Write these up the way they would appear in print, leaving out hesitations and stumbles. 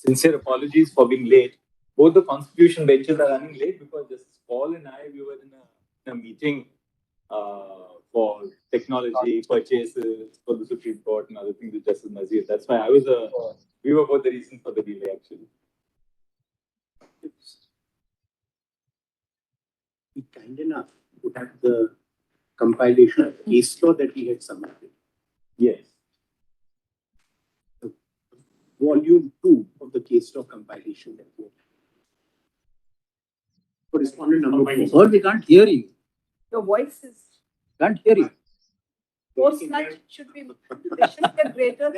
Sincere apologies for being late. Both the constitution benches are running late because Justice Paul and I, we were in a meeting for technology purchases for the Supreme Court and other things with Justice Nazir. That's why we were both the reason for the delay actually. Be kind enough to have the compilation of case law that we had submitted. Yes. Volume 2 of the case law compilation that we had. Correspondent number 4. Sir, we can't hear you. Your voice is Can't hear you. post lunch should be a greater.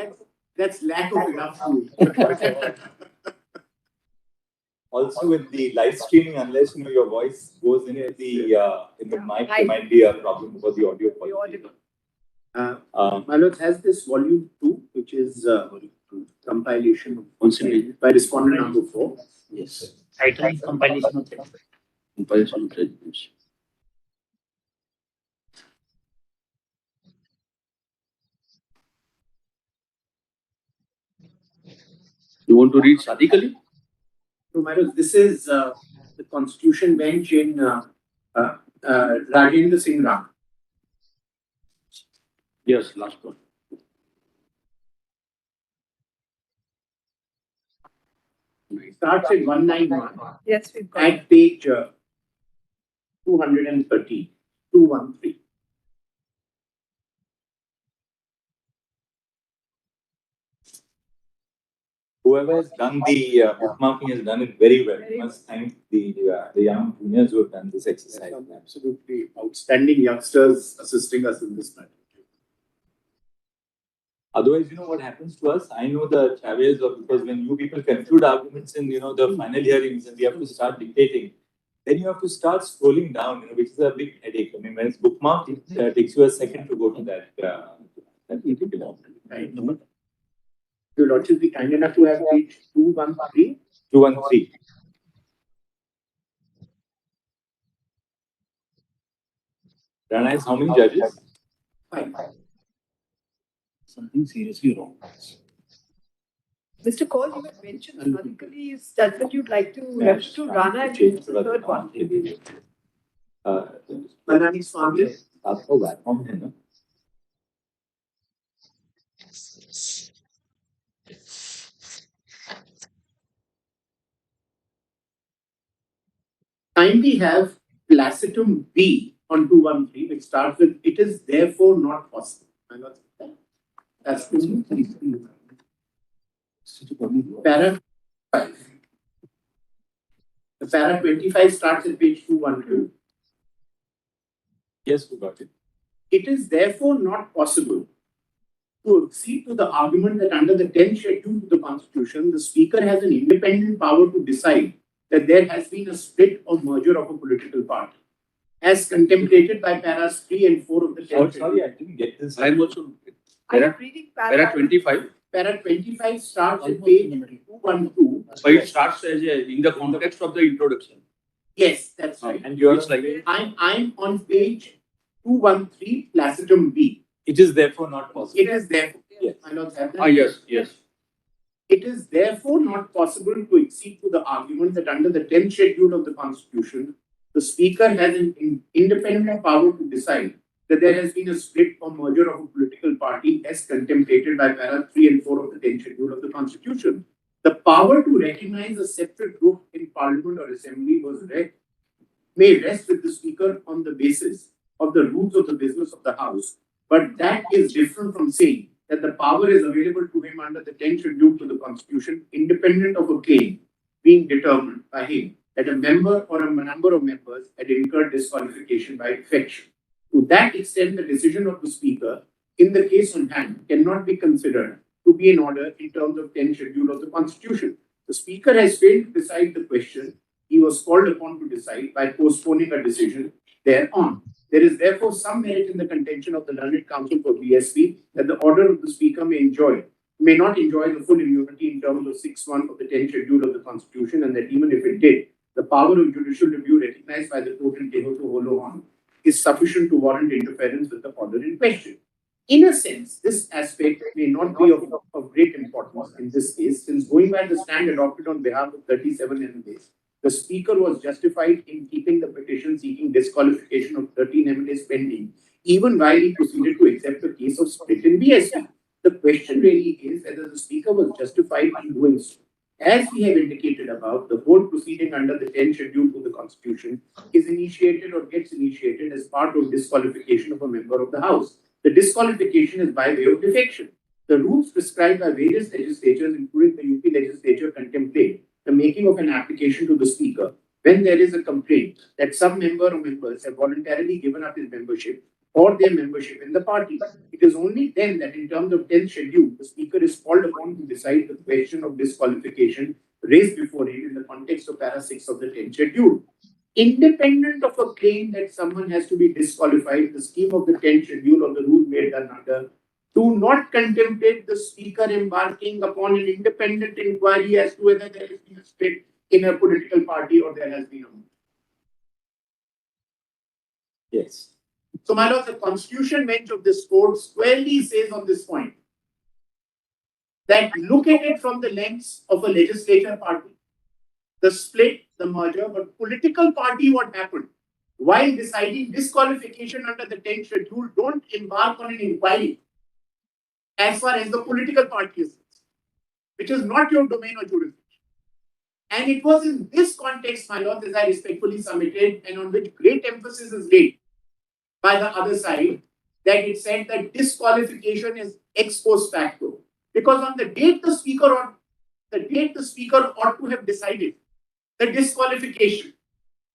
That's lack of enough food. Also with the live streaming, unless your voice goes in the mic, there might be a problem for the audio quality. My Lord, has this volume 2, which is compilation by respondent number 4. Yes. Title compilation of text. Compilation of judgments. You want to read Sadiq Ali? So, my Lord, this is the Constitution bench in Rajendra Singh Ram. Yes, last one. Starts at 191 Yes, we've got at page 230, 213. Whoever has done the bookmarking has done it very well. I must thank the young juniors who have done this exercise. Absolutely outstanding youngsters assisting us in this matter. Otherwise, what happens to us? I know the Chavez, because when you people conclude arguments in the final hearings and we have to start dictating, then you have to start scrolling down, which is a big headache. I mean, when it's bookmarked, it takes you a second to go to that. Right. Your Lordship be kind enough to have page 213. 213. Rana is how many judges? 5. Something seriously wrong. Mr. Kaul, you had mentioned Sadikali that you'd like to refer to Rana and change the third one. Manani Swami. आपको platform है ना? Kindly have placitum B on 213, which starts with, it is therefore not possible. That's para 5. The para 25 starts at page 212. Yes, we got it. It is therefore not possible to accede to the argument that under the 10th schedule of the Constitution, the Speaker has an independent power to decide that there has been a split or merger of a political party, as contemplated by paras 3 and 4 of the 10th Sorry, I didn't get this. I'm also Are you reading para 25. Para 25 starts at page 212. But it starts as in the context of the introduction. Yes, that's right. And you're It's like I'm on page 213, placitum B. it is therefore not possible. It is therefore. Yes. My Lord, have that? yes. It is therefore not possible to accede to the argument that under the 10th schedule of the Constitution, the Speaker has an independent power to decide that there has been a split or merger of a political party as contemplated by para 3 and 4 of the 10th schedule of the Constitution. The power to recognize a separate group in Parliament or Assembly may rest with the Speaker on the basis of the rules of the business of the House, but that is different from saying that the power is available to him under the 10th schedule to the Constitution, independent of a claim being determined by him that a member or a number of members had incurred disqualification by defection. To that extent, the decision of the Speaker in the case on hand cannot be considered to be in order in terms of 10th schedule of the Constitution. The Speaker has failed to decide the question he was called upon to decide by postponing a decision thereon. There is therefore some merit in the contention of the Learned Counsel for BSP that the order of the Speaker may not enjoy the full immunity in terms of 6.1 of the 10th schedule of the Constitution, and that even if it did, the power of judicial review recognized by the court in Teho to Holo on is sufficient to warrant interference with the order in question. In a sense, this aspect may not be of great importance in this case, since going by the stand adopted on behalf of 37 MLAs, the Speaker was justified in keeping the petition seeking disqualification of 13 MLAs pending, even while he proceeded to accept the case of split in BSP. The question really is whether the Speaker was justified in doing so. As we have indicated above, the whole proceeding under the 10th schedule to the Constitution is initiated or gets initiated as part of disqualification of a member of the House. The disqualification is by way of defection. The rules prescribed by various legislatures, including the UP legislature, contemplate the making of an application to the Speaker when there is a complaint that some member or members have voluntarily given up his membership or their membership in the party. It is only then that in terms of 10th schedule, the Speaker is called upon to decide the question of disqualification raised before him in the context of para 6 of the 10th schedule. Independent of a claim that someone has to be disqualified, the scheme of the 10th schedule or the rule made done under do not contemplate the Speaker embarking upon an independent inquiry as to whether there has been a split in a political party or there has been a move. Yes. So, my lord, the Constitution bench of this court squarely says on this point that look at it from the lens of a legislature party, the split, the merger, but political party, what happened? While deciding disqualification under the 10th schedule, don't embark on an inquiry as far as the political party is concerned, which is not your domain or jurisdiction. And it was in this context, my lord, as I respectfully submitted, and on which great emphasis is laid by the other side, that it said that disqualification is ex post facto. Because on the date the Speaker ought to have decided the disqualification,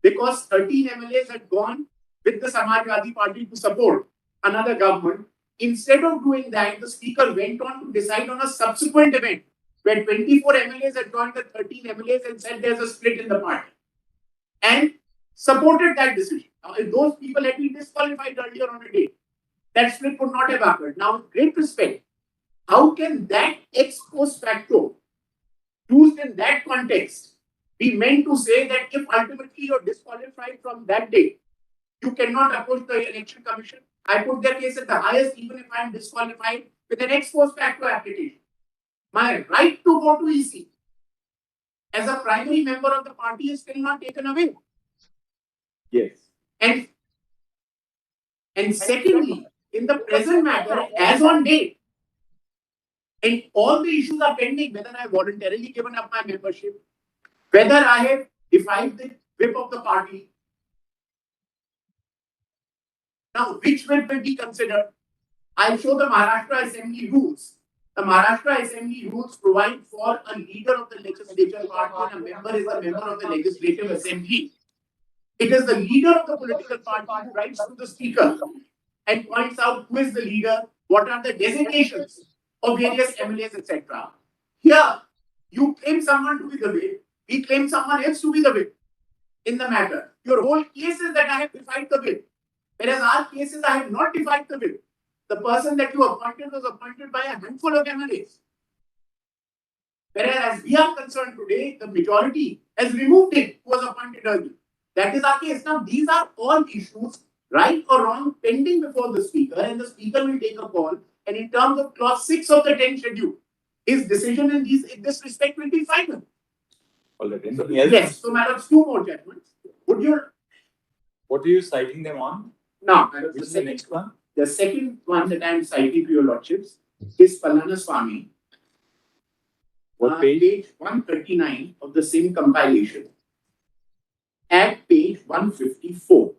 because 13 MLAs had gone with the Samajwadi Party to support another government. Instead of doing that, the Speaker went on to decide on a subsequent event where 24 MLAs had joined the 13 MLAs and said there's a split in the party and supported that decision. Now, if those people had been disqualified earlier on a day, that split would not have occurred. Now, with great respect, how can that ex post facto, used in that context, be meant to say that if ultimately you're disqualified from that day, you cannot approach the election commission? I put their case at the highest, even if I am disqualified, with an ex post facto application. My right to go to EC as a primary member of the party is still not taken away. Yes. And secondly, in the present matter, as on date, and all the issues are pending, whether I have voluntarily given up my membership, whether I have defied the whip of the party. Now, which whip will be considered? I'll show the Maharashtra Assembly rules. The Maharashtra Assembly rules provide for a leader of the legislature party and a member is a member of the legislative assembly. It is the leader of the political party who writes to the Speaker and points out who is the leader, what are the designations of various MLAs, etc. Here, you claim someone to be the whip, we claim someone else to be the whip in the matter. Your whole case is that I have defied the whip, whereas our case is I have not defied the whip. The person that you appointed was appointed by a handful of MLAs. Whereas as we are concerned today, the majority has removed it who was appointed earlier. That is our case. Now, these are all issues, right or wrong, pending before the Speaker, and the Speaker will take a call. And in terms of clause 6 of the 10th schedule, his decision in this respect will be final. All right. Anything else? Yes. So, madam, 2 more judgments. Would you? What are you citing them on? Now, Which is the next one? The second one that I am citing to your lordships is Palaniswamy. What page? Page 139 of the same compilation. At page 154.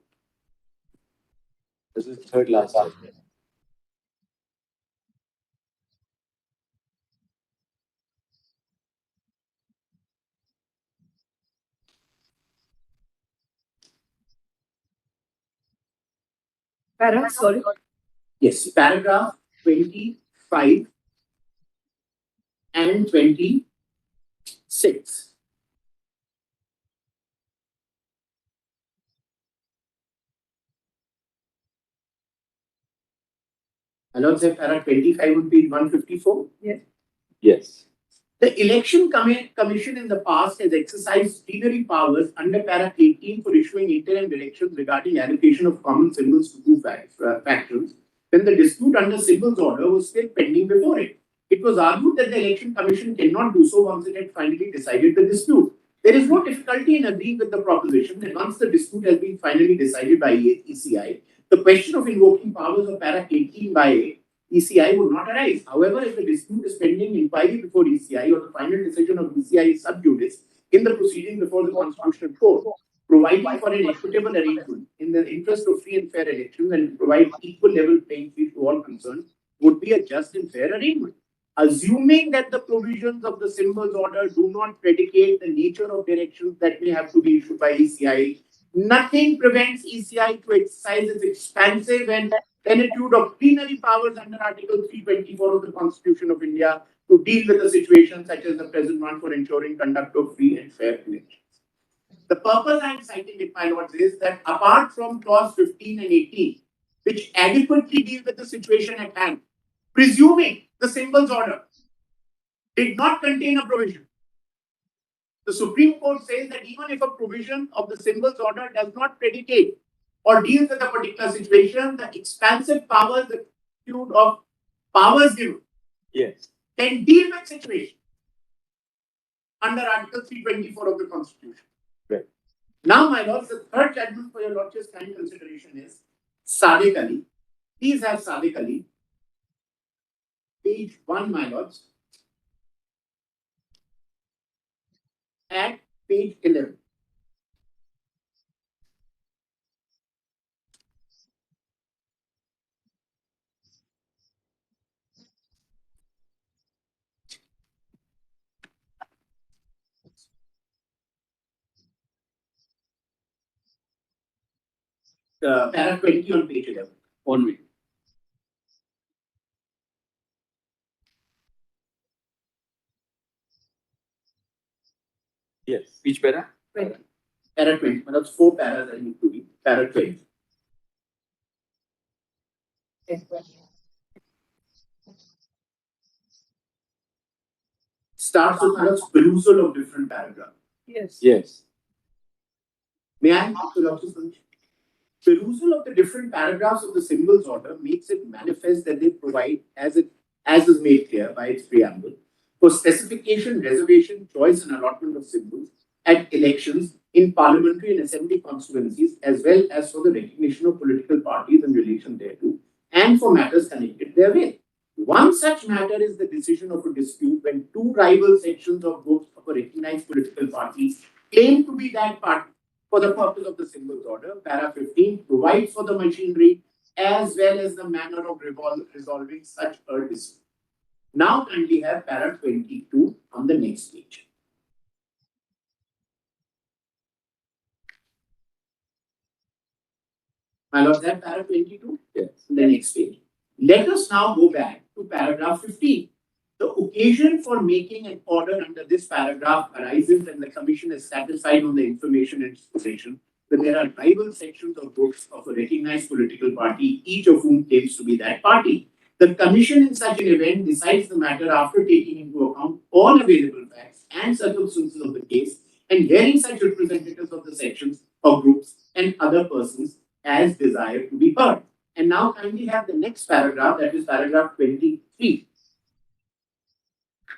This is the third last. Sorry. Yes, paragraph 25 and 26. Hello, say paragraph 25 would be 154. Yes. The Election Commission in the past has exercised plenary powers under para 18 for issuing interim directions regarding allocation of common symbols to 2 factions when the dispute under Symbols order was still pending before it. It was argued that the Election Commission cannot do so once it had finally decided the dispute. There is no difficulty in agreeing with the proposition that once the dispute has been finally decided by ECI, the question of invoking powers of para 18 by ECI would not arise. However, if the dispute is pending inquiry before ECI or the final decision of ECI is sub judice in the proceeding before the Constitutional Court, providing for an equitable arrangement in the interest of free and fair elections and provide equal level playing field to all concerned would be a just and fair arrangement. Assuming that the provisions of the Symbols order do not predicate the nature of directions that may have to be issued by ECI, nothing prevents ECI to exercise its expansive and plenitude of plenary powers under Article 324 of the Constitution of India to deal with a situation such as the present one for ensuring conduct of free and fair elections. The purpose I am citing it, my lords, is that apart from clause 15 and 18, which adequately deal with the situation at hand, presuming the Symbols order did not contain a provision, the Supreme Court says that even if a provision of the Symbols order does not predicate or deal with a particular situation, the expansive powers, the plenitude of powers given, Yes. can deal with situation under Article 324 of the Constitution. Right. Now, my lords, the third judgment for your lordship's kind consideration is Sadiq Ali. Please have Sadiq Ali. Page 1, my lords. At page 11. Para 20 on page 11. 1 minute. Yes. Which para? Para 20. That's 4 paras I need to read. Para 20. Starts with a perusal of different paragraphs. Yes. Yes. May I have the lordship's permission? Perusal of the different paragraphs of the Symbols order makes it manifest that they provide, as is made clear by its preamble, for specification, reservation, choice, and allotment of symbols at elections in parliamentary and assembly constituencies, as well as for the recognition of political parties in relation thereto, and for matters connected therewith. One such matter is the decision of a dispute when two rival sections of both of a recognized political party claim to be that party for the purpose of the Symbols order. Para 15 provides for the machinery as well as the manner of resolving such a dispute. Now kindly have para 22 on the next page. My lord, that para 22? Yes. The next page. Let us now go back to paragraph 15. The occasion for making an order under this paragraph arises when the Commission is satisfied on the information in its possession that there are rival sections or groups of a recognized political party, each of whom claims to be that party. The Commission in such an event decides the matter after taking into account all available facts and circumstances of the case and hearing such representatives of the sections or groups and other persons as desired to be heard. And now kindly have the next paragraph, that is paragraph 23.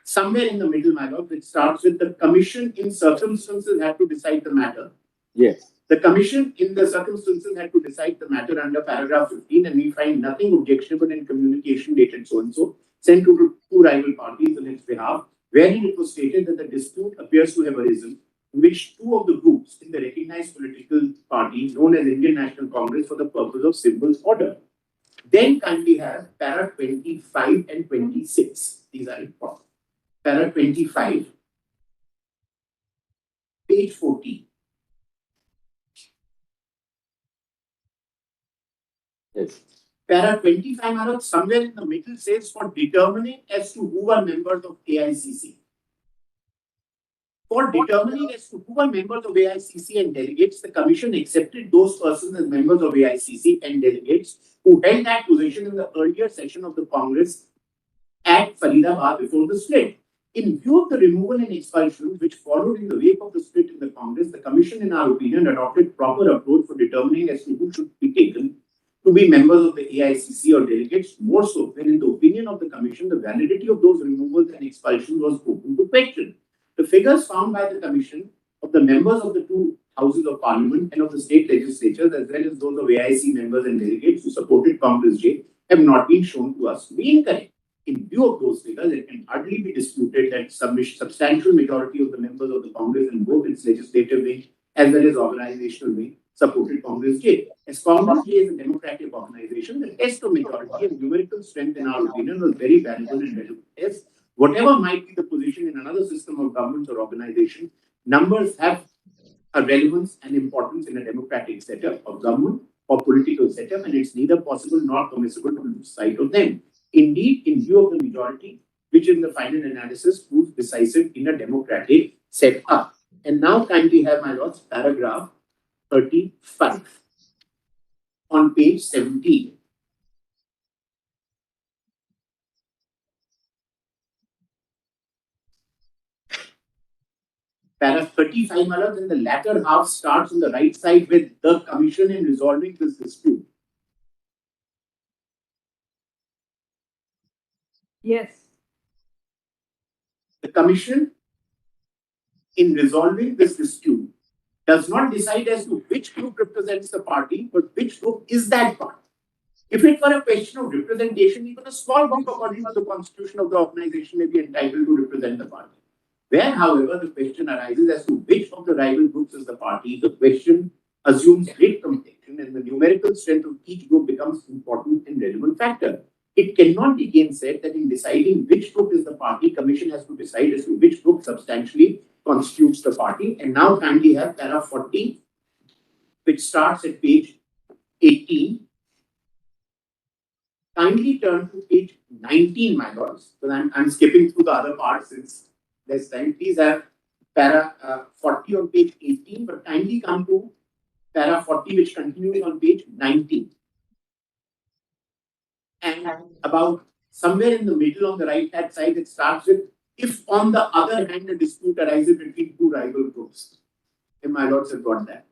Somewhere in the middle, my lord, which starts with the Commission in circumstances had to decide the matter. Yes. The Commission in the circumstances had to decide the matter under paragraph 15, and we find nothing objectionable in communication dated so and so, sent to two rival parties on its behalf, wherein it was stated that the dispute appears to have arisen in which two of the groups in the recognized political party known as Indian National Congress for the purpose of Symbols order. Then kindly have para 25 and 26. These are important. Para 25, page 14. Yes. Para 25, my lord, somewhere in the middle says for determining as to who are members of AICC. For determining as to who are members of AICC and delegates, the Commission accepted those persons as members of AICC and delegates who held that position in the earlier session of the Congress at Faridabad before the split. In view of the removal and expulsion which followed in the wake of the split in the Congress, the Commission, in our opinion, adopted proper approach for determining as to who should be taken to be members of the AICC or delegates, more so when in the opinion of the commission, the validity of those removals and expulsions was open to question. The figures found by the commission of the members of the two houses of parliament and of the state legislatures, as well as those of AIC members and delegates who supported Congress J, have not been shown to us to be incorrect. In view of those figures, it can hardly be disputed that substantial majority of the members of the Congress in both its legislative wing as well as organizational wing supported Congress J. As Congress J is a democratic organization, the test of majority and numerical strength, in our opinion, was very valuable and relevant. Yes, whatever might be the position in another system of government or organization, numbers have a relevance and importance in a democratic setup of government or political setup, and it's neither possible nor permissible to lose sight of them. Indeed, in view of the majority, which in the final analysis proves decisive in a democratic setup. And now kindly have my lords paragraph 35 on page 17. Paragraph 35, my lords, and the latter half starts on the right side with the commission in resolving this dispute. Yes. The commission, in resolving this dispute, does not decide as to which group represents the party, but which group is that party. If it were a question of representation, even a small group, according to the constitution of the organization, may be entitled to represent the party. Where, however, the question arises as to which of the rival groups is the party, the question assumes great competition, and the numerical strength of each group becomes an important and relevant factor. It cannot be gainsaid that in deciding which group is the party, commission has to decide as to which group substantially constitutes the party. And now kindly have paragraph 40, which starts at page 18. Kindly turn to page 19, my lords, because I'm skipping through the other parts since there's time. Please have para 40 on page 18, but kindly come to para 40, which continues on page 19. And about somewhere in the middle on the right-hand side, it starts with, if on the other hand, a dispute arises between two rival groups. And my lords have got that.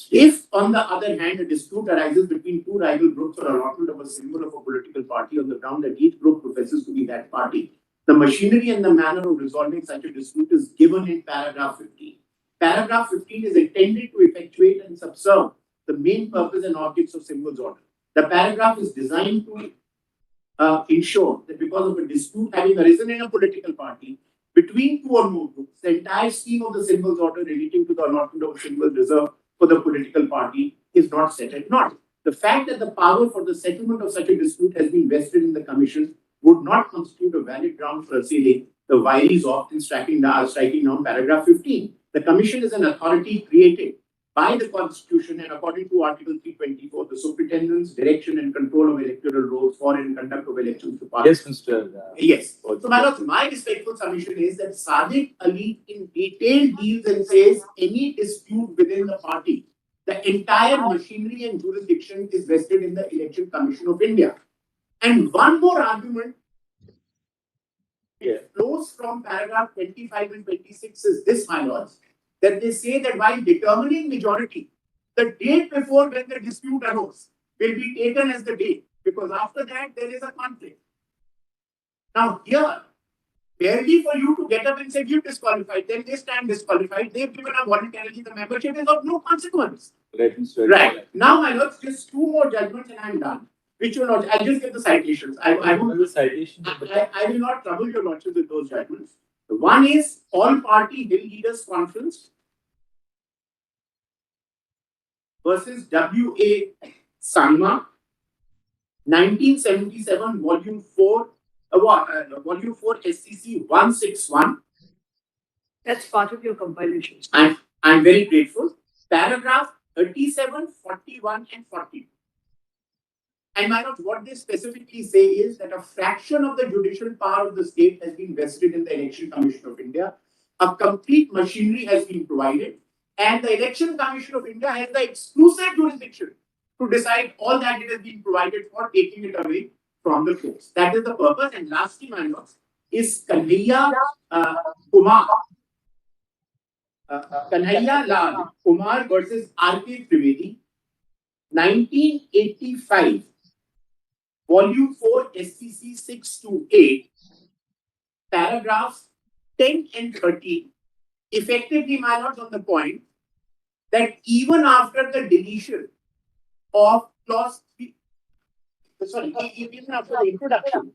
If, on the other hand, a dispute arises between two rival groups or allotment of a symbol of a political party on the ground that each group professes to be that party, the machinery and the manner of resolving such a dispute is given in paragraph 15. Paragraph 15 is intended to effectuate and subserve the main purpose and objects of symbols order. The paragraph is designed to ensure that because of a dispute having arisen in a political party between two or more groups, the entire scheme of the symbols order relating to the allotment of symbols reserved for the political party is not set at naught. The fact that the power for the settlement of such a dispute has been vested in the commission would not constitute a valid ground for assailing the wiries of in striking down paragraph 15. The commission is an authority created by the Constitution and according to Article 324, the superintendence, direction and control of electoral rolls for and conduct of elections to parliament. Yes, Mr. Yes. So, my lords, my respectful submission is that Sadiq Ali in detail deals and says any dispute within the party, the entire machinery and jurisdiction is vested in the Election Commission of India. And one more argument flows from paragraph 25 and 26 is this, my lords, that they say that while determining majority, the date before when the dispute arose will be taken as the date, because after that there is a conflict. Now here, barely for you to get up and say you're disqualified, then they stand disqualified, they've given up voluntarily, the membership is of no consequence. Right, Mr. Right. Now, my lords, just two more judgments and I'm done. Which will not, I'll just get the citations. I The citation. I will not trouble your lordship with those judgments. The one is All Party Hill Leaders Conference versus W.A. Sanma, 1977, Volume 4, Volume 4, SCC 161. That's part of your compilation. I'm very grateful. Paragraph 37, 41, and 42. And my lord, what they specifically say is that a fraction of the judicial power of the state has been vested in the Election Commission of India. A complete machinery has been provided. And the Election Commission of India has the exclusive jurisdiction to decide all that it has been provided for, taking it away from the courts. That is the purpose. And lastly, my lord, is Kanhaiya Kumar. Kanhaiya Lal Kumar versus R.K. Trivedi, 1985, Volume 4, SCC 628, paragraphs 10 and 13, effectively, my lords, on the point that even after the deletion of clause 3, sorry, even after the introduction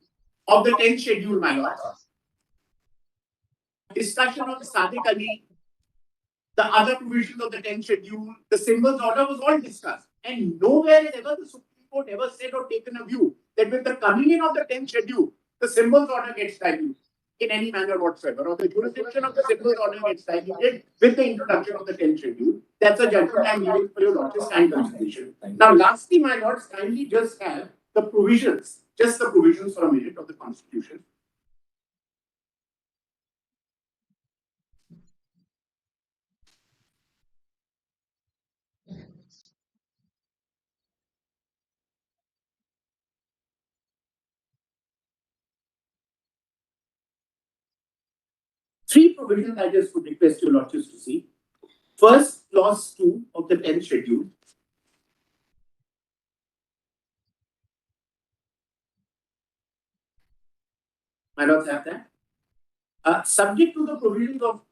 of the 10th schedule, my lords, discussion of Sadiq Ali, the other provisions of the 10th schedule, the symbols order was all discussed. And nowhere has ever the Supreme Court ever said or taken a view that with the coming in of the 10th schedule, the symbols order gets diluted in any manner whatsoever, or the jurisdiction of the symbols order gets diluted with the introduction of the 10th schedule. That's a judgment I'm leaving for your lordship's kind consideration. Now, lastly, my lords, kindly just have the provisions, just the provisions for a minute of the Constitution. Three provisions I just would request your lordships to see. First, clause 2 of the 10th schedule. My lords have that. Subject to the provisions of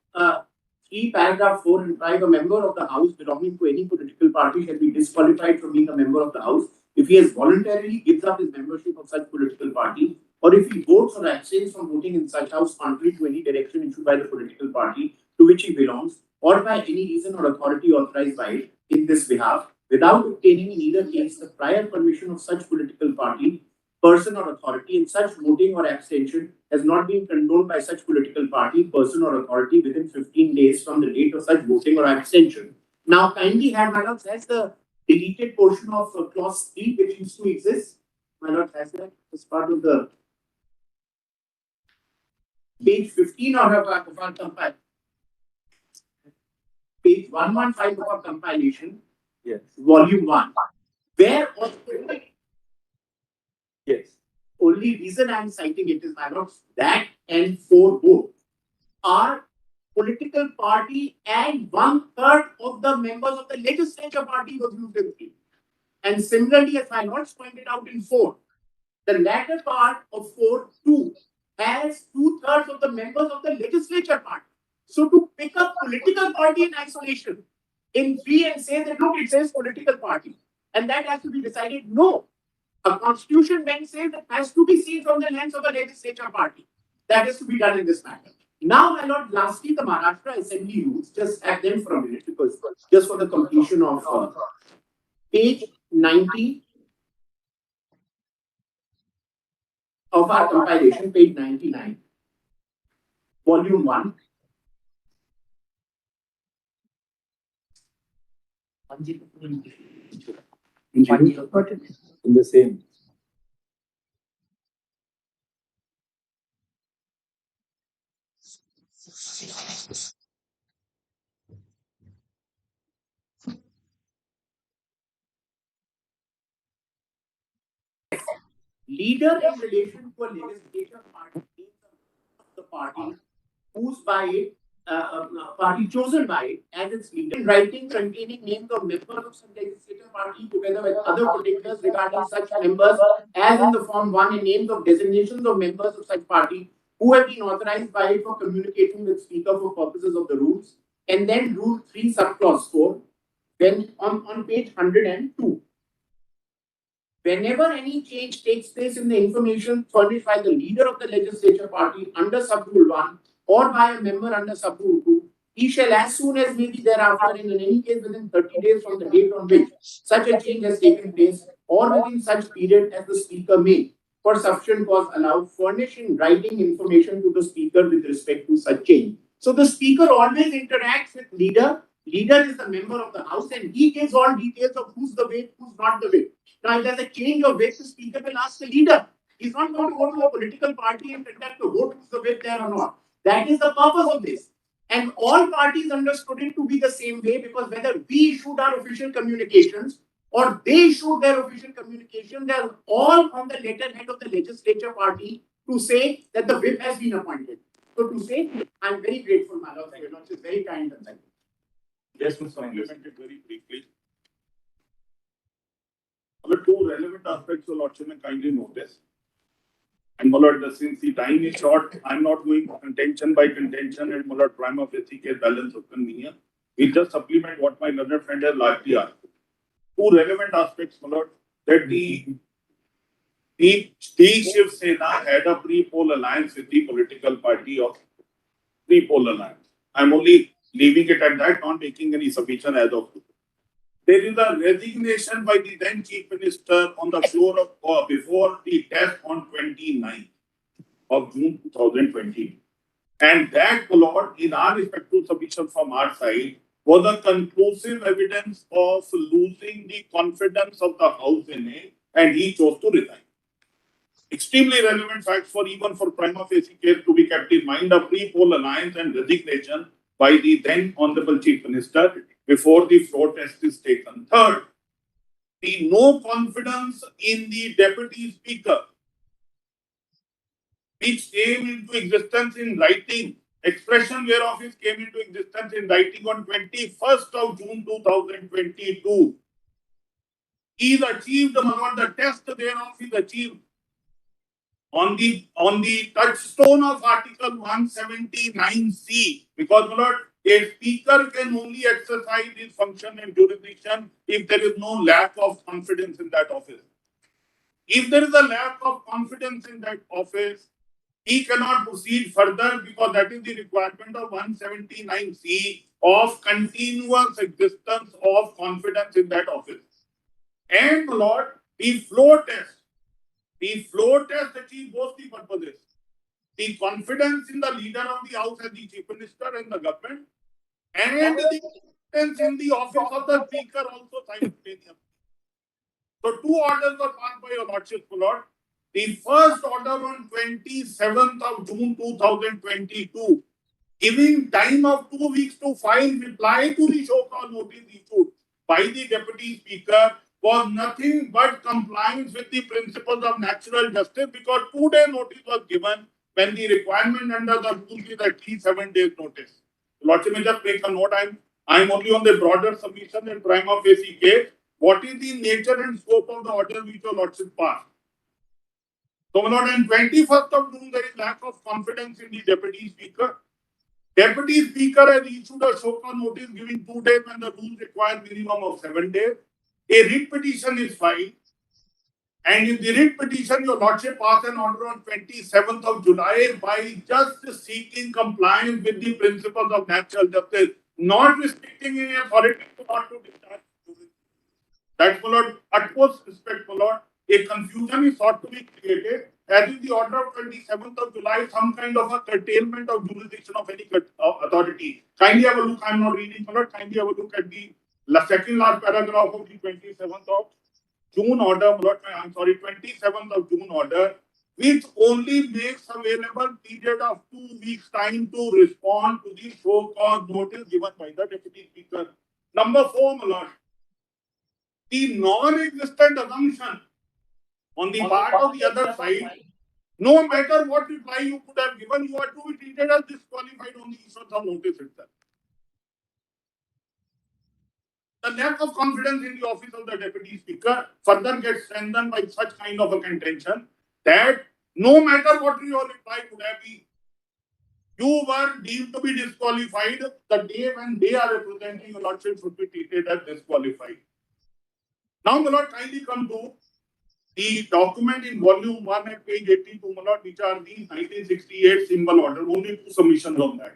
3, paragraph 4 and 5, a member of the House belonging to any political party shall be disqualified from being a member of the House if he has voluntarily gives up his membership of such political party, or if he votes or abstains from voting in such House contrary to any direction issued by the political party to which he belongs, or by any reason or authority authorized by it in this behalf, without obtaining in either case the prior permission of such political party, person or authority, in such voting or abstention has not been condoned by such political party, person or authority within 15 days from the date of such voting or abstention. Now, kindly have, my lords, has the deleted portion of clause 3 which used to exist. My lords, has that as part of the page 15 of our compilation. Page 115 of our compilation, Yes. volume 1, where Yes. only reason I am citing it is, my lords, that and 4 both are political party and 1/3 of the members of the legislature party was used in 3. And similarly, as my lords pointed out in 4, the latter part of 4(2) has 2/3 of the members of the legislature party. So to pick up political party in isolation in 3 and say that look, it says political party, and that has to be decided. No, a constitution bench says that has to be seen from the lens of a legislature party. That is to be done in this matter. Now, my lord, lastly, the Maharashtra Assembly rules, just have them for a minute, because just for the completion of page 90 of our compilation, page 99, volume 1. In the same. Leader in relation to a legislature party, the party whose by it, party chosen by it as its leader, in writing containing names of members of some legislature party together with other particulars regarding such members as in the form 1, and names of designations of members of such party who have been authorized by it for communicating with speaker for purposes of the rules. And then rule 3 subclause 4, then on page 102. Whenever any change takes place in the information furnished by the leader of the legislature party under sub-rule 1 or by a member under sub-rule 2, he shall, as soon as may be thereafter, and in any case within 30 days from the date on which such a change has taken place, or within such period as the speaker may, for sufficient cause allowed, furnish in writing information to the speaker with respect to such change. So the speaker always interacts with leader. Leader is the member of the house, and he gives all details of who's the whip, who's not the whip. Now, if there's a change of whip, the speaker will ask the leader. He's not going to go to a political party and conduct a vote who's the whip there or not. That is the purpose of this. And all parties understood it to be the same way, because whether we issued our official communications or they issued their official communication, they're all on the letterhead of the legislature party to say that the whip has been appointed. So to say, I'm very grateful, my lord, your lordship is very kind and thank you. Yes, Mr. Mangesh. Very briefly. The two relevant aspects of Lordship may kindly notice. And my Lord, since the time is short, I'm not going contention by contention and my Lord, prima facie case balance of convenience. We just supplement what my learned friend has largely asked. Two relevant aspects, my Lord, that the Shiv Sena had a pre-poll alliance with the political party of pre-poll alliance. I'm only leaving it at that, not making any submission as of today. There is a resignation by the then Chief Minister on the floor of before the test on 29th of June 2020. And that, Lord, in our respective submission from our side, was a conclusive evidence of losing the confidence of the House in him, and he chose to resign. Extremely relevant facts for even for prima facie case to be kept in mind, a pre-poll alliance and resignation by the then Honorable Chief Minister before the floor test is taken. Third, the no confidence in the Deputy Speaker, which came into existence in writing, expression whereof it came into existence in writing on 21st of June 2022, is achieved, the test thereof is achieved on the touchstone of Article 179C, because my Lord, a speaker can only exercise his function and jurisdiction if there is no lack of confidence in that office. If there is a lack of confidence in that office, he cannot proceed further because that is the requirement of 179C of continuous existence of confidence in that office. And my Lord, the floor test achieves both the purposes. The confidence in the leader of the House as the Chief Minister and the government, and the confidence in the office of the Speaker also simultaneously. So two orders were passed by Your Lordship, Lord. The first order on 27th of June 2022, giving time of 2 weeks to file reply to the show cause notice issued by the Deputy Speaker, was nothing but compliance with the principles of natural justice, because 2-day notice was given when the requirement under the rules is at least 7 days notice. Lordship may just make a note. I'm only on the broader submission and prima facie case. What is the nature and scope of the order which Your Lordship passed? So, my Lord, on 21st of June, there is lack of confidence in the Deputy Speaker. Deputy Speaker has issued a show cause notice giving 2 days when the rules require minimum of 7 days. A writ petition is filed, and in the writ petition, Your Lordship passed an order on 27th of July by just seeking compliance with the principles of natural justice, not restricting any authority to not to discharge. That's, my Lord, utmost respect, my Lord. A confusion is sought to be created, as in the order of 27th of July, some kind of a curtailment of jurisdiction of any authority. Kindly have a look, I'm not reading, my Lord. Kindly have a look at the second last paragraph of the 27th of June order, 27th of June order, which only makes available period of 2 weeks time to respond to the show cause notice given by the Deputy Speaker. Number 4, my Lord, the non-existent assumption on the part of the other side, no matter what reply you could have given, you are to be treated as disqualified on the issuance of notice itself. The lack of confidence in the office of the Deputy Speaker further gets strengthened by such kind of a contention that no matter what your reply would have been, you were deemed to be disqualified the day when they are representing Your Lordship should be treated as disqualified. Now, my Lord, kindly come to the document in volume 1 at page 82, my Lord, which are the 1968 symbol order, only 2 submissions on that.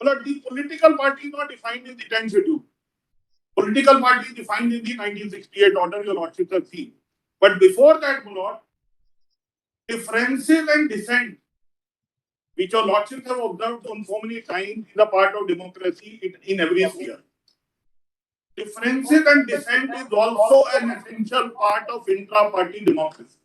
But the political party is not defined in the 10th schedule. Political party is defined in the 1968 order, Your Lordship has seen. But before that, my Lord, differences and dissent, which Your Lordship have observed on so many times, is a part of democracy in every sphere. Differences and dissent is also an essential part of intra-party democracy.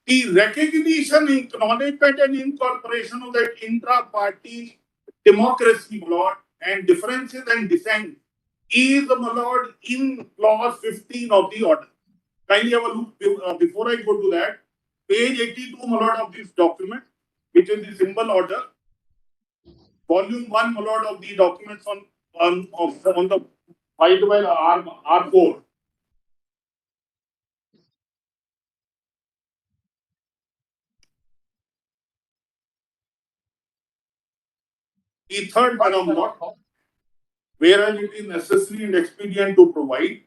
The recognition, acknowledgement, and incorporation of that intra-party democracy, my Lord, and differences and dissent is, my Lord, in clause 15 of the order. Kindly have a look before I go to that. Page 82, my Lord, of this document, which is the symbol order. Volume 1, my Lord, of the documents on the filed by R4. The third paragraph, whereas it is necessary and expedient to provide.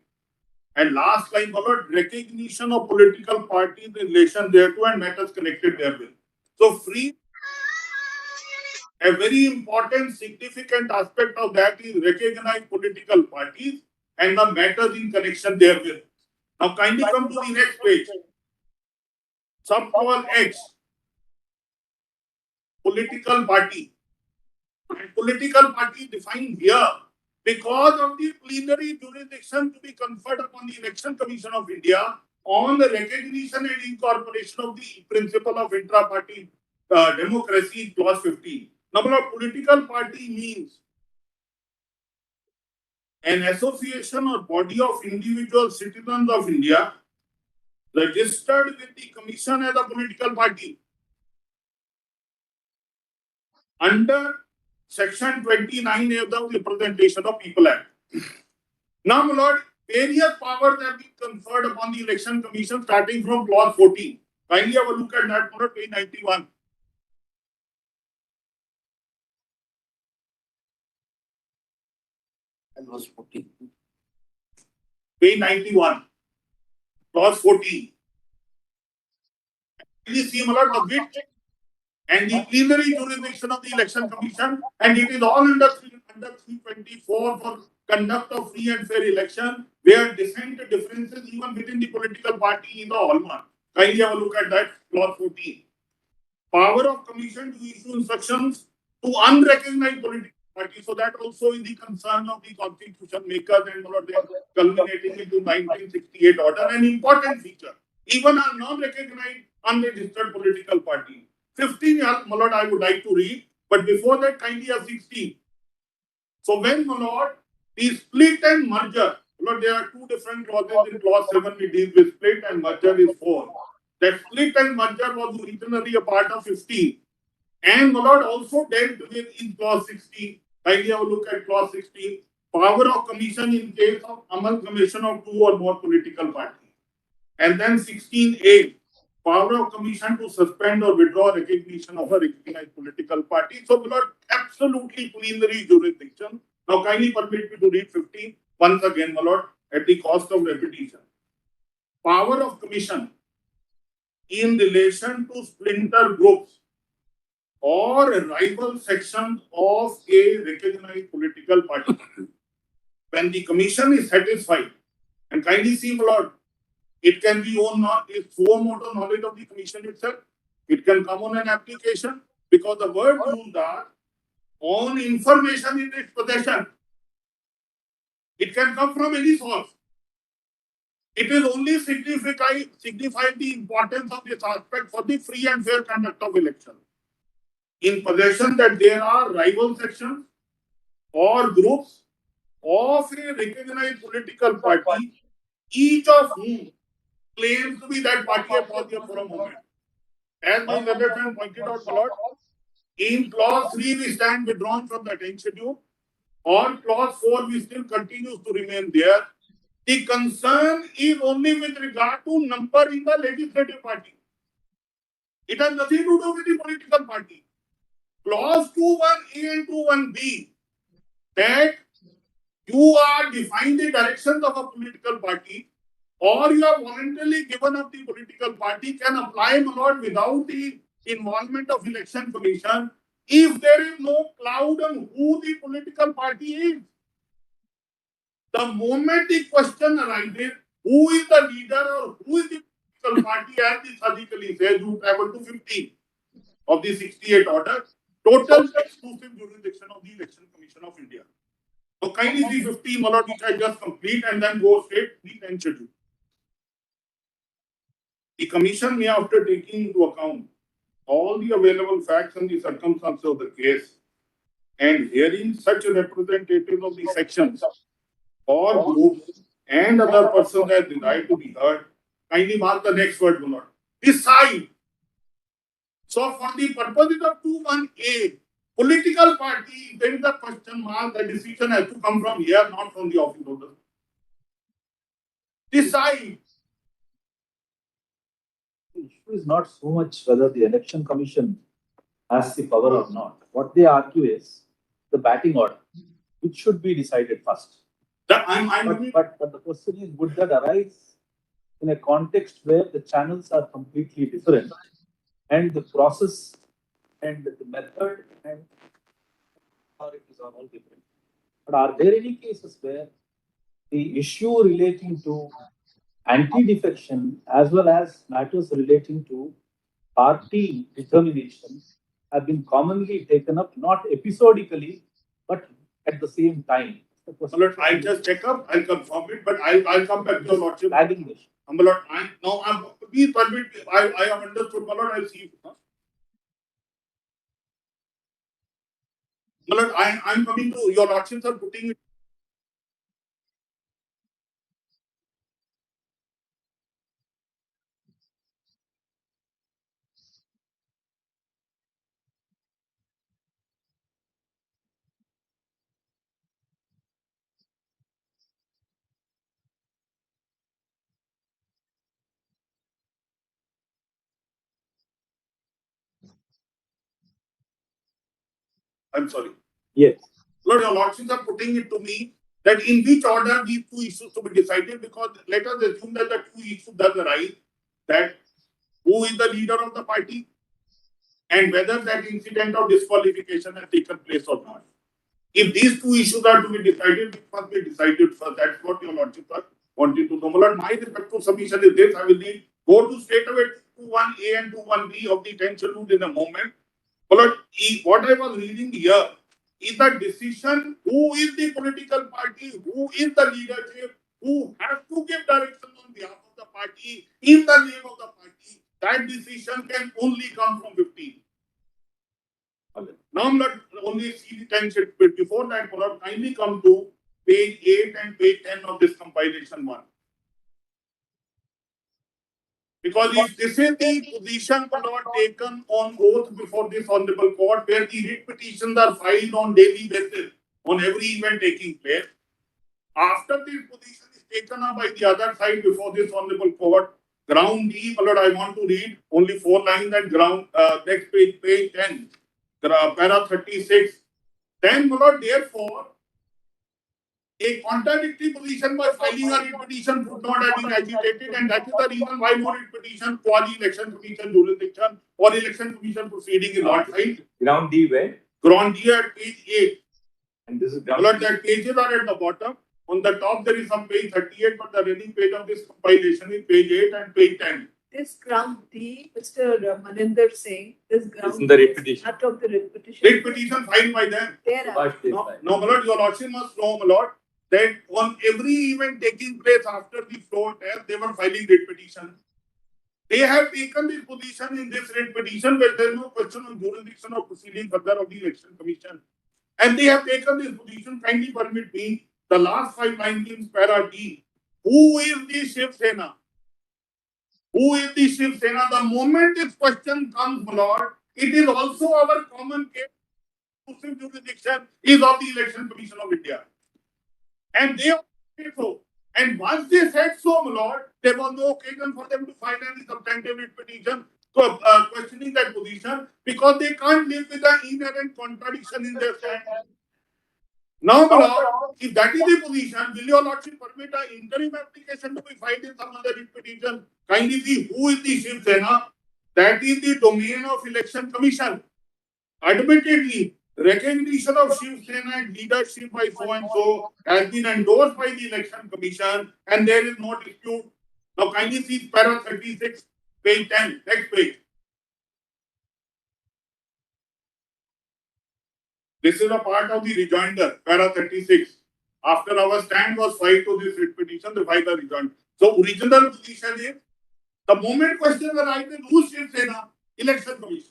And last line, my lord, recognition of political parties in relation thereto and matters connected therewith. So free, a very important, significant aspect of that is recognize political parties and the matters in connection therewith. Now kindly come to the next page. Subclause X, political party. And political party defined here because of the plenary jurisdiction to be conferred upon the Election Commission of India on the recognition and incorporation of the principle of intra-party democracy, clause 15. Now, political party means an association or body of individual citizens of India registered with the commission as a political party under Section 29 of the Representation of People Act. Now, my lord, various powers have been conferred upon the Election Commission starting from clause 14. Kindly have a look at that, my lord, page 91. And was 14. Page 91, clause 14. Please see, my lord, the width and the plenary jurisdiction of the Election Commission, and it is all under 324 for conduct of free and fair election, where dissent differences even within the political party in the hallmark. Kindly have a look at that, clause 14. Power of commission to issue instructions to unrecognized political parties. So that also is the concern of the constitution makers, and they are culminating into 1968 order, an important feature. Even a non-recognized, unregistered political party. 15, my lord, I would like to read, but before that, kindly have 16. So when, my lord, the split and merger, my lord, there are two different clauses in clause 7, we deal with split and merger is 4. That split and merger was originally a part of 15. And my lord also dealt with in clause 16. Kindly have a look at clause 16. Power of commission in case of amalgamation of two or more political parties. And then 16A, power of commission to suspend or withdraw recognition of a recognized political party. So, my lord, absolutely plenary jurisdiction. Now, kindly permit me to read 15 once again, my lord, at the cost of repetition. Power of commission in relation to splinter groups or rival sections of a recognized political party. When the commission is satisfied, and kindly see, my lord, it can be its own motor knowledge of the commission itself. It can come on an application because the word used are on information in its possession. It can come from any source. It will only signify the importance of this aspect for the free and fair conduct of election. In possession that there are rival sections or groups of a recognized political party, each of whom claims to be that party. For a moment. As my other friend pointed out, my lord, in clause 3 we stand withdrawn from the 10th schedule. On clause 4 we still continues to remain there. The concern is only with regard to number in the legislative party. It has nothing to do with the political party. Clause 21A and 21B, that you are defining the directions of a political party, or you have voluntarily given up the political party, can apply, my lord, without the involvement of election commission if there is no cloud on who the political party is. The moment the question arises, who is the leader or who is the political party, as the surgically says, you travel to 15 of the 68 order, total exclusive jurisdiction of the Election Commission of India. So kindly see 15, my lord, which I just complete and then go straight to the 10th schedule. The commission may, after taking into account all the available facts and the circumstances of the case, and hearing such representatives of the sections or groups and other persons as desired to be heard, kindly mark the next word, my lord. Decide. So, for the purposes of 21A, political party, there is a question mark, the decision has to come from here, not from the office holder. Decide. The issue is not so much whether the election commission has the power or not. What they argue is the batting order, which should be decided first. But the question is, would that arise in a context where the channels are completely different and the process and the method and authorities are all different? But are there any cases where the issue relating to anti-defection as well as matters relating to party determination have been commonly taken up, not episodically, but at the same time? My lord, I'll just check up, I'll confirm it, but I'll come back to your lordship. Flagging this. My lord, please permit, I have understood, my lord, I'll see. My lord, I'm coming to your lordships are putting it. I'm sorry. Yes. Lord, your lordships are putting it to me that in which order these two issues to be decided, because let us assume that the two issues does arise, that who is the leader of the party and whether that incident of disqualification has taken place or not. If these two issues are to be decided, it must be decided first. That's what your lordships are wanting to know. My lord, my respectful submission is this. I will go to straight away to 1A and to 1B of the 10th schedule in a moment. My lord, what I was reading here is the decision who is the political party, who is the leadership, who has to give direction on behalf of the party, in the name of the party. That decision can only come from 15. Now I'm not only see the 10 sheet, but before that, kindly come to page 8 and page 10 of this compilation one. Because if this is the position not taken on oath before this honorable court, where the writ petitions are filed on daily basis on every event taking place, after this position is taken up by the other side before this honorable court, ground D, my lord, I want to read only 4 lines and ground next page, page 10, para 36. Then, my lord, therefore, a contradictory position by filing a writ petition would not have been agitated, and that is the reason why no writ petition, quasi-election commission jurisdiction or election commission proceeding is not filed. Ground D where? Ground D at page 8. And this is My ground lord, that pages are at the bottom. On the top, there is some page 38, but the running page of this compilation is page 8 and page 10. This ground D, Mr. Maninder Singh, this ground in the writ is petition. part of the writ petition. Writ petition filed by them. There are. No, my lord, your lordship must know, my lord, that on every event taking place after the floor test, they were filing writ petition. They have taken this position in this writ petition where there is no question on jurisdiction or proceeding further of the election commission. And they have taken this position. Kindly permit me, the last 5 lines in para D. Who is the Shiv Sena? Who is the Shiv Sena? The moment this question comes, my lord, it is also our common case. Exclusive jurisdiction is of the Election Commission of India. And they said so. And once they said so, my lord, there was no occasion for them to file any substantive writ petition questioning that position, because they can't live with the inherent contradiction in their stand. Now, my lord, if that is the position, will your lordship permit an interim application to be filed in some other writ petition? Kindly see who is the Shiv Sena. That is the domain of Election Commission. Admittedly, recognition of Shiv Sena and leadership by so and so has been endorsed by the Election Commission, and there is no dispute. Now, kindly see para 36, page 10, next page. This is a part of the rejoinder, para 36. After our stand was filed to this writ petition, they filed a rejoinder. So, original position is the moment question arises, who's Shiv Sena? Election Commission.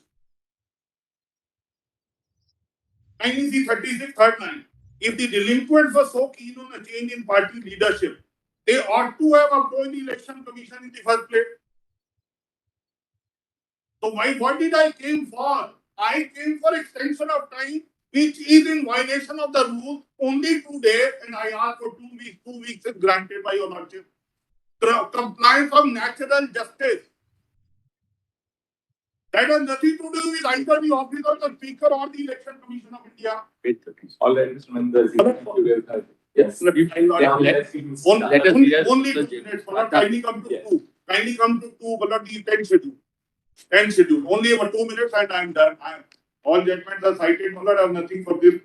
Kindly see 36, third line. If the delinquents were so keen on a change in party leadership, they ought to have approached the Election Commission in the first place. So what did I came for? I came for extension of time, which is in violation of the rule only 2 days, and I asked for 2 weeks. 2 weeks is granted by your lordship. Compliance of natural justice. That has nothing to do with either the office of the Speaker or the Election Commission of India. All right, Mr. Mandar. Yes. Let us Only hear 2 the- minutes. Kindly come to 2. Kindly come to 2, but the 10 schedule. 10 schedule. Only about 2 minutes and I am done. All judgments are cited. I have nothing for this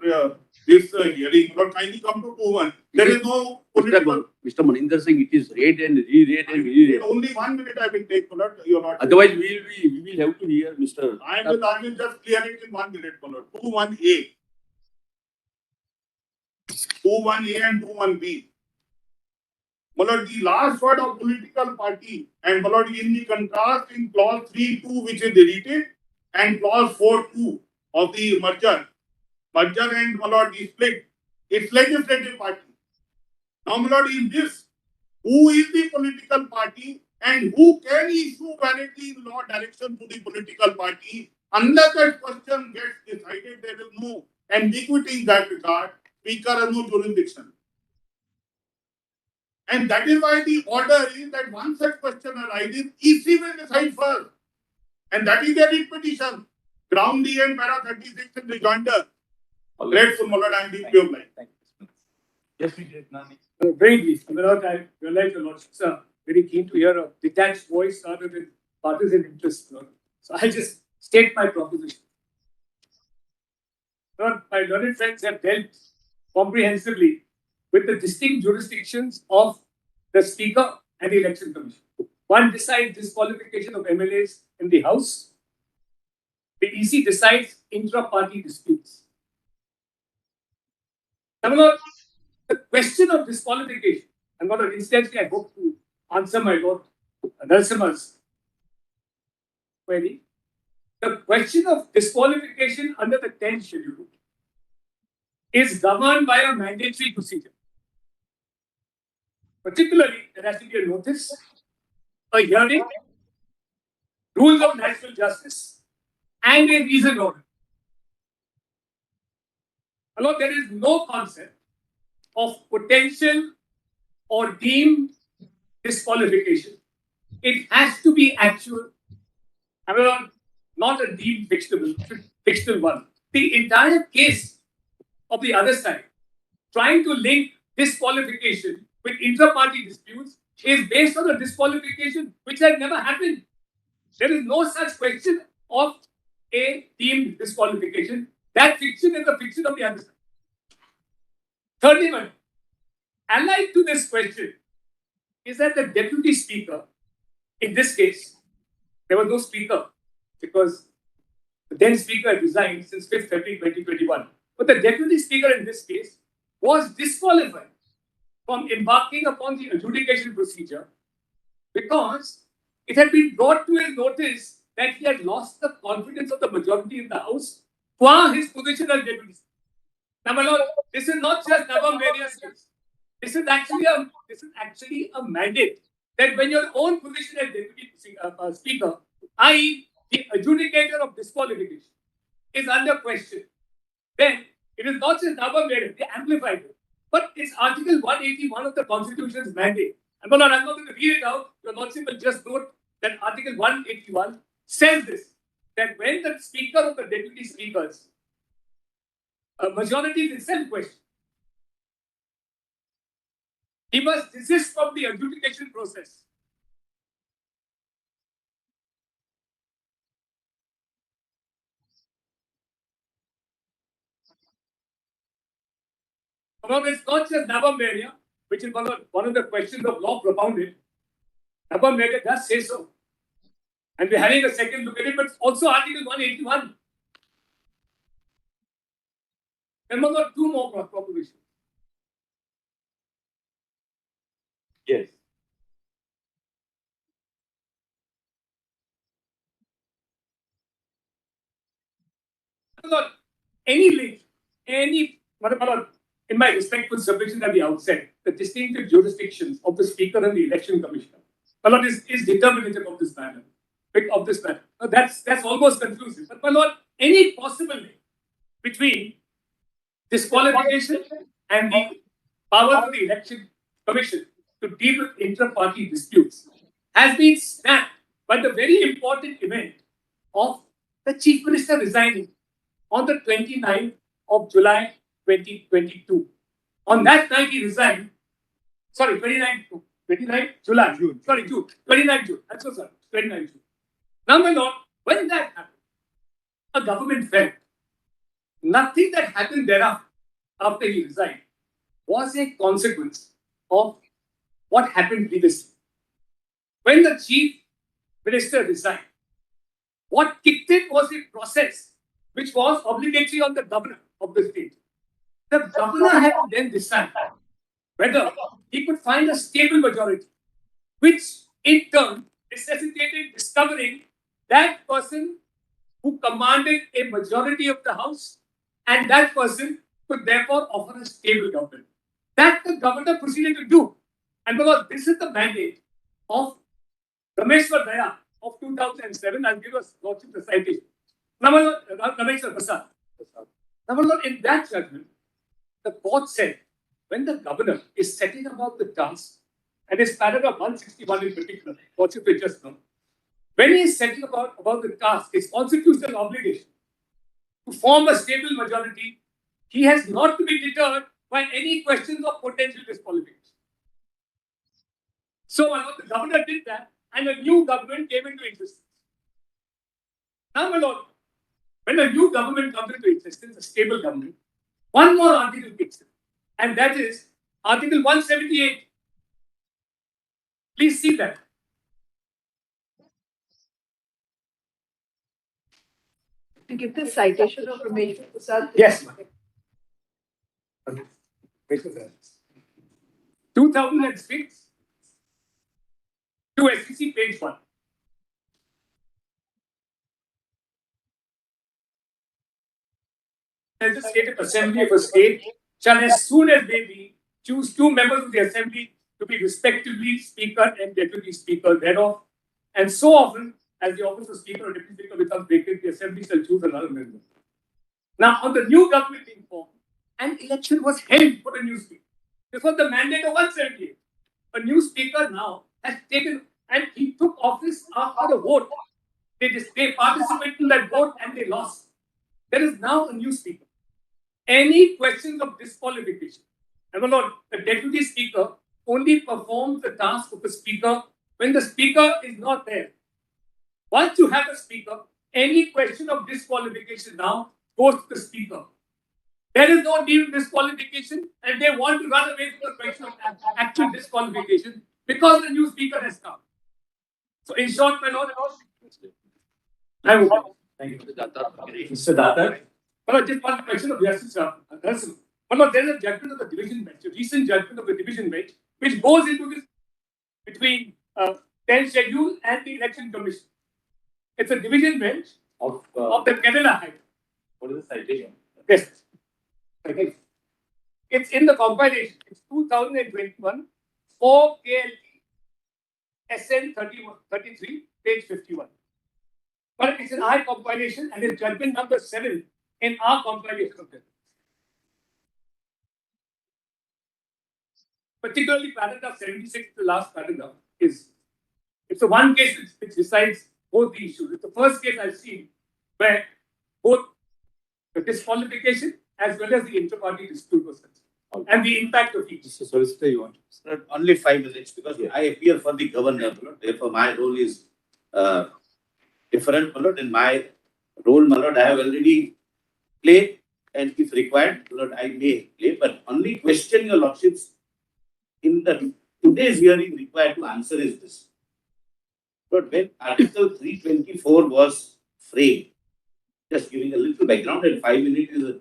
hearing. But kindly come to 2-1. There is no political. Mr. Maninder Singh, it is read and re-read and re-read. Only 1 minute I will take, Malad. You are not. Otherwise, we will have to hear Mr. I will just clear it in 1 minute, Malad. 2-1A. 2-1A and 2-1B. Malad, the last word of political party, and Malad, in the contrast in clause 3.2, which is deleted, and clause 4.2 of the merger and Malad, the split, it's legislative party. Now, Malad, in this, who is the political party and who can issue validly in law direction to the political party? Unless that question gets decided, there is no ambiguity in that regard. Speaker has no jurisdiction. And that is why the order is that once such question arises, EC will decide first. And that is their writ petition. Ground D and para 36 in rejoinder. Grateful, Malad, I am deeply obliged. Thank you. Yes, we did, Nani. Very brief. I realize your lordships are very keen to hear a detached voice rather than partisan interest. So I'll just state my proposition. My learned friends have dealt comprehensively with the distinct jurisdictions of the Speaker and the Election Commission. One decides disqualification of MLAs in the House. The EC decides intra-party disputes. Now, the question of disqualification, and what instance I hope to answer my Lord Narasimha's query. The question of disqualification under the 10th schedule is governed by a mandatory procedure. Particularly, there has to be a notice, a hearing, rules of natural justice, and a reasoned order. Although there is no concept of potential or deemed disqualification. It has to be actual, not a deemed fictional one. The entire case of the other side, trying to link disqualification with intra-party disputes, is based on a disqualification which has never happened. There is no such question of a deemed disqualification. That fiction is the fiction of the other side. Thirdly, allied to this question is that the deputy speaker, in this case, there was no speaker because the then speaker had resigned since 5th February 2021. But the deputy speaker in this case was disqualified from embarking upon the adjudication procedure because it had been brought to his notice that he had lost the confidence of the majority in the House for his position as deputy speaker. Now, my lord, this is not just Navam Various case. This is actually a mandate that when your own position as deputy speaker, i.e., the adjudicator of disqualification, is under question, then it is not just Navam Various, they amplified it. But it's Article 181 of the Constitution's mandate. And my lord, I'm not going to read it out. Your lordship will just note that Article 181 says this, that when the speaker of the deputy speakers, a majority is itself question, he must desist from the adjudication process. Well, it's not just Navam Various, which is one of the questions of law propounded. Navam Various does say so. And we're having a second look at it, but also Article 181. And we've got two more propositions. Yes. Any link, in my respectful submission at the outset, the distinctive jurisdictions of the Speaker and the Election Commissioner, is determinative of this matter. That's almost conclusive. But my lord, any possible link between disqualification and the power of the Election Commission to deal with inter-party disputes has been snapped by the very important event of the Chief Minister resigning on the 29th of July 2022. On that night, he resigned. Sorry, 29th July. June. Sorry, June. 29th June. I'm so sorry. 29th June. Now, my lord, when that happened, a government fell. Nothing that happened thereafter, after he resigned, was a consequence of what happened previously. When the Chief Minister resigned, what kicked in was a process which was obligatory on the governor of the state. The governor had to then decide whether he could find a stable majority, which in turn necessitated discovering that person who commanded a majority of the house, and that person could therefore offer a stable government. That the governor proceeded to do. And because this is the mandate of Rameshwar Daya of 2007, I'll give us the citation. Rameshwar Prasad. Number one, in that judgment, the court said when the governor is setting about the task, and it's paragraph 161 in particular, what you just know, when he is setting about the task, his constitutional obligation to form a stable majority, he has not to be deterred by any questions of potential disqualification. So the governor did that, and a new government came into existence. Now, my lord, when a new government comes into existence, a stable government, one more article kicks in, and that is Article 178. Please see that. To give the citation of Rameshwar Prasad. Yes. 2006 to SEC page 1. As the State Assembly of a state shall, as soon as may be, choose 2 members of the Assembly to be respectively Speaker and Deputy Speaker thereof, and so often as the office of Speaker or Deputy Speaker becomes vacant, the Assembly shall choose another member. Now, on the new government being formed, an election was held for a new Speaker. This was the mandate of 178. A new Speaker now has taken, and he took office after the vote. They participated in that vote and they lost. There is now a new Speaker. Any questions of disqualification? And my lord, the Deputy Speaker only performs the task of the Speaker when the Speaker is not there. Once you have a Speaker, any question of disqualification now goes to the Speaker. There is no need of disqualification, and they want to run away from the question of actual disqualification because the new Speaker has come. So, in short, my lord, I would. Thank you, Mr. Datar. Just one question of Justice Narasimhan. But there is a judgment of the division bench, a recent judgment of the division bench, which goes into this between 10th schedule and the election commission. It's a division bench Of of the Kerala High Court. what is the citation? Yes. Okay. It's in the compilation. It's 2021 4 KLT SN 33, page 51. But it's an I compilation and it's judgment number 7 in our compilation of it. Particularly paragraph 76, the last paragraph, it's the one case which decides both the issues. It's the first case I've seen where both the disqualification as well as the inter-party dispute was concerned, and the impact of each. Mr. Solicitor, you want to? Sir, only 5 minutes because Yeah. I appear for the governor. My lord. Therefore, my role is different. My lord. In my role, my lord, I have already played, and if required, my lord, I may play. But only question your lordships in the today's hearing required to answer is this. But when Article 324 was framed, just giving a little background, and 5 minutes is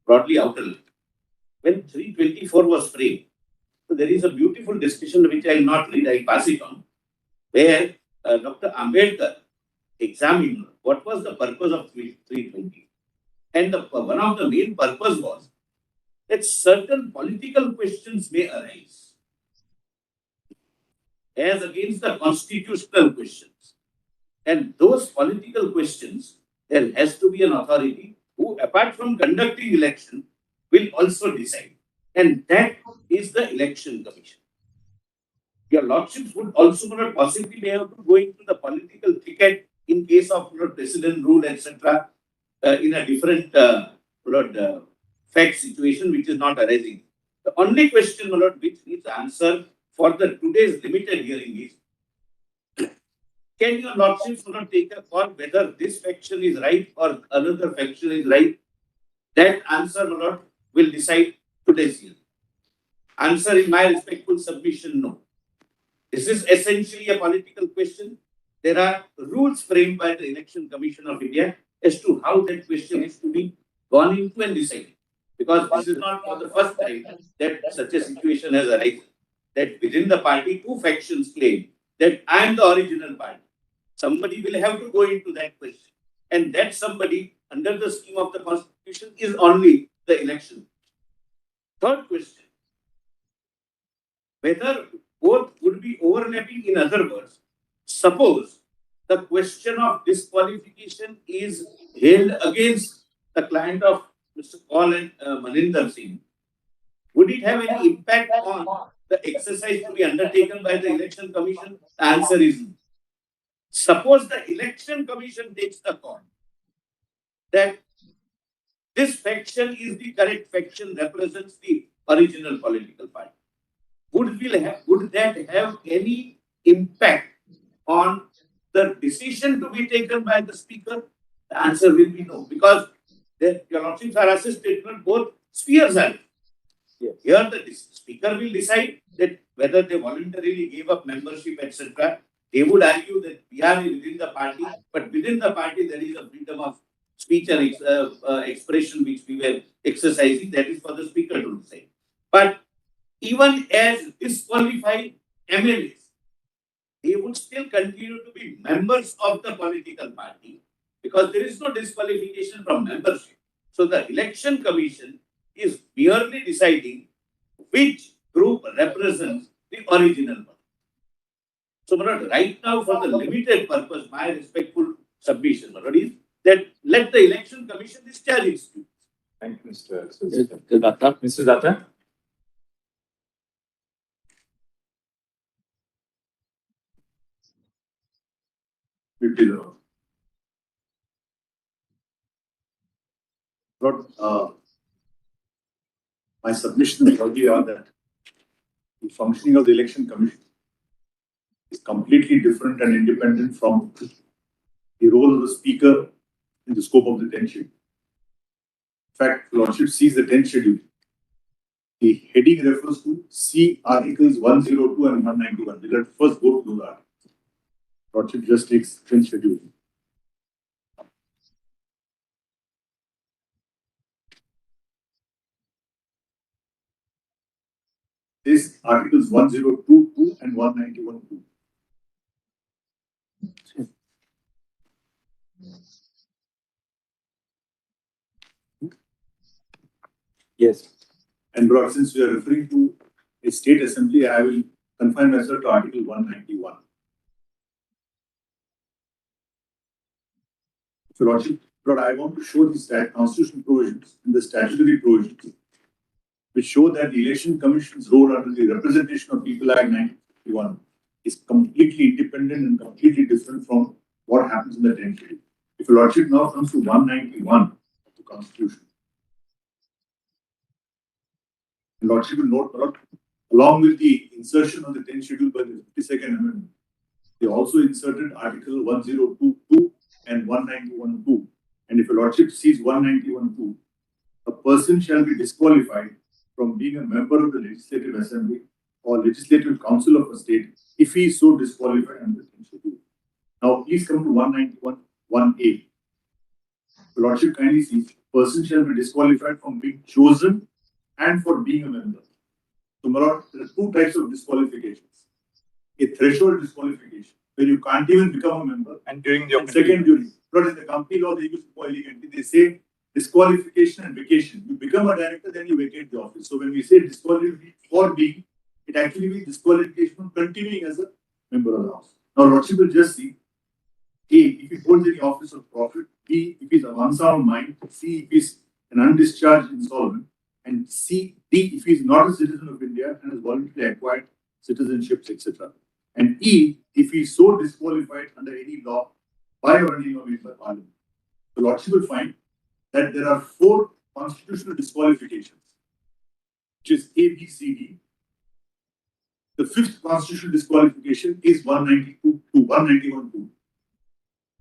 broadly outer. When 324 was framed, so there is a beautiful discussion which I will not read, I pass it on, where Dr. Ambedkar examined what was the purpose of 320. And one of the main purpose was that certain political questions may arise as against the constitutional questions. And those political questions, there has to be an authority who, apart from conducting election, will also decide. And that is the election commission. Your lordships would also not possibly be able to go into the political thicket in case of president rule, etc., in a different fact situation which is not arising. The only question, my lord, which needs answer for the today's limited hearing is, can your lordships take a call whether this faction is right or another faction is right? That answer, my lord, will decide today's hearing. Answer in my respectful submission, no. This is essentially a political question. There are rules framed by the Election Commission of India as to how that question is to be gone into and decided. Because this is not for the first time that such a situation has arisen. That within the party, two factions claim that I am the original party. Somebody will have to go into that question. And that somebody, under the scheme of the Constitution, is only the election. Third question, whether both would be overlapping. In other words, suppose the question of disqualification is held against the client of Mr. Kaul and Maninder Singh, would it have any impact on the exercise to be undertaken by the Election Commission? The answer is no. Suppose the Election Commission takes the call that this faction is the correct faction, represents the original political party. Would that have any impact on the decision to be taken by the speaker? The answer will be no, because your lordships are assisted on both spheres. Yes. Here the speaker will decide that whether they voluntarily gave up membership, etc. They would argue that we are within the party, but within the party there is a freedom of speech and expression which we were exercising. That is for the speaker to decide. But even as disqualified MLAs, they would still continue to be members of the political party because there is no disqualification from membership. So the Election Commission is merely deciding which group represents the original one. So, right now, for the limited purpose, my respectful submission is that let the Election Commission discharge its duties. Thank you, Mr. Datta. Mr. Datta? My submission is already are that the functioning of the Election Commission is completely different and independent from the role of the Speaker in the scope of the 10th schedule. In fact, Lordship sees the 10th schedule. The heading refers to C Articles 102 and 191. We'll have to first go through that. Lordship just takes 10th schedule. This Articles 102.2 and 191.2. Yes. And bro, since we are referring to a state assembly, I will confine myself to Article 191. So, Lordship, Lord, I want to show these constitutional provisions and the statutory provisions which show that the Election Commission's role under the Representation of People Act 1951 is completely independent and completely different from what happens in the 10th schedule. If your Lordship now comes to 191 of the Constitution, Lordship will note, Lord, along with the insertion of the 10th schedule by the 52nd Amendment, they also inserted Article 102.2 and 191.2. And if a Lordship sees 191.2, a person shall be disqualified from being a member of the Legislative Assembly or Legislative Council of a state if he is so disqualified under the 10th schedule. Now, please come to 191.1a. The Lordship kindly sees, person shall be disqualified from being chosen and for being a member. So, my Lord, there are two types of disqualifications. A threshold disqualification, where you can't even become a member. And during the And second, during. But in the company law, they use it more elegantly. They say disqualification and vacation. You become a director, then you vacate the office. So when we say disqualification for being, it actually means disqualification from continuing as a member of the House. Now, Lordship will just see A, if he holds any office of profit, B, if he's of unsound mind, C, if he's an undischarged insolvent, and C, D, if he's not a citizen of India and has voluntarily acquired citizenships, etc. And E, if he's so disqualified under any law by or annulled by Parliament. The Lordship will find that there are 4 constitutional disqualifications, which is A, B, C, D. The 5th constitutional disqualification is 191(2).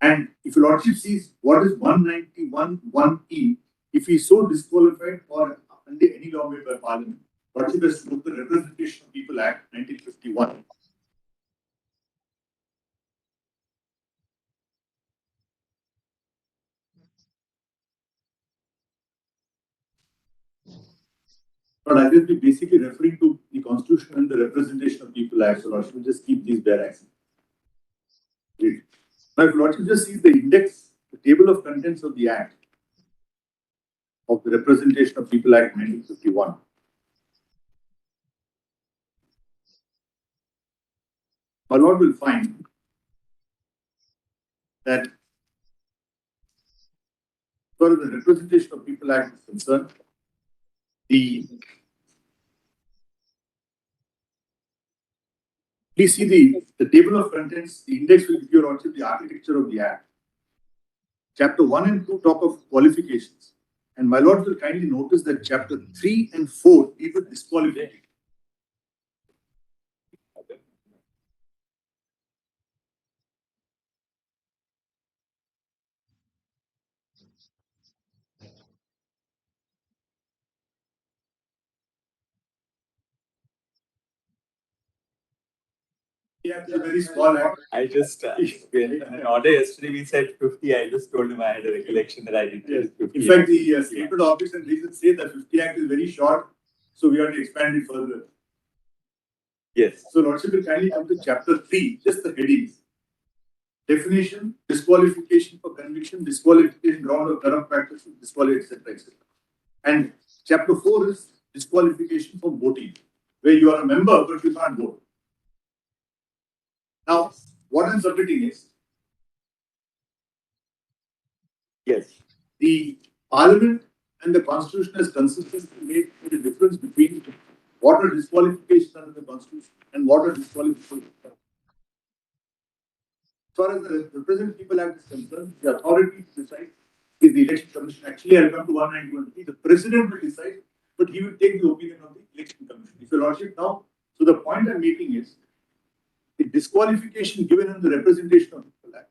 And if your Lordship sees what is 191(1)(e), if he is so disqualified or under any law made by Parliament, Lordship has to look at the Representation of People Act 1951. But I will be basically referring to the Constitution and the Representation of People Act, so Lordship will just keep these bare accents. Great. Now, if Lordship just sees the index, the table of contents of the Act, of the Representation of People Act 1951. My Lord will find that, as far as the Representation of People Act is concerned, please see the table of contents, the index will give you also the architecture of the Act. Chapter 1 and 2 talk of qualifications. And my Lord will kindly notice that chapter 3 and 4 deal with disqualification. Yeah, it's a very small act. I just, in an order yesterday, we said 50. I just told him I had a recollection that I did Yes. 50. In fact, the statement office and reasons say that 50 Act is very short, so we have to expand it further. Yes. So, Lordship will kindly come to chapter 3, just the headings. Definition, disqualification for conviction, disqualification ground of corrupt practice, disqualification, etc., etc. And chapter 4 is disqualification from voting, where you are a member but you can't vote. Now, what I'm submitting is, Yes. the Parliament and the Constitution has consistently made the difference between what are disqualifications under the Constitution and what are disqualifications. As far as the Representative People Act is concerned, the authority to decide is the Election Commission. Actually, I'll come to 191. The President will decide, but he will take the opinion of the Election Commission. If your Lordship now, so the point I'm making is, the disqualification given in the Representation of People Act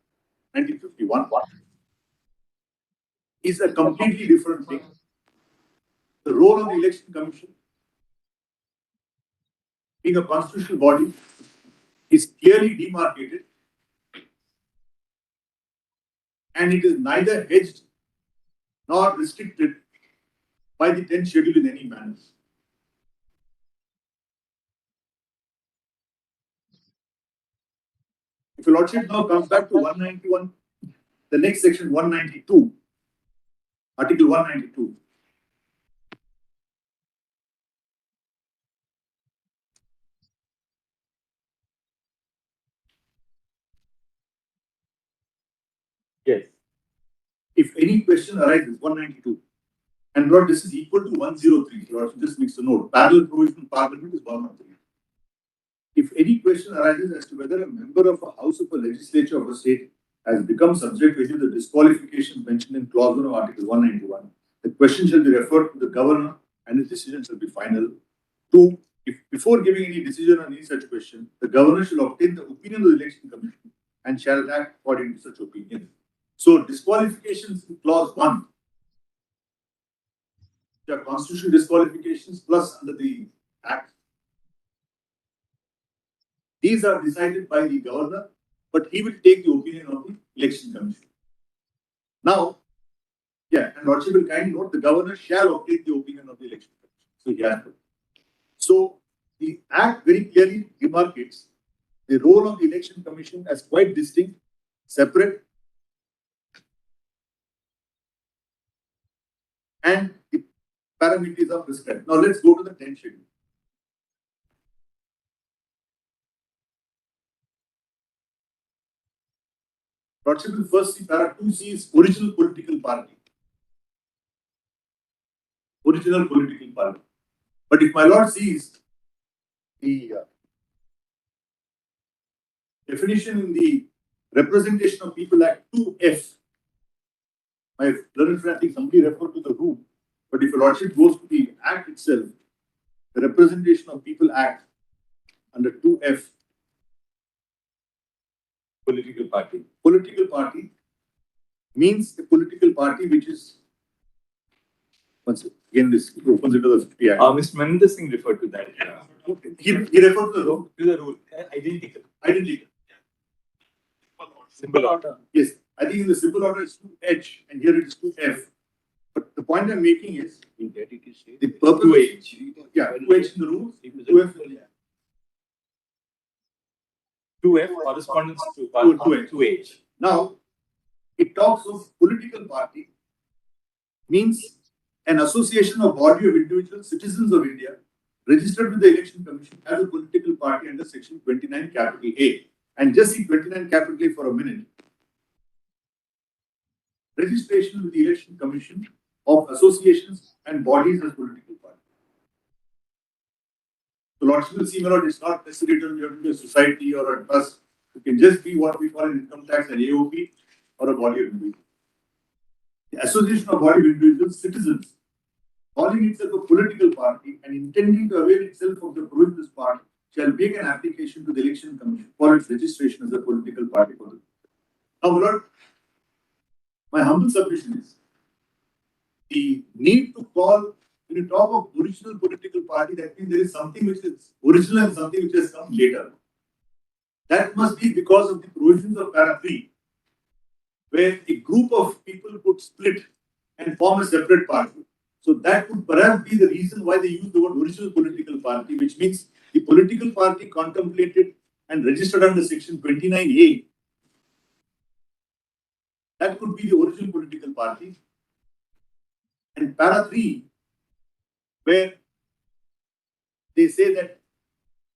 1951 is a completely different thing. The role of the Election Commission, being a constitutional body, is clearly demarcated, and it is neither hedged nor restricted by the 10th schedule in any manner. If your Lordship now comes back to 191, the next section 192, Article 192. Yes. If any question arises, 192. And Lord, this is equal to 103. Lord, just makes a note. Parallel provision Parliament is 113. If any question arises as to whether a member of a house of a legislature of a state has become subject to the disqualification mentioned in clause 1 of Article 191, the question shall be referred to the governor and his decision shall be final. 2. If before giving any decision on any such question, the governor shall obtain the opinion of the Election Commission and shall act according to such opinion. So, disqualifications in clause 1, there are constitutional disqualifications plus under the Act. These are decided by the governor, but he will take the opinion of the Election Commission. Now, yeah, and Lordship will kindly note the governor shall obtain the opinion of the Election Commission. So, he has to. So, the Act very clearly demarcates the role of the Election Commission as quite distinct, separate, and the parameters are prescribed. Now, let's go to the 10th schedule. Lordship will first see para 2C is original political party. Original political party. But if my Lord sees the definition in the Representation of People Act 2F. My learned friend, I think somebody referred to the rule, but if your lordship goes to the act itself, the Representation of People Act under 2F, Political party. political party means a political party which is, once again, this opens into the 50 Act. Mr. Maninder Singh referred to that. He referred to the rule. To the rule. Identical. Identical. Simple order. Yes, I think in the simple order it's 2H and here it is 2F. But the point I'm making is the purpose. 2H. Yeah, 2H in the rules, 2F in the 2F corresponds to 2H. Now, it talks of political party means an association or body of individual citizens of India registered with the Election Commission as a political party under section 29 capital A. And just see 29 capital A for a minute. Registration with the Election Commission of associations and bodies as political parties. The Lordship will see, my lord, it's not necessary to you have to be a society or a trust. It can just be what we call an income tax, an AOP, or a body of individuals. The association of body of individuals, citizens, calling itself a political party and intending to avail itself of the provisions of this part, shall make an application to the Election Commission for its registration as a political party. Now, my lord, my humble submission is the need to call, when you talk of original political party, that means there is something which is original and something which has come later. That must be because of the provisions of para 3, where a group of people could split and form a separate party. So that would perhaps be the reason why they use the word original political party, which means the political party contemplated and registered under section 29A. That could be the original political party. And para 3, where they say that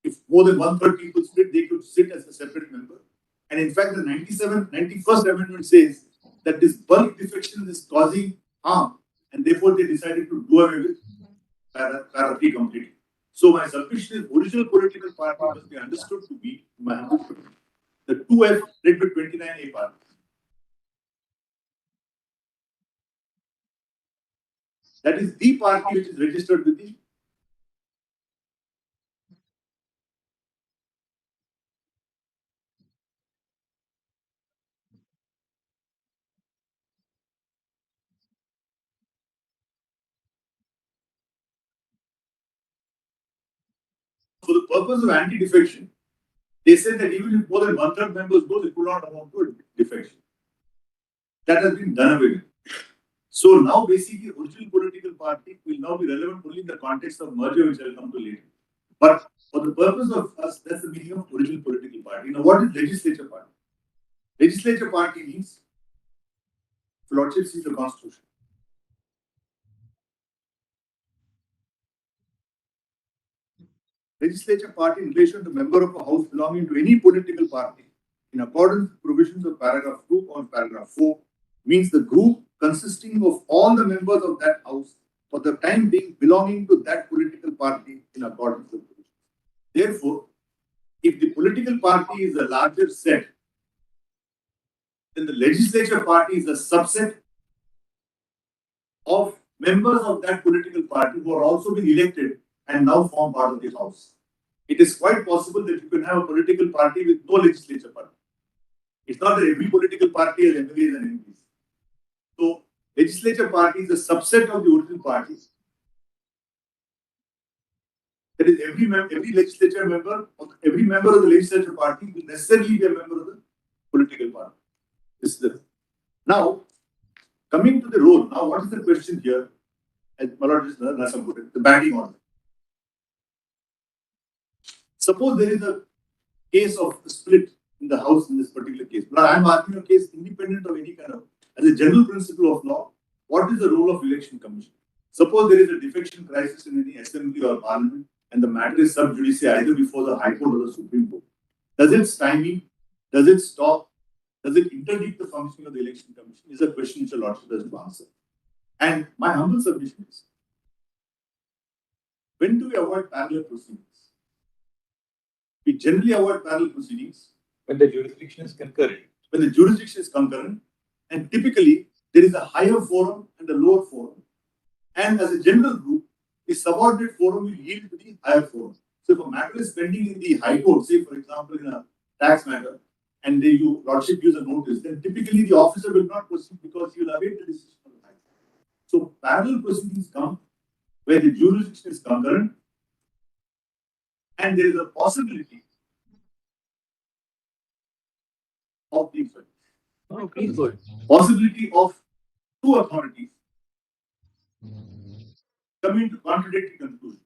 if more than 1/3 people split, they could sit as a separate member. And in fact, the 91st Amendment says that this bulk defection is causing harm, and therefore they decided to do away with para 3 completely. So my submission is original political party must be understood to be the 2F led with 29A party. That is the party which is registered with the for the purpose of anti-defection. They said that even if more than 1/3 members go, it will not amount to a defection. That has been done away with. So now basically original political party will now be relevant only in the context of merger, which I will come to later. But for the purpose of us, that's the meaning of original political party. Now what is legislature party? Legislature party means, Lordship sees the constitution. Legislature party in relation to member of a house belonging to any political party in accordance with provisions of paragraph 2 or paragraph 4 means the group consisting of all the members of that house for the time being belonging to that political party in accordance with provisions. Therefore, if the political party is a larger set, then the legislature party is a subset of members of that political party who are also being elected and now form part of the house. It is quite possible that you can have a political party with no legislature party. It's not that every political party has MLAs and MPs. So, legislature party is a subset of the original party. That is, every legislature member, or every member of the legislature party will necessarily be a member of the political party. This is the. Now, coming to the role. Now, what is the question here? As Malad just Nasa put it, the batting order. Suppose there is a case of a split in the house in this particular case. But I am arguing a case independent of any kind of, as a general principle of law, what is the role of election commission? Suppose there is a defection crisis in any assembly or parliament and the matter is sub judice either before the High Court or the Supreme Court. Does it stymie? Does it stop? Does it interdict the functioning of the election commission? Is a question which a lordship does not answer. And my humble submission is, when do we avoid parallel proceedings? We generally avoid parallel proceedings when the jurisdiction is concurrent. when the jurisdiction is concurrent, and typically there is a higher forum and a lower forum. And as a general rule, the subordinate forum will yield to the higher forum. So if a matter is pending in the High Court, say for example in a tax matter, and you Lordship gives a notice, then typically the officer will not proceed because he will await the decision of the High Court. So parallel proceedings come where the jurisdiction is concurrent, and there is a possibility of the possibility of two authorities coming to contradictory conclusions.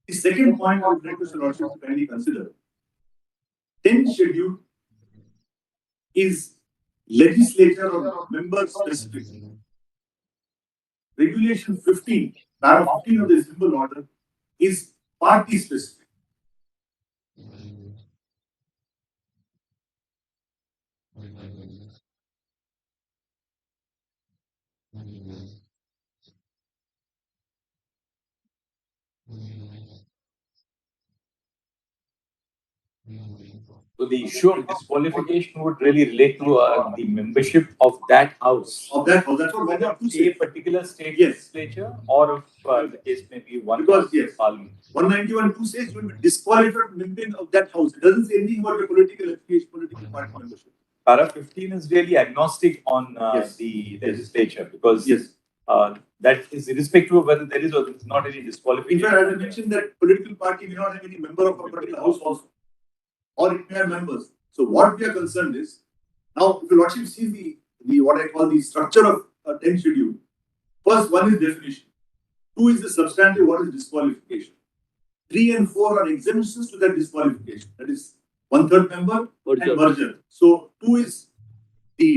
The second point I would like to Lordship to kindly consider, 10th schedule is legislature or member specific. Regulation 15, para 15 of the symbol order is party specific. So the issue of disqualification would really relate to the membership of that house. Of that house, that's what one have to A say. particular state Yes. legislature, or if the case may be one Because, yes. parliament. 191(2) says you will be disqualified member of that house. It doesn't say anything about your political affiliation, political party membership. Para 15 is really agnostic on Yes. the legislature, because Yes. that is irrespective of whether there is or there is not any In disqualification. fact, I mentioned that political party may not have any member of a particular house also, or it may have members. So what we are concerned is, now if your Lordship sees the what I call the structure of a 10th schedule, first one is definition, 2 is the substantive, what is disqualification, 3 and 4 are exemptions to that disqualification, that is 1/3 member and merger. So 2 is the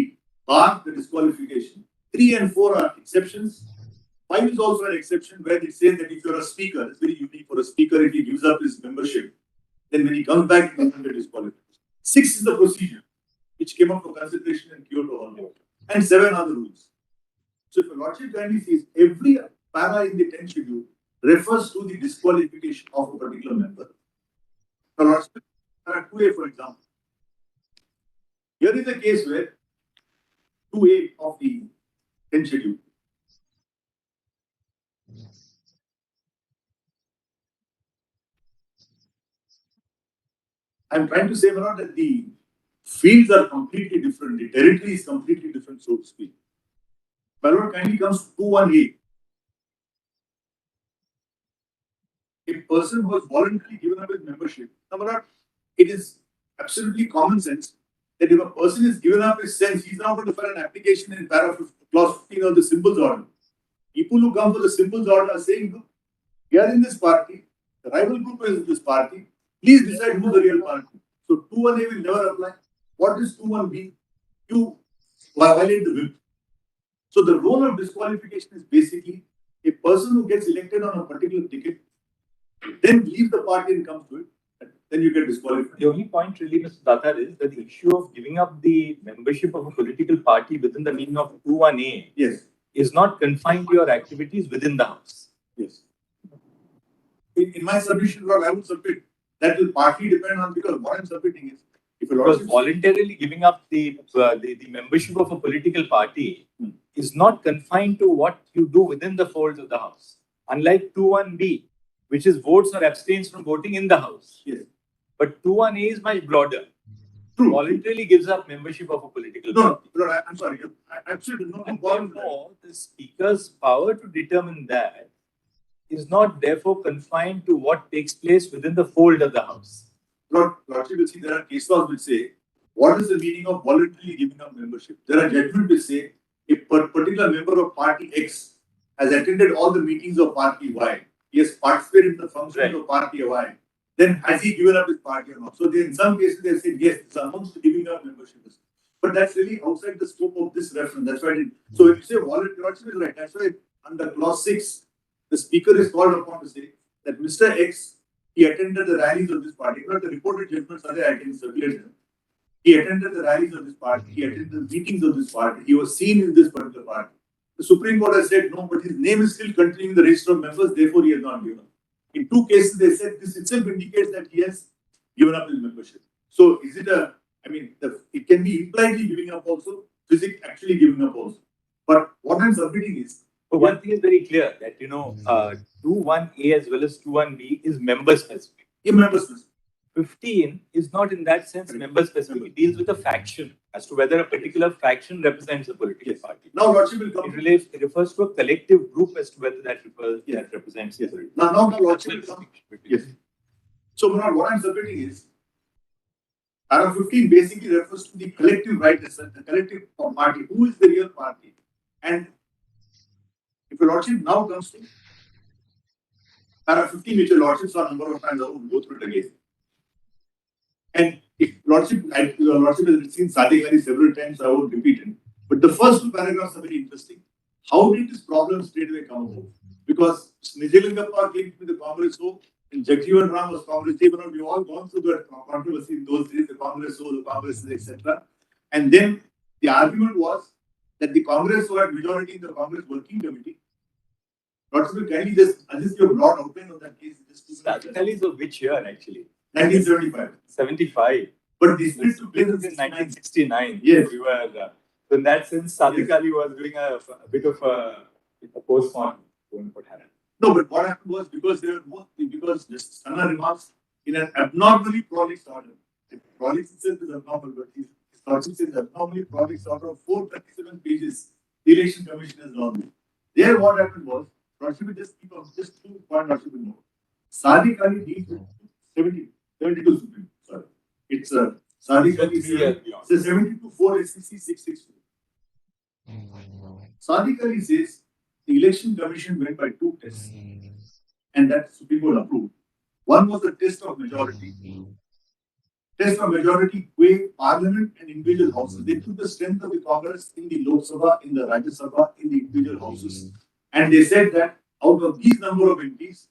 bar, the disqualification, 3 and 4 are exceptions. 5 is also an exception where it says that if you're a speaker, it's very unique for a speaker, if he gives up his membership, then when he comes back, he can get disqualified. 6 is the procedure, which came up for consideration in Kyoto also. And 7 are the rules. So if a Lordship kindly says every para in the 10th schedule refers to the disqualification of a particular member. The Lordship, para 2A, for example. Here is a case where 2A of the 10th schedule. I'm trying to say, Manoj, that the fields are completely different. The territory is completely different, so to speak. Manoj kindly comes to 2(1)(a). A person who has voluntarily given up his membership. Now, Manoj, it is absolutely common sense that if a person is given up his sense, he's now going to file an application in clause 15 of the symbols order. People who come for the symbols order are saying, look, we are in this party, the rival group is in this party. Please decide who's the real party. So 2(1)(a) will never apply. What is 2(1)(b)? You violate the whip. So the role of disqualification is basically a person who gets elected on a particular ticket, then leaves the party and comes to it, then you get disqualified. The only point really, Mr. Datar, is that the issue of giving up the membership of a political party within the meaning of 2(1)(a) Yes, is not confined to your activities within the house. yes. In my submission, Lord, I would submit that will partly depend on, because what I'm submitting is, if a Because Lordship voluntarily giving up the membership of a political party is not confined to what you do within the folds of the house. Unlike 2(1)(b), which is votes or abstains from voting in the house. Yes. But 2(1)(a) is much broader. True. Voluntarily gives up membership of a political party. No, I'm sorry. I absolutely no And problem with that. therefore, the speaker's power to determine that is not therefore confined to what takes place within the fold of the house. Lordship will see there are case laws which say, what is the meaning of voluntarily giving up membership? There are judgments which say, a particular member of party X has attended all the meetings of party Y. He has participated in the functions of party Y. Then has he given up his party or not? So in some cases they say, yes, it's amongst giving up membership. But that's really outside the scope of this reference. That's why so if you say voluntary, Lordship is right. That's why under clause 6, the speaker is called upon to say that Mr. X He attended the rallies of this party. But the reported judgments are there, I can circulate them. He attended the rallies of this party. He attended the meetings of this party. He was seen in this particular party. The Supreme Court has said no, but his name is still continuing in the register of members, therefore he has not given up. In 2 cases, they said this itself indicates that he has given up his membership. So is it it can be impliedly giving up also, physically actually giving up also. But what I'm submitting is, But one thing is very clear that 21A as well as 21B is member specific. a member specific. 15 is not in that sense member specific. It deals with a faction as to whether a particular faction represents a political party. Now, Lordship will come. It refers to a collective group as to whether that represents a political Now, Lordship will come. Yes. So, Manoj, what I'm submitting is, Para 15 basically refers to the collective right, the collective party. Who is the real party? And if your Lordship now comes to Para 15, which your Lordship saw a number of times, I will go through it again. And if your Lordship has seen Sadiq Ali several times, I won't repeat it. But the first 2 paragraphs are very interesting. How did this problem straight away come about? Because Nijalingappa came to the Congress, so and Jagjeevan Ram was Congress. We've all gone through the controversy in those days, the Congress, etc. And then the argument was that the Congress had majority in the Congress Working Committee. Lordship, kindly just your broad outline on that case. Sadiq Ali is of which year actually? 1975. 75. But this split took place in 1969. Yes. We were, so in that sense, Sadiq Ali was doing a bit of a postmortem on what happened. No, but what happened was because Justice Khanna remarks in an abnormally prolix order. The prolix itself is abnormal, but his Lordship says abnormally prolix order of 437 pages. The Election Commission has drawn. There, what happened was, Lordship will just keep on just 2 points. Lordship will know. Sadiq Ali deals with 72 Supreme. Sorry, it's Sadiq Ali says 72 4 SCC 662. Sadiq Ali says the Election Commission went by 2 tests, and that Supreme Court approved. One was the test of majority. Test of majority, Parliament and individual houses. They took the strength of the Congress in the Lok Sabha, in the Rajya Sabha, in the individual houses, and they said that out of these number of MPs,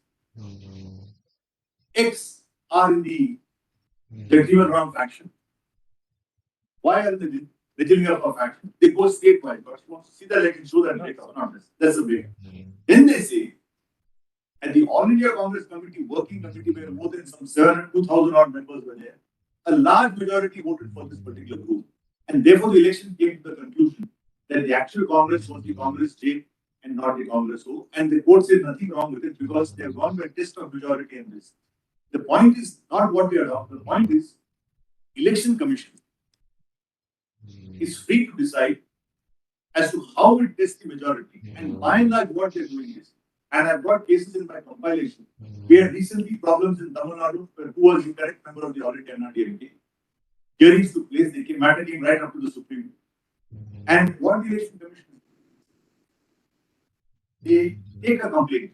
X are in the Jagjeevan Ram faction. Why are they the Nijalingappa faction? They go statewide. But you want to see that, I can show that later. That's the way. Then they say, at the All India Congress Committee, Working Committee, where more than some 2,000 odd members were there, a large majority voted for this particular group. And therefore, the election came to the conclusion that the actual Congress was the Congress J and not the Congress O. And the court said nothing wrong with it because they have gone by test of majority in this. The point is not what we adopt. The point is, Election Commission is free to decide as to how it tests the majority. And by and large, what they're doing is, and I've got cases in my compilation. We had recently problems in Tamil Nadu where who was the correct member of the All India NRDMK. Hearings took place, they came right up to the Supreme Court. And what the Election Commission they take a complaint,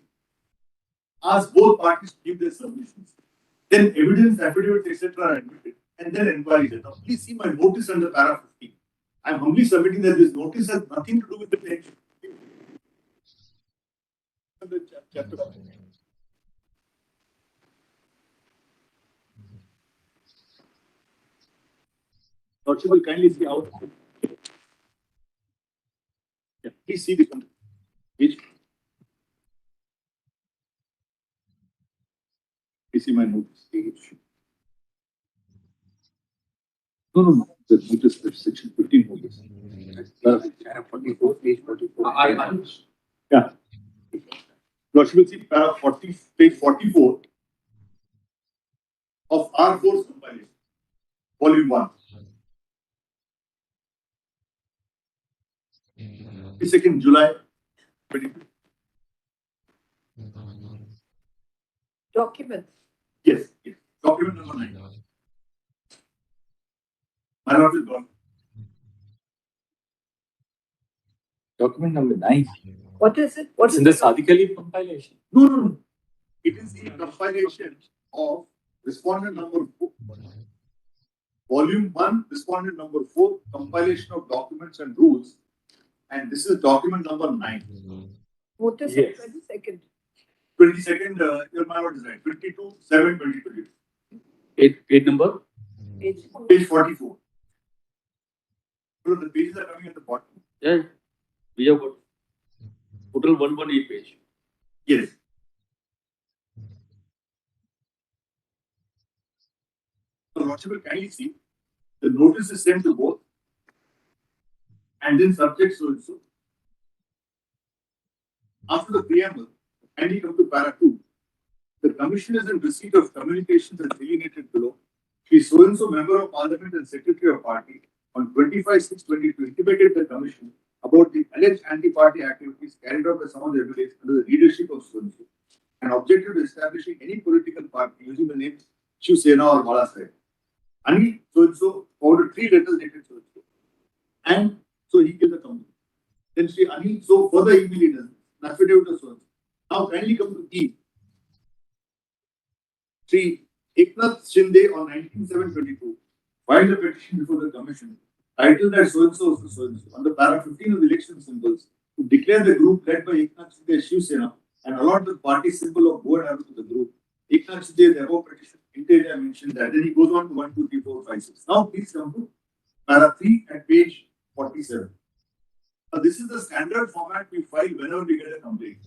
ask both parties to give their submissions, then evidence, affidavits, etc. are admitted, and then inquiry. Now, please see my notice under para 15. I'm humbly submitting that this notice has nothing to do with the tension. Chapter 5. Lordship will kindly see out. Yeah, please see the page. Please see my notice page. No. The notice section 15 notice. 44, page 44. Yeah. Lordship will see para 40, page 44 of R4's compilation, volume 1. 22nd July 22. Documents. Yes. Document number 9. My lord is gone. Document number 9. What is it? What It's is in the it? Sadiq Ali compilation. No. It is the compilation of respondent number 4. Volume 1, respondent number 4, compilation of documents and rules. And this is document number 9. Notice Yes. of 22nd. 22nd, your my word is right, 22/7/2022. Page number? Page 44. So the pages are coming at the bottom. Yeah, we have got total 118 page. Yes. So Lordship will kindly see, the notice is sent to both and then subject so and so. After the preamble, kindly come to para 2. The commission is in receipt of communications as delineated below. She is so and so member of parliament and secretary of party on 25/6/22 intimated the commission about the alleged anti-party activities carried out by some of the MLAs under the leadership of so and so, and objected to establishing any political party using the names Shiv Sena or Bala Sahib. Anil so and so forwarded 3 letters dated so and so, and so he gives the complaint. Then Sri Anil so further email an affidavit of so and so. Now kindly come to E. Sri Eknath Shinde on 19/7/22 filed a petition before the commission titled as so and so on the para 15 of the election symbols to declare the group led by Eknath Shinde as Shiv Sena and allot the party symbol of bow and arrow to the group. Eknath Shinde, the above petition, interior mentioned that. Then he goes on to 1, 2, 3, 4, 5, 6. Now please come to para 3 at page 47. Now this is the standard format we file whenever we get a complaint.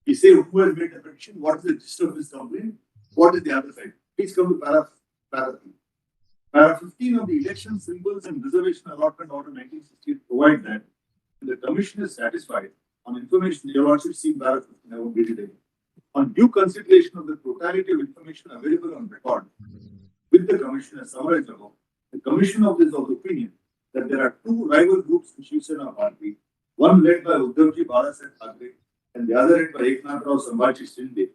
We say who has made the petition, what is the gist of this complaint, what is the other side. Please come to para 3. Para 15 of the election symbols and reservation allotment order 1968 provide that when the commission is satisfied on information, your lordship see para 15, I won't read it again. On due consideration of the totality of information available on record with the commission as summarized above, the commission of this of opinion that there are 2 rival groups in Shiv Sena party, one led by Uddhavji Balasaheb Thackeray and the other led by Eknath Rao Sambhaji Shinde.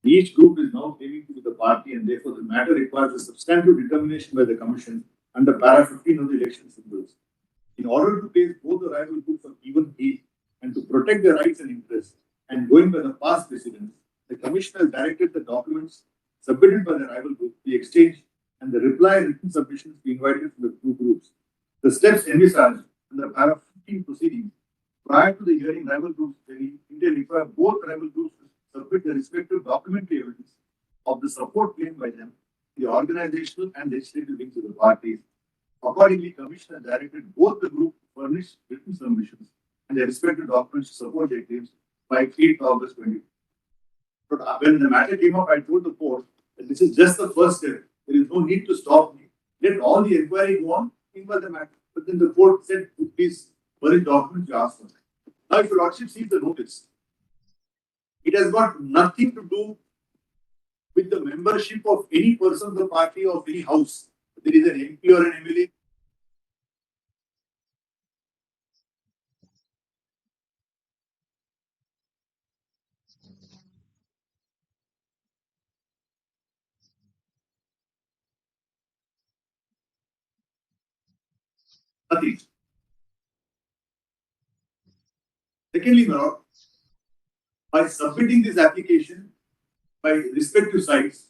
Each group is now claiming to be the party, and therefore the matter requires a substantive determination by the commission under para 15 of the election symbols. In order to place both the rival groups on even keel and to protect their rights and interests, and going by the past precedents, the commission has directed the documents submitted by the rival group be exchanged and the reply written submissions be invited from the 2 groups. The steps envisaged under para 15 proceedings prior to the hearing rival groups they require both rival groups to submit the respective documentary evidence of the support claimed by them, the organizational and legislative wings of the parties. Accordingly, Commission has directed both the group to furnish written submissions and their respective documents to support their claims by 8th August 2020. But when the matter came up, I told the court that this is just the first step. There is no need to stop me. Let all the inquiry go on, inquire the matter. But then the court said, please furnish documents you asked for. Now, if your lordship sees the notice, it has got nothing to do with the membership of any person of the party or of any house. There is an MP or an MLA. Nothing. Secondly, my lord, by submitting this application by respective sites,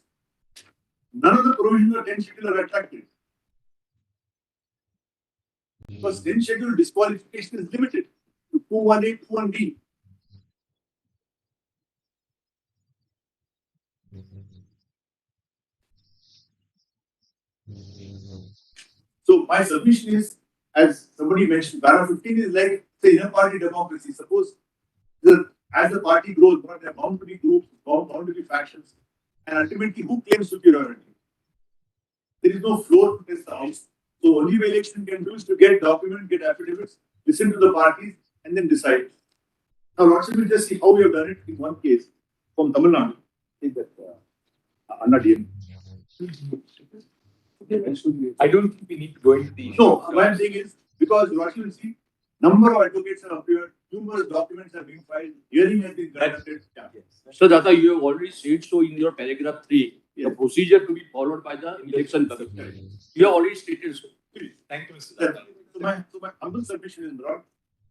none of the provisions of 10th schedule are attracted. Because 10th schedule disqualification is limited to 218, 218. So my submission is, as somebody mentioned, para 15 is like the inner party democracy. Suppose as the party grows, there are bound to be groups, bound to be factions, and ultimately who claims superiority? There is no floor to test the house. So only way election can do is to get documents, get affidavits, listen to the parties, and then decide. Now, Lordship will just see how we have done it in one case from Tamil Nadu. Is that Anna DM? I don't think we need to go into the issue. No, what I'm saying is, because Lordship will see, number of advocates have appeared, numerous documents have been filed, hearing has been conducted. Yeah. So, Datta, you have already said so in your paragraph 3, the Yes. procedure to be followed by the election commission. You have already stated so. Thank you, Mr. That- Datta. So my humble submission is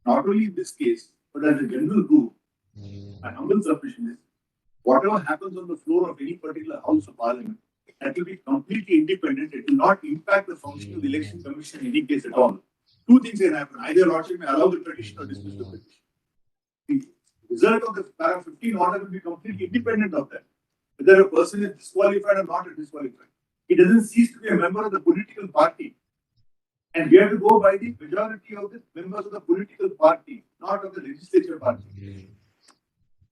not only in this case, but as a general rule, my humble submission is, whatever happens on the floor of any particular house of parliament, that will be completely independent. It will not impact the function of the election commission in any case at all. Two things can happen. Either Lordship may allow the petition or dismiss the petition. result of the para 15 order will be completely independent of that. Whether a person is disqualified or not disqualified. He doesn't cease to be a member of the political party. And we have to go by the majority of the members of the political party, not of the legislature party.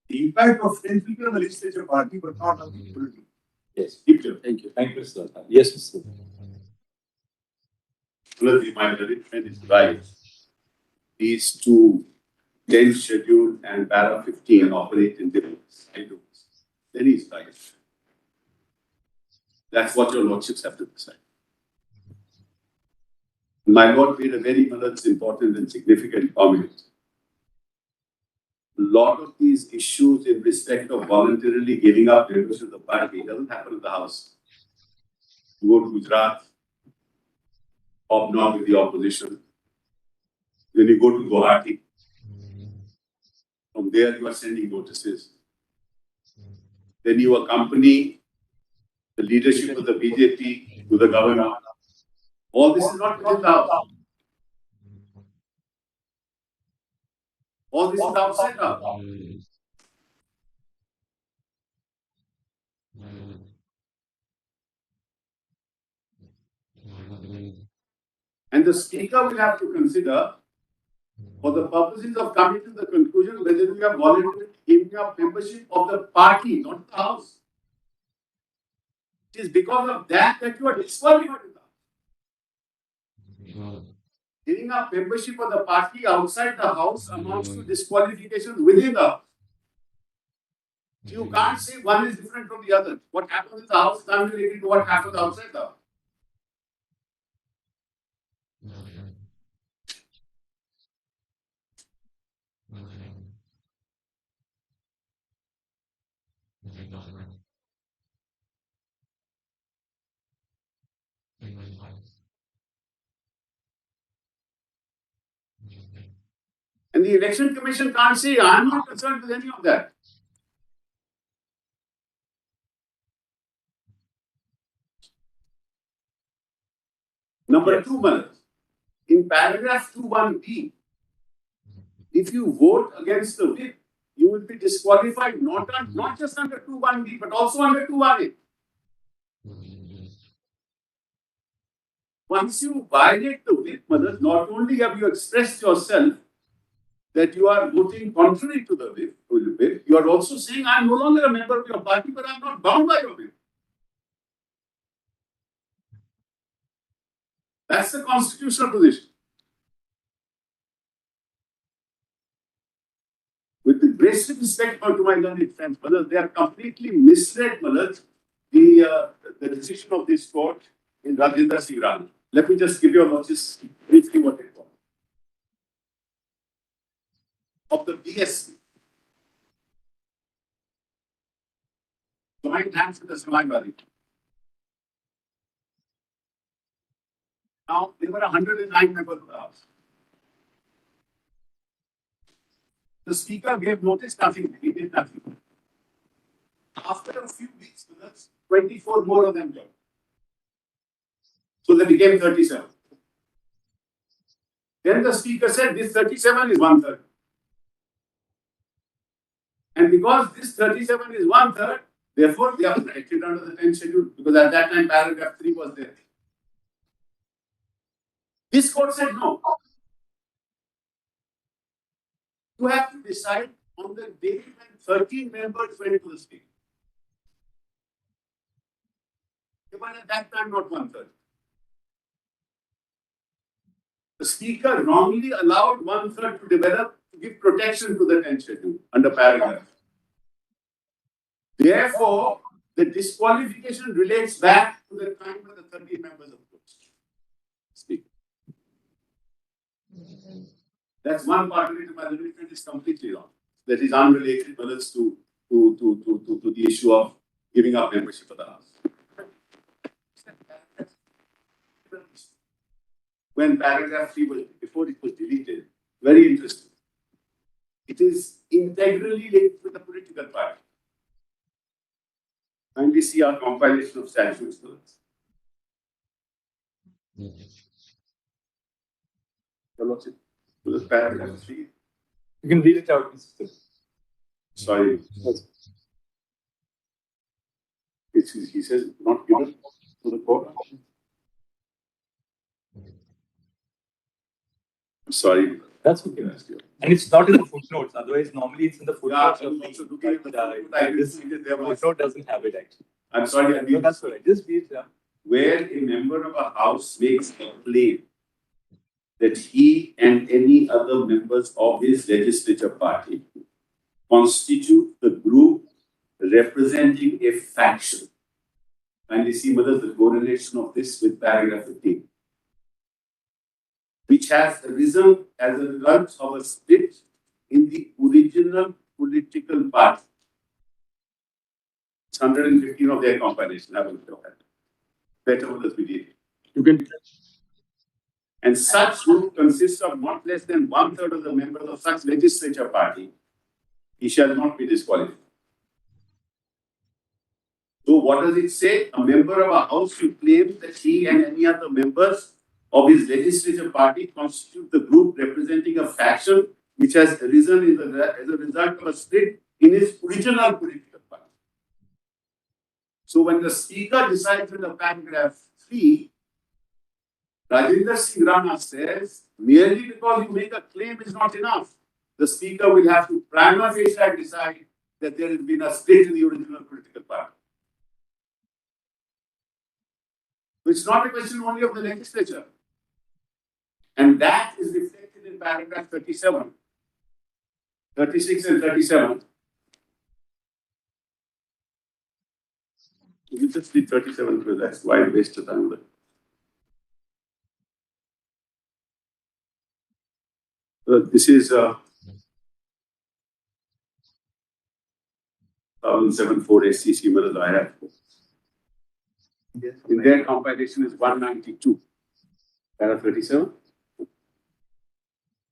The impact of friends will be on the legislature party, but not on the political. Yes. Thank you. Thank you, Mr. Lata. Yes, Mr. My very friend is right. These two 10 schedule and para 15 operate in different silos. Then he's right. That's what your lordships have to decide. My lord made a very important and significant comment. A lot of these issues in respect of voluntarily giving up membership of the party doesn't happen in the house. You go to Gujarat, hobnob with the opposition. Then you go to Guwahati. From there, you are sending notices. Then you accompany the leadership of the BJP to the governor. All this is not within the house. All this is outside the house. And the speaker will have to consider, for the purposes of coming to the conclusion, whether we are voluntarily giving up membership of the party, not the house. It is because of that that you are disqualified in the house. Giving up membership of the party outside the house amounts to disqualification within the house. You can't say one is different from the other. What happens in the house is unrelated to what happens outside the house. And the election commission can't say, I'm not concerned with any of that. Number two, Manoj, in paragraph 21B, if you vote against the whip, you will be disqualified not just under 21B, but also under 21A. Once you violate the whip, Manoj, not only have you expressed yourself that you are voting contrary to the whip, you are also saying, I'm no longer a member of your party, but I'm not bound by your whip. That's the constitutional position. With the greatest respect to my learned friends, Manoj, they are completely misled, Manoj, the decision of this court in Rajendra Singh Rana. Let me just give you a notice briefly what it was. Of the BSP. Joint hands with the Samajwadi. Now, there were 109 members of the House. The speaker gave notice, nothing. He did nothing. After a few weeks, 24 more of them joined. So they became 37. Then the speaker said, this 37 is 1/3. And because this 37 is 1/3, therefore they are elected under the 10th schedule, because at that time paragraph 3 was there. This court said no. You have to decide on the day when 13 members went to the speaker. But at that time, not 1/3. The speaker wrongly allowed 1/3 to develop to give protection to the 10th schedule under paragraph. Therefore, the disqualification relates back to the time when the 13 members of the speaker. That's one part of it. My religion is completely wrong. That is unrelated to the issue of giving up membership of the House. When paragraph 3 was, before it was deleted, very interesting. It is integrally linked with the political party. And we see our compilation of statutes to this. To the paragraph 3. You can read it out, Mr. Sorry. He says not given to the court. Sorry. That's okay. And it's not in the footnotes. Otherwise, normally it's in the footnotes. I'm of also the- looking at the but, footnote. I didn't this see that there was. footnote doesn't have it actually. I'm sorry, I No, mean, that's all right. Just be it. where a member of a house makes a claim that he and any other members of his legislature party constitute the group representing a faction. And you see whether the correlation of this with paragraph 15, which has arisen as a result of a split in the original political party. It's 115 of their combination. Have a look at that. Better one as we did. You can. And such group consists of not less than 1/3 of the members of such legislature party. He shall not be disqualified. So what does it say? A member of a house should claim that he and any other members of his legislature party constitute the group representing a faction which has arisen as a result of a split in his original political party. So when the speaker decides in the paragraph 3, Rajinder Singh Rana says, merely because you make a claim is not enough. The speaker will have to prima facie decide that there has been a split in the original political party. So it's not a question only of the legislature. And that is reflected in paragraph 37, 36 and 37. You just read 37 because that's why I wasted time with it. This is 1074 SCC model I have. In their compilation is 192. Para 37.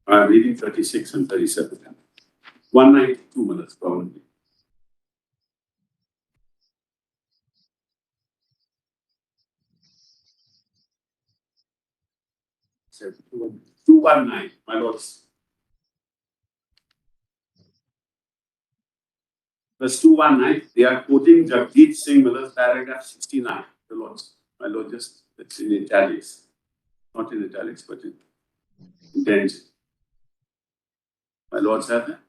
I'm reading 36 and 37. 192 models probably. So 219, my lords. Verse 219, they are quoting Jagdeep Singh Miller's paragraph 69. The lords, my lord, just it's in italics, not in italics, but in intention. My lords have that.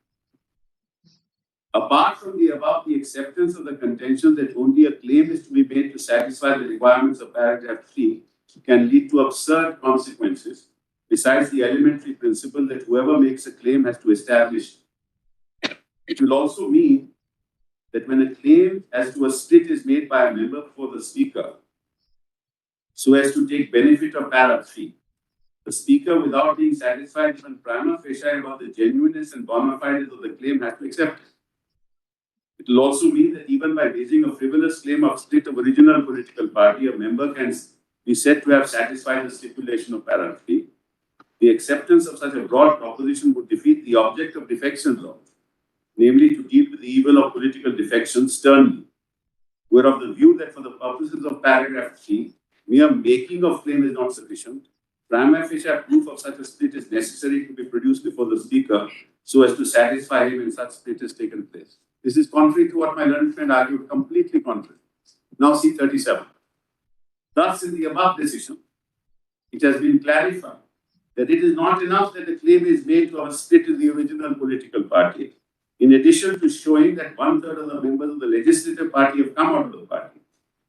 Apart from the above, the acceptance of the contention that only a claim is to be made to satisfy the requirements of paragraph 3 can lead to absurd consequences, besides the elementary principle that whoever makes a claim has to establish. It will also mean that when a claim as to a split is made by a member before the speaker, so as to take benefit of paragraph 3, the speaker, without being satisfied even prima facie about the genuineness and bona fides of the claim, has to accept it. It will also mean that even by raising a frivolous claim of split of original political party, a member can be said to have satisfied the stipulation of paragraph 3. The acceptance of such a broad proposition would defeat the object of defection law, namely to deal with the evil of political defection sternly. We are of the view that for the purposes of paragraph 3, mere making of claim is not sufficient. Prima facie proof of such a split is necessary to be produced before the speaker so as to satisfy him when such split has taken place. This is contrary to what my learned friend argued, completely contrary. Now see 37. Thus, in the above decision, it has been clarified that it is not enough that the claim is made to have a split in the original political party, in addition to showing that 1/3 of the members of the legislative party have come out of the party,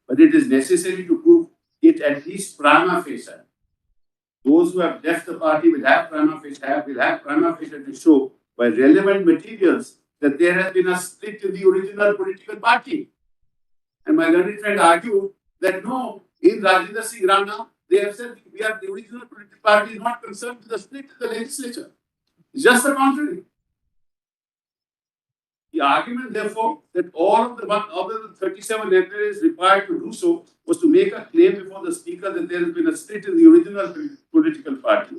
but it is necessary to prove it at least prima facie. Those who have left the party will have prima facie to show by relevant materials that there has been a split in the original political party. And my learned friend argued that no, in Rajinder Singh Rana, they have said the original political party is not concerned with the split in the legislature. It's just the contrary. The argument, therefore, that all of the 37 MLAs required to do so was to make a claim before the speaker that there has been a split in the original political party,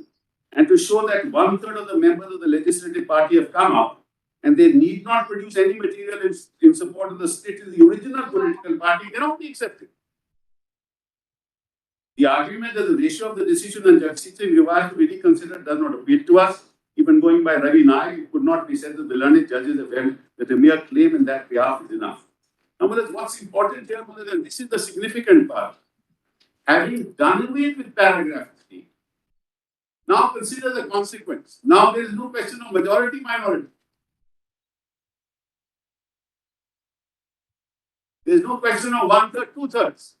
and to show that 1/3 of the members of the legislative party have come out, and they need not produce any material in support of the split in the original political party, cannot be accepted. The argument that the ratio of the decision and Jagdeep Singh revised to be reconsidered does not appeal to us. even going by Ravi Naik, it could not be said that the learned judges have held that a mere claim in that behalf is enough. Now, what's important here, and this is the significant part, having done away with paragraph 3, now consider the consequence. Now there is no question of majority minority. There is no question of 1/3, 2/3.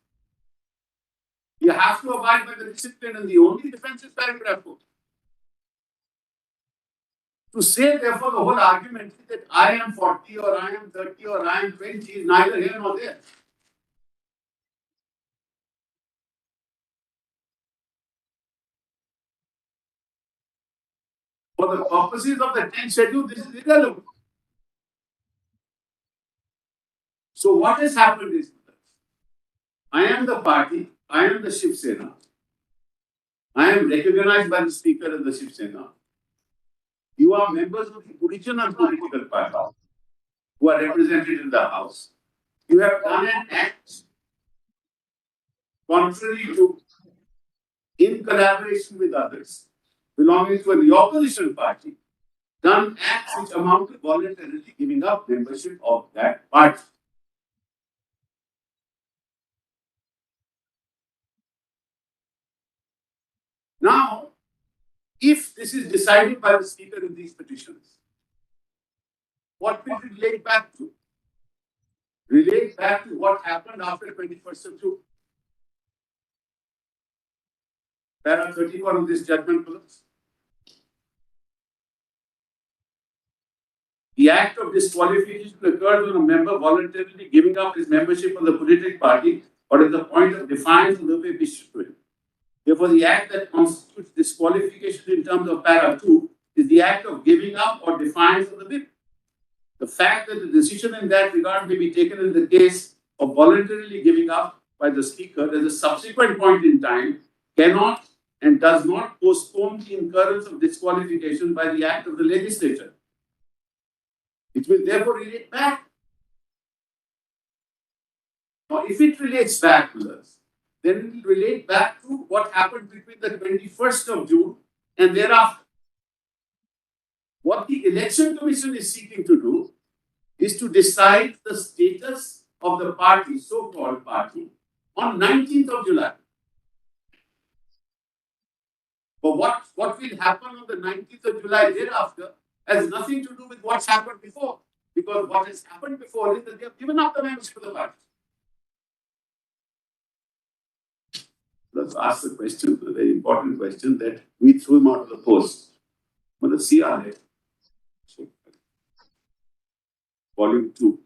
You have to abide by the discipline, and the only defense is paragraph 4. To say, therefore, the whole argument is that I am 40 or I am 30 or I am 20 is neither here nor there. For the purposes of the 10th schedule, this is irrelevant. So what has happened is, I am the party, I am the Shiv Sena. I am recognized by the Speaker of the Shiv Sena. You are members of the original political party who are represented in the House. You have done an act contrary to, in collaboration with others belonging to the opposition party, done acts which amount to voluntarily giving up membership of that party. Now, if this is decided by the Speaker in these petitions, what will it relate back to? Relate back to what happened after 21st of June. Para 34 of this judgment clause. The act of disqualification occurs when a member voluntarily giving up his membership of the political party or at the point of defiance of the way wished to him. Therefore, the act that constitutes disqualification in terms of para 2 is the act of giving up or defiance of the whip. The fact that the decision in that regard may be taken in the case of voluntarily giving up by the Speaker at a subsequent point in time cannot and does not postpone the incurrence of disqualification by the act of the legislature. It will therefore relate back. Now, if it relates back to us, then it will relate back to what happened between the 21st of June and thereafter. What the Election Commission is seeking to do is to decide the status of the party, so-called party, on 19th of July. But what will happen on the 19th of July thereafter has nothing to do with what's happened before. Because what has happened before is that they have given up the membership of the party. Let's ask the question, a very important question that we threw him out of the post. But let's see our head. Volume 2.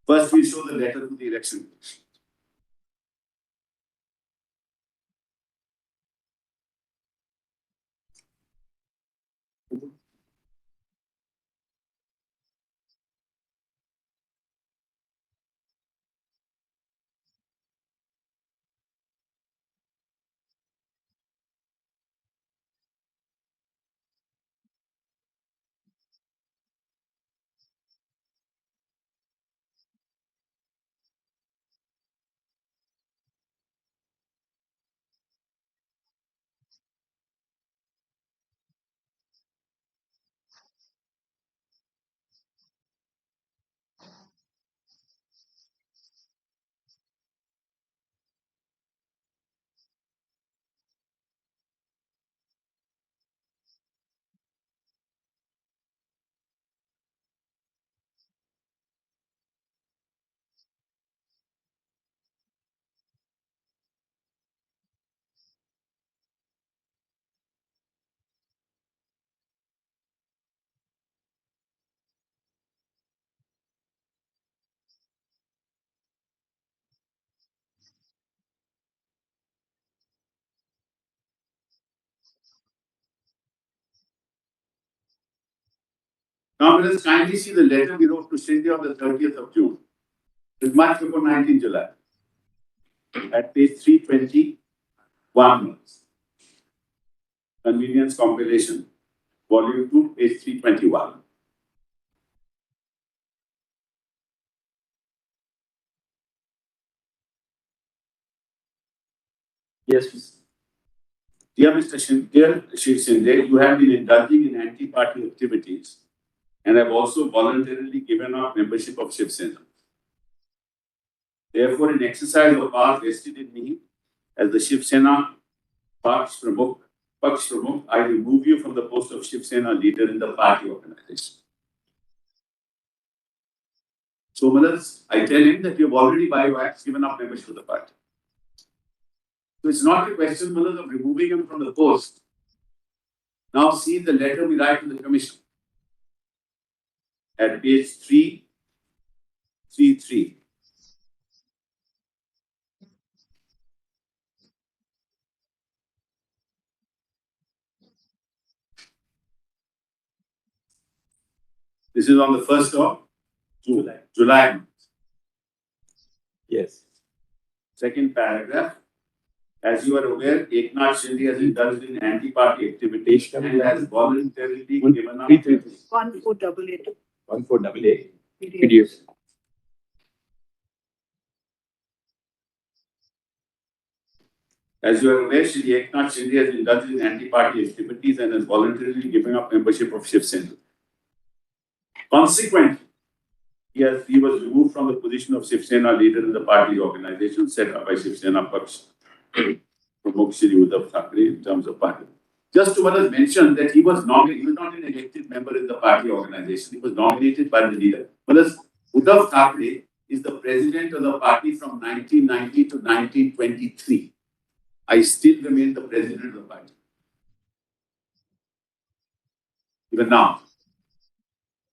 First, we show the letter to the Election Commission. Now, let us kindly see the letter we wrote to Sindhya on the 30th of June. It's much before 19 July. At page 321. Convenience compilation. Volume 2, page 321. Yes, please. Dear Shiv Shinde, you have been indulging in anti-party activities and have also voluntarily given up membership of Shiv Sena. Therefore, in exercise of power vested in me as the Shiv Sena Paksh Pramukh, I remove you from the post of Shiv Sena leader in the party organization. So, Malas, I tell him that you have already by wax given up membership of the party. So it's not a question, Malas, of removing him from the post. Now see the letter we write to the commission at page 333. This is on the 1st of July. Yes. Second paragraph. As you are aware, Eknath Shinde has indulged in anti-party activities and has voluntarily given up. 1488. 1488. PDF. As you are aware, Shri Eknath Shinde has indulged in anti-party activities and has voluntarily given up membership of Shiv Sena. Consequently, he was removed from the position of Shiv Sena leader in the party organization set up by Shiv Sena Paksh Pramukh Shri Uddhav Thackeray in terms of party. Just to mention that he was not an elected member in the party organization. He was nominated by the leader. Uddhav Thackeray is the president of the party from 1990 to 1923. I still remain the president of the party. Even now.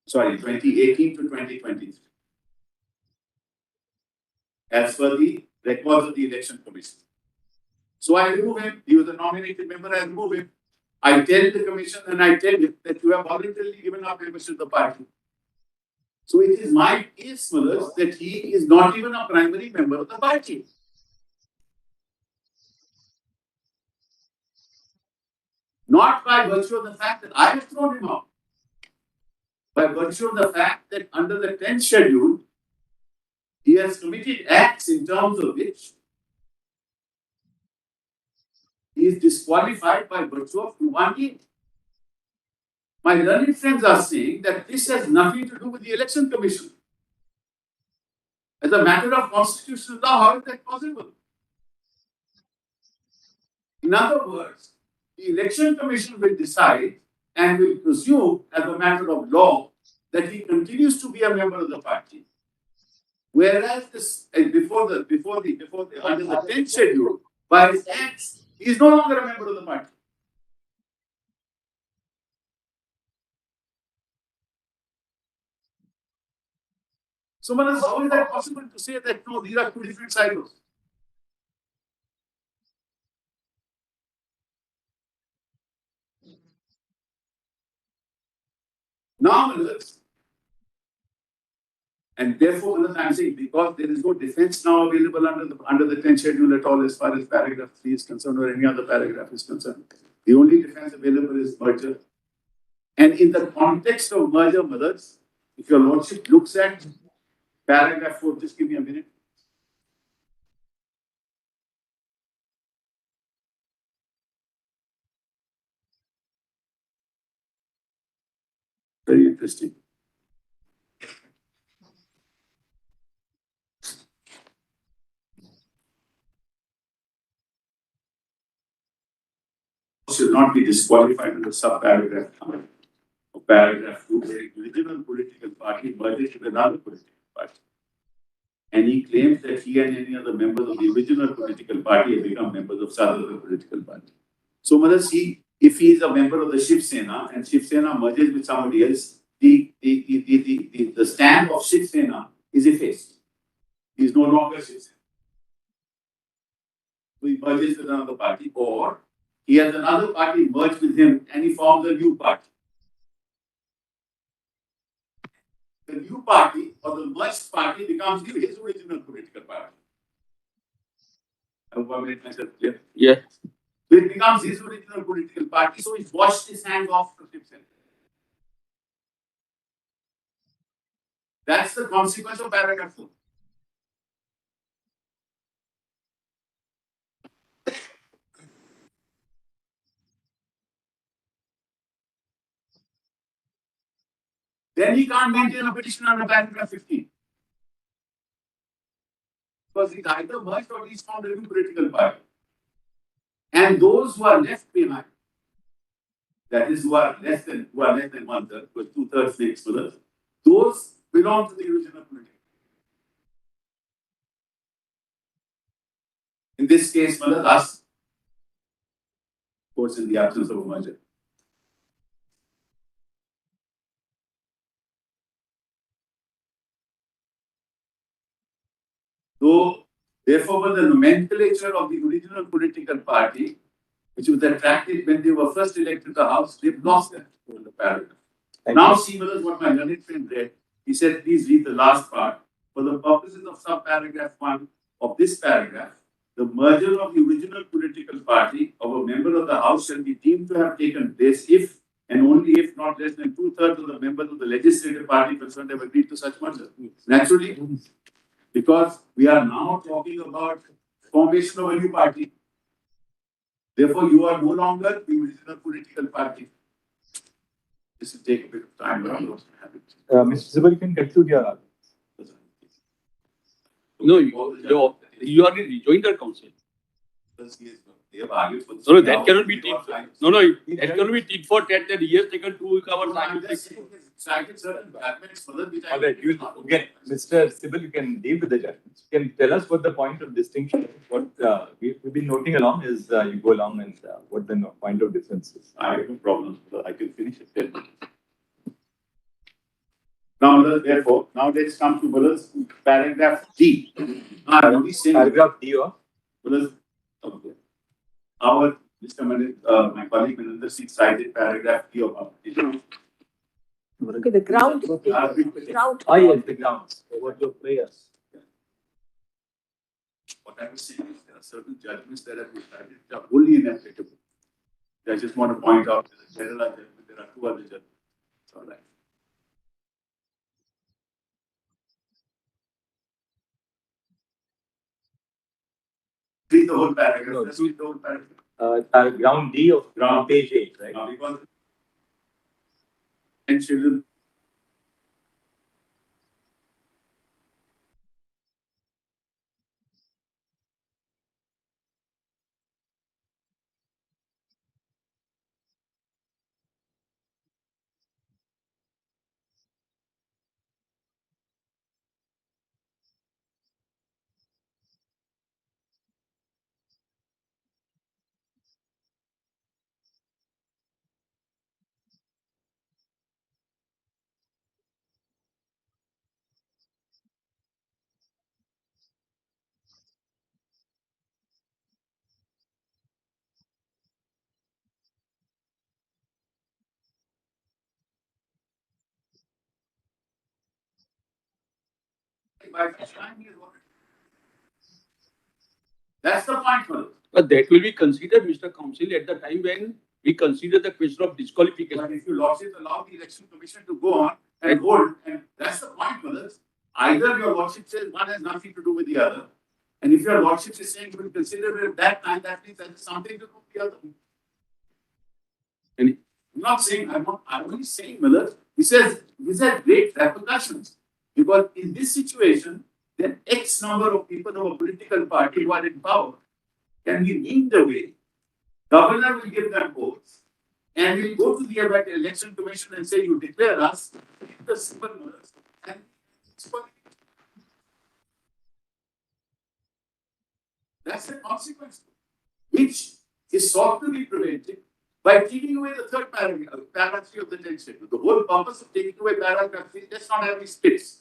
Sorry, 2018 to 2023. As per the records of the election commission. So I remove him. He was a nominated member. I remove him. I tell the commission and I tell him that you have voluntarily given up membership of the party. So it is my case, Malas, that he is not even a primary member of the party. Not by virtue of the fact that I have thrown him out. By virtue of the fact that under the 10th schedule, he has committed acts in terms of which he is disqualified by virtue of 218. My learned friends are saying that this has nothing to do with the election commission. As a matter of constitutional law, how is that possible? In other words, the election commission will decide and will presume as a matter of law that he continues to be a member of the party. Whereas this under the 10th schedule, by his acts, he is no longer a member of the party. So, Manas, how is that possible to say that no, these are two different cycles? Now, Manas, and therefore, Manas, I am saying because there is no defense now available under the 10th schedule at all as far as paragraph 3 is concerned or any other paragraph is concerned. The only defense available is merger. And in the context of merger, Manas, if your lordship looks at paragraph 4, just give me a minute. Very interesting. Should not be disqualified under subparagraph of paragraph 2, where the original political party merges with another political party. And he claims that he and any other members of the original political party have become members of some other political party. So, Manas, if he is a member of the Shiv Sena and Shiv Sena merges with somebody else, the stamp of Shiv Sena is effaced. He is no longer Shiv Sena. So he merges with another party, or he has another party merge with him and he forms a new party. The new party or the merged party becomes his original political party. I hope I made myself clear. Yeah. So it becomes his original political party, so he's washed his hands off to Shiv Sena. That's the consequence of paragraph 2. then he can't maintain a petition under paragraph 15. Because he's either merged or he's found a new political party. And those who are left behind, that is, who are less than one third, because 2/3 makes for us, those belong to the original political. In this case, Malad, us, of course, in the absence of a merger. So, therefore, the nomenclature of the original political party, which was attractive when they were first elected to the House, they've lost that in the paragraph. Now, see what my learned friend read. He said, please read the last part. For the purposes of subparagraph 1 of this paragraph, the merger of the original political party of a member of the House shall be deemed to have taken place if and only if not less than 2/3 of the members of the legislative party concerned have agreed to such merger. Naturally, because we are now talking about formation of a new party. Therefore, you are no longer the original political party. This will take a bit of time, but I'm not happy. Mr. Sibal, you can conclude your argument. No, you are in rejoinder council. They have argued for this. No, that cannot be tit. No, that cannot be tit for tat that he has taken 2 hours. Cited certain fragments for which I. All right, you again, Mr. Sibal, you can deal with the judgments. You can tell us what the point of distinction, what we've been noting along is you go along and what the point of difference is. I have no problem. I can finish it. Now, therefore, now let's come to paragraph D. Paragraph D of Okay. Our Mr. my colleague Maninder Singh cited paragraph D of our petition. Okay, the ground. Ground. Ah, yes, the grounds. What your prayers. What I was saying is there are certain judgments that have been cited which are wholly inapplicable. I just want to point out that there are 2 other judgments. It's all right. Read the whole paragraph. No, Let's read the whole paragraph. ground D of ground page 8, right? Because and children. That's the point, Manu. But that will be considered, Mr. Council, at the time when we consider the question of disqualification. But if you lordship allow the election commission to go on and hold, and that's the point, brothers. Either your lordship says one has nothing to do with the other, and if your lordship is saying you will consider it at that time, that means that has something to do with the other. And I'm not saying I'm only saying, brothers. He says these are great repercussions because in this situation, then X number of people of a political party who are in power can be named away. Governor will give them votes, and we'll go to the election commission and say, you declare us the simple murders. And that's the consequence, which is sought to be prevented by taking away the third paragraph 3 of the 10th schedule. The whole purpose of taking away paragraph 3, let's not have these splits.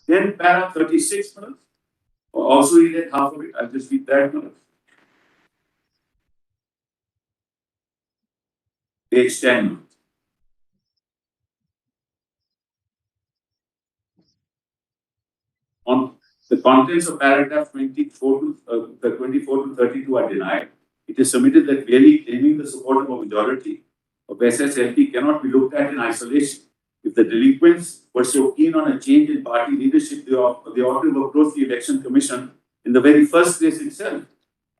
Then paragraph 36 minutes. Also read it half of it. I'll just read that minutes. Page 10. On the contents of paragraph 24 to 32 are denied. It is submitted that clearly claiming the support of a majority of SSLP cannot be looked at in isolation. If the delinquents were so keen on a change in party leadership, they ought to have approached the election commission in the very first place itself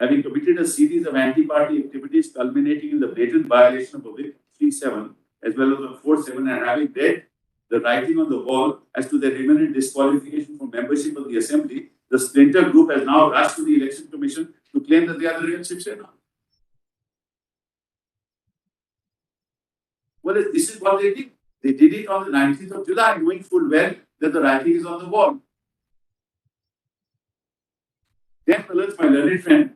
having committed a series of anti-party activities culminating in the blatant violation of Whip 37 as well as of 47, and having read the writing on the wall as to their imminent disqualification from membership of the assembly, the splinter group has now rushed to the election commission to claim that they are the real Shiv Sena. Well, this is what they did. They did it on the 19th of July, knowing full well that the writing is on the wall. Then, my learned friend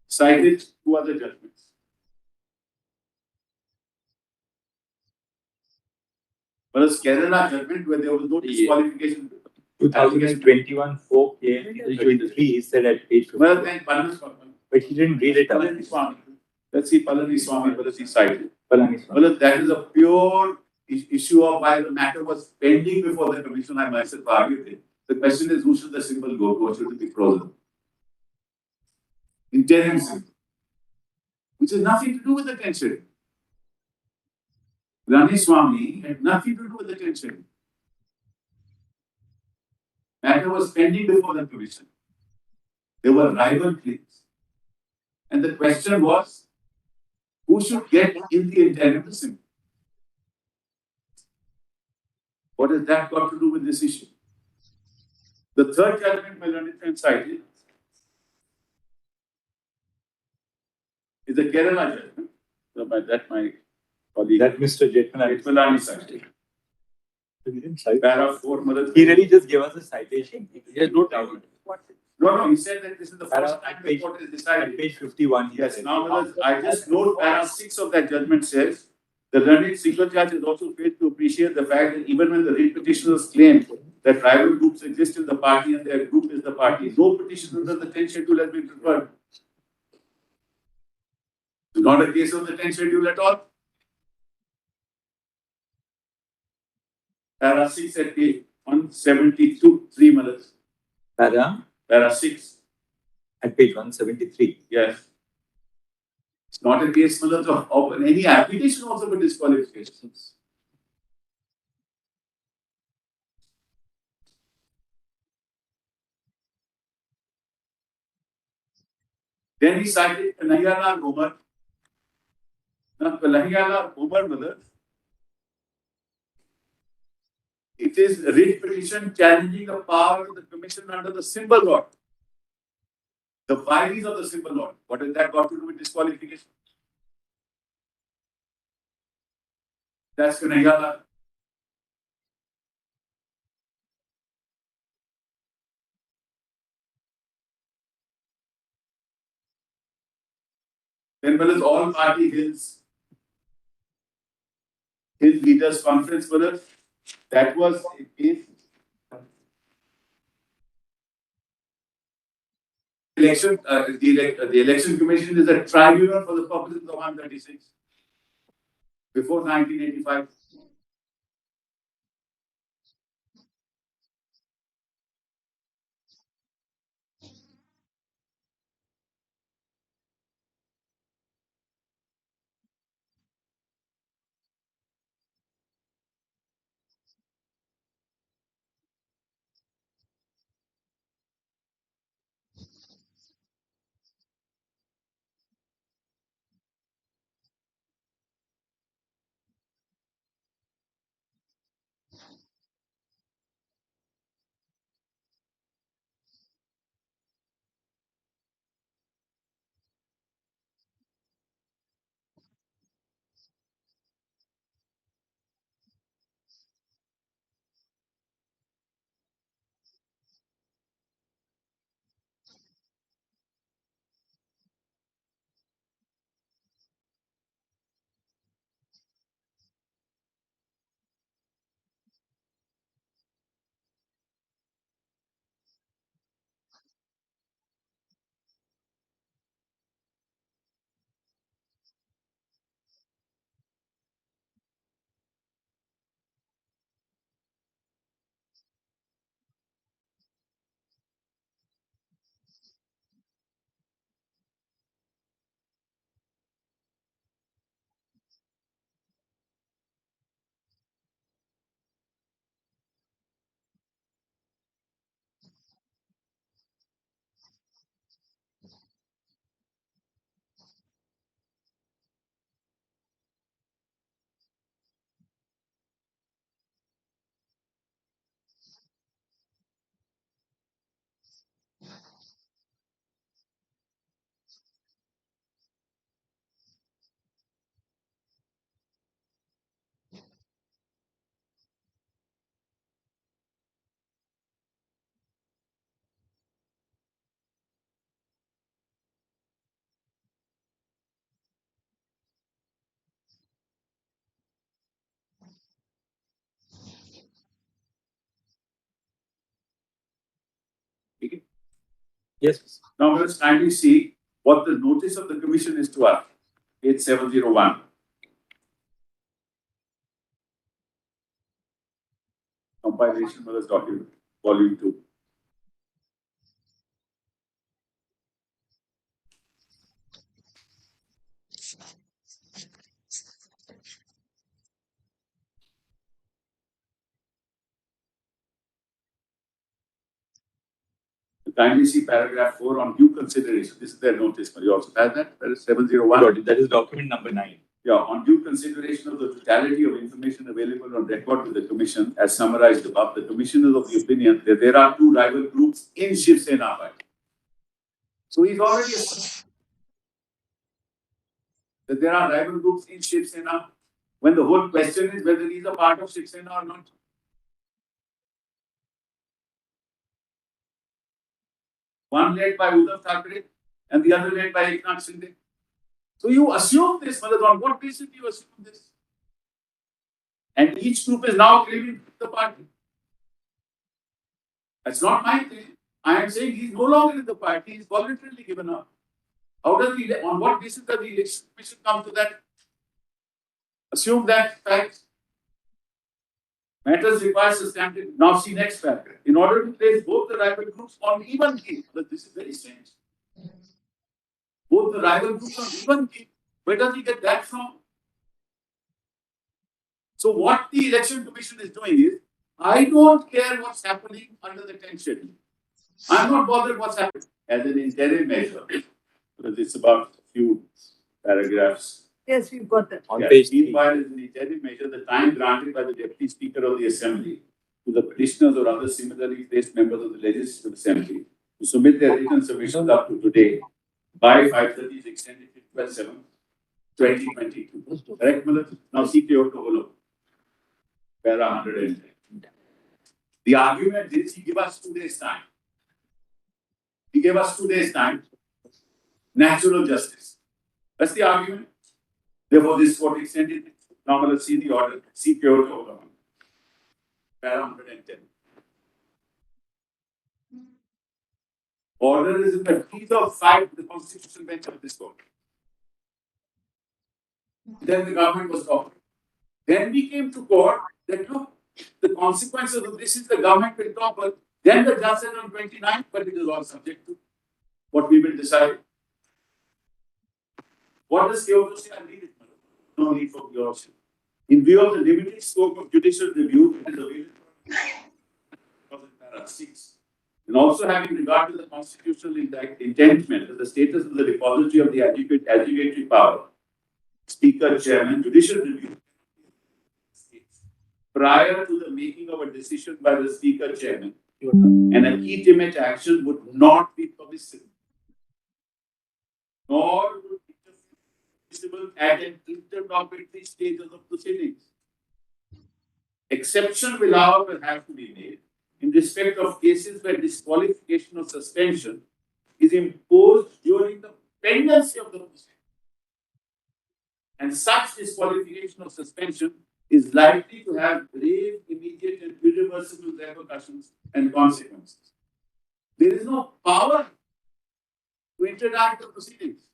cited two other judgments. Whereas Kerala judgment, where there was no disqualification. 2021 4 K said at page 50. Well, then But he didn't read it out. Palani. Let's see Palani Swami, whether he cited. Palani Swami. Well, that is a pure issue of why the matter was pending before the commission. I myself argued it. The question is, who should the symbol go to, or should it be frozen? Interim symbol, which has nothing to do with the tension. Rani Swami had nothing to do with the tension. Matter was pending before the commission. There were rival claims. And the question was, who should get in the interim symbol? What has that got to do with this issue? The third judgment my learned friend cited is the Kerala judgment. So by that my colleague. That Mr. Jetmalani. Jetmalani cited. He didn't cite. Para 4, He really just gave us a citation. He has no doubt. No, he said that this is the Para first time the court has decided. Page 51. he Yes, said. now I just note para 6 of that judgment says, the learned single judge has also failed to appreciate the fact that even when the writ petitioners claim that rival groups exist in the party and their group is the party, no petition under the 10th schedule has been preferred. It's not a case of the 10th schedule at all. Para 6 at page 172, 3 minutes. Para 6. At page 173. Yes. It's not a case of any application also for disqualifications. Then he cited Kanhaiyalal Umar. Now, Kanhaiyalal Umar, brothers, it is a writ petition challenging the power of the commission under the symbol law. The violations of the symbol law. What has that got to do with disqualification? That's Kanhaiyalal. Then there is all party Hills leaders conference, brothers. That was a case. The election commission is a tribunal for the purposes of 136 before 1985. Yes. Now let us kindly see what the notice of the commission is to us. Page 701. Compilation of this document, volume 2. Kindly see paragraph 4 on due consideration. This is their notice. You also have that? That is 701. That is document number 9. Yeah, on due consideration of the totality of information available on record with the commission, as summarized above, the commission is of the opinion that there are two rival groups in Shiv Sena party. So he's already established that there are rival groups in Shiv Sena, when the whole question is whether he's a part of Shiv Sena or not. One led by Uddhav Thackeray and the other led by Eknath Shinde. So you assume this, Madam, on what basis do you assume this? And each group is now claiming the party. That's not my thing. I am saying he's no longer in the party, he's voluntarily given up. How does he, on what basis does the election commission come to that? Assume that fact. Matters require substantive. Now see next paragraph. In order to place both the rival groups on even keel, but this is very strange. Both the rival groups on even keel. Where does he get that from? So what the election commission is doing is, I don't care what's happening under the 10th schedule. I'm not bothered what's happening as an interim measure. Because it's about a few paragraphs. Yes, we've got that. On page 3. Meanwhile, as an interim measure, the time granted by the Deputy Speaker of the Assembly to the petitioners or other similarly placed members of the Legislative Assembly to submit their written submissions up to today by 5:30 is extended to 12/7/2022. Correct, Malad? Now see Kyoto Holo. Para 110. The argument is he gave us 2 days time. He gave us 2 days time. Natural justice. That's the argument. Therefore, this court extended it. Now let us see the order. See Kyoto Holo. Para 110. Order is in the teeth of 5 the constitutional bench of this court. Then the government was stopped. Then we came to court that look, the consequences of this is the government will topple. Then the judge said on 29th, but it is all subject to what we will decide. What does Kyoto say? I read it. No need for Kyoto. In view of the limited scope of judicial review, it is available. 6. And also having regard to the constitutional intentment of the status of the repository of the adjudicatory power, Speaker, Chairman, judicial review, prior to the making of a decision by the Speaker, Chairman, and a legitimate action would not be permissible, nor would it be permissible at an interlocutory stage of the proceedings. Exception will, however, have to be made in respect of cases where disqualification or suspension is imposed during the pendency of the proceeding. And such disqualification or suspension is likely to have grave, immediate, and irreversible repercussions and consequences. There is no power to interact the proceedings.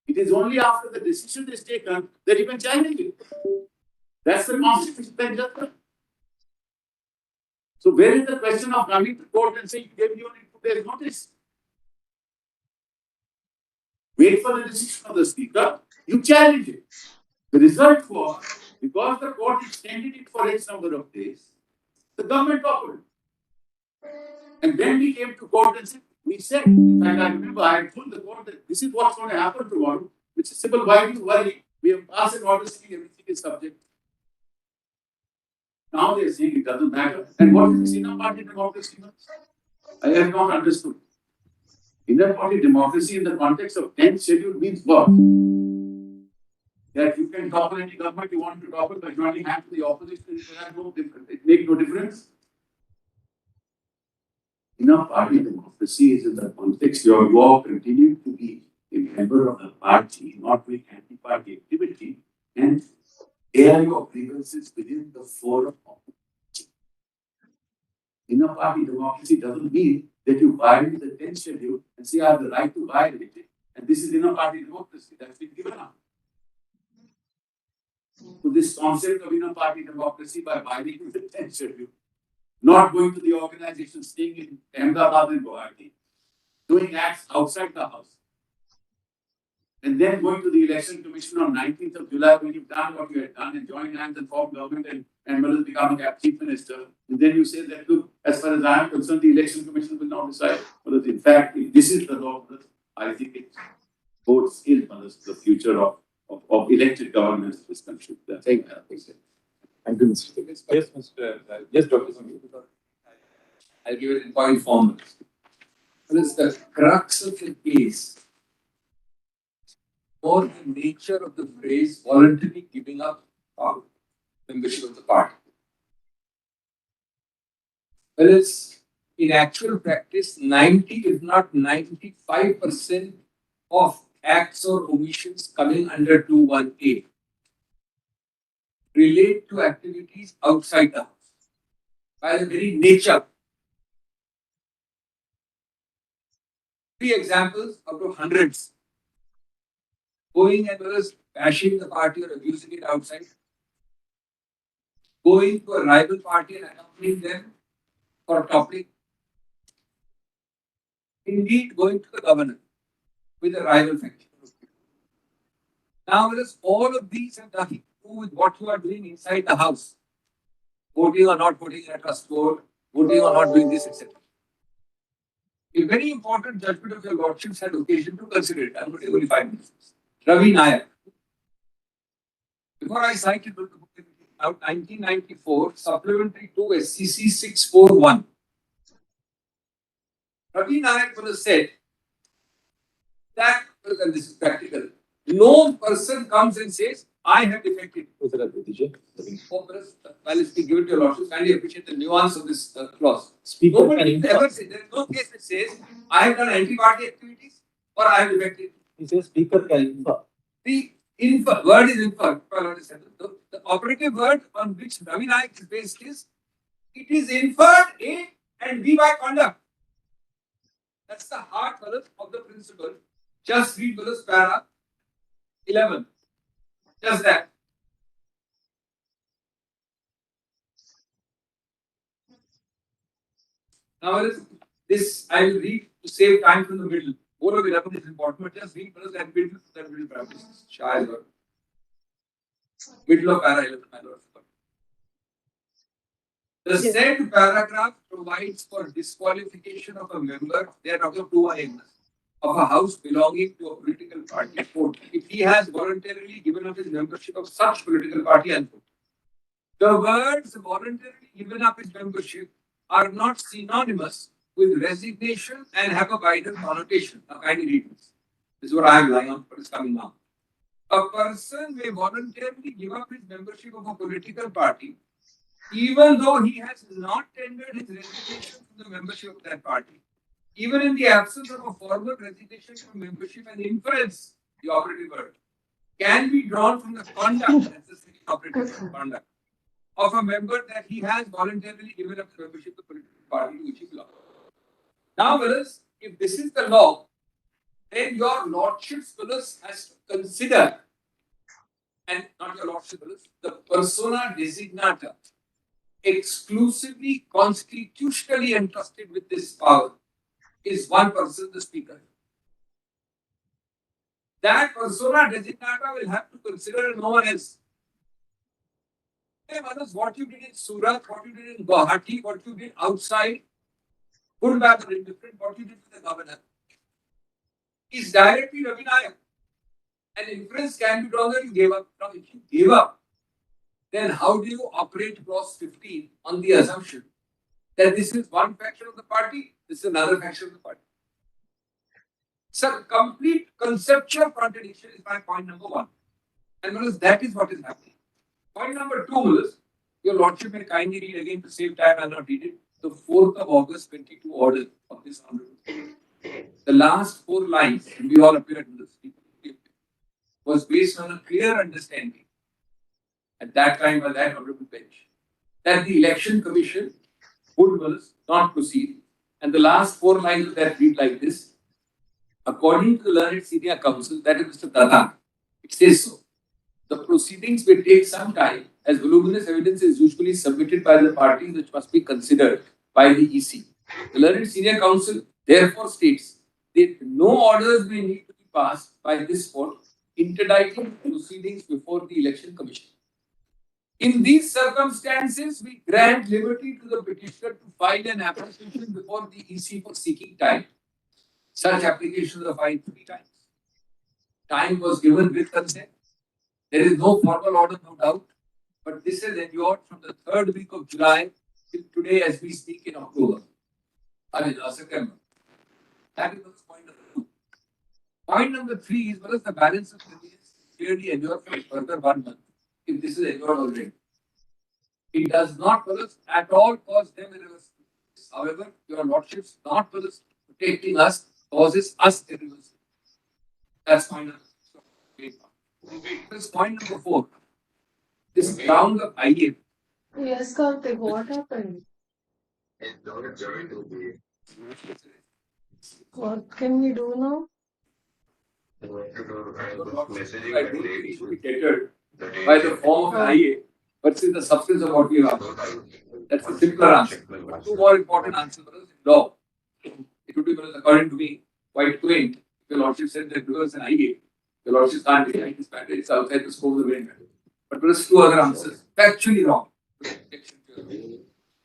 It is only after the decision is taken that you can challenge it. That's the constitutional judgment. So where is the question of coming to court and saying you gave me only 2 days notice? Wait for the decision of the Speaker, you challenge it. The result was, because the court extended it for X number of days, the government toppled. And then we came to court and said, we said, in fact, I remember I had told the court that this is what's going to happen tomorrow, which is simple, why do you worry? We have passed an order saying everything is subject. Now they are saying it doesn't matter. And what is inner party democracy? I have not understood. Inner party democracy in the context of 10th schedule means what? That you can topple any government you want to topple by joining hands with the opposition. It makes no difference. Inner party democracy is in the context where you are continuing to be a member of the party, not with anti-party activity, and air your grievances within the forum of the party. inner party democracy doesn't mean that you violate the 10th schedule and say I have the right to violate it. And this is inner party democracy that's been given up. So this concept of inner party democracy by violating the 10th schedule, not going to the organization, staying in Ahmedabad and Guwahati, doing acts outside the house, and then going to the election commission on 19th of July when you've done what you had done and joined hands and formed government and will become a chief minister. And then you say that, look, as far as I am concerned, the election commission will not decide. But in fact, if this is the law, I think it bodes ill for the future of elected governments in this country. That's Thank you. Thank you, Mr. Davis. Yes, Mr. Yes, Dr. Samir. I'll give it in point form. What is the crux of the case? Or the nature of the phrase voluntarily giving up our membership of the party. Whereas in actual practice, 90 if not 95% of acts or omissions coming under 21A relate to activities outside the house by the very nature. 3 examples out of hundreds. Going and was bashing the party or abusing it outside. Going to a rival party and accompanying them for a topic. Indeed, going to the governor with a rival faction. Now, all of these have nothing to do with what you are doing inside the house. Voting or not voting in a trust board, voting or not doing this, etc. A very important judgment of your lordships had occasion to consider it. I'm going to only 5 minutes. Ravi Nayak. Before I cited the book, out 1994, supplementary to SCC 641. Ravi Nayak was said that, and this is practical, no person comes and says, I have defected. Well, it's been given to your lordship. Kindly appreciate the nuance of this clause. Nobody ever says, there is no case that says, I have done anti-party activities or I have defected. He says speaker can infer. The word is infer. The operative word on which Ravi Nayak is based is, it is inferred A and B by conduct. That's the heart of the principle. Just read para 11. Just that. Now, this I will read to save time from the middle. All of 11 is important, but just read first and middle practice. Middle of para 11, my lord. The said paragraph provides for disqualification of a member, they are talking of 2 of a house belonging to a political party, if he has voluntarily given up his membership of such political party, unquote. The words voluntarily given up his membership are not synonymous with resignation and have a wider connotation. Now, kindly read this. This is what I am relying on, but it's coming now. A person may voluntarily give up his membership of a political party, even though he has not tendered his resignation from the membership of that party. Even in the absence of a formal resignation from membership, and inference, the operative word, can be drawn from the conduct, that's the operative conduct, of a member that he has voluntarily given up the membership of the political party to which he belongs. Now, fellas, if this is the law, then your lordship's fellas has to consider, and not your lordship's fellas, the persona designata exclusively constitutionally entrusted with this power is one person, the speaker. That persona designata will have to consider no one else. Hey, Manus, what you did in Surat, what you did in Guwahati, what you did outside, good, bad, or indifferent, what you did with the governor, is directly Ravi Nayak. An inference can be drawn that you gave up. Now, if you gave up, then how do you operate clause 15 on the assumption that this is one faction of the party, this is another faction of the party? So, complete conceptual contradiction is my point number 1. And Manus, that is what is happening. Point number 2 is, your lordship may kindly read again to save time, I'll not read it, the 4th of August 22 order of this honorable. The last 4 lines, and we all appeared in this, was based on a clear understanding at that time by that honorable bench that the election commission would not proceed. And the last 4 lines of that read like this. According to the learned senior counsel, that is Mr. Datta, it says so. The proceedings may take some time, as voluminous evidence is usually submitted by the parties which must be considered by the EC. The learned senior counsel therefore states that no orders may need to be passed by this court interdicting proceedings before the Election Commission. In these circumstances, we grant liberty to the petitioner to file an application before the EC for seeking time. Such applications are filed 3 times. Time was given with consent. There is no formal order, no doubt, but this has endured from the 3rd week of July till today as we speak in October. September. That is point number 2. Point number 3 is whether the balance of convenience clearly endured for further 1 month. If this is endured already, it does not at all cause them irreversible. However, your lordships not protecting us causes us irreversible. That's point number 3. This is point number 4. This ground of IA. Yes, Karthik, what happened? What can we do now? By the form of an IA, but in the substance of what we have. That's a simpler answer. But 2 more important answers in law. It would be, according to me, quite quaint. Your lordship said that because it's an IA, your lordship can't decide this matter. It's outside the scope of the main matter. But there is 2 other answers. Factually wrong.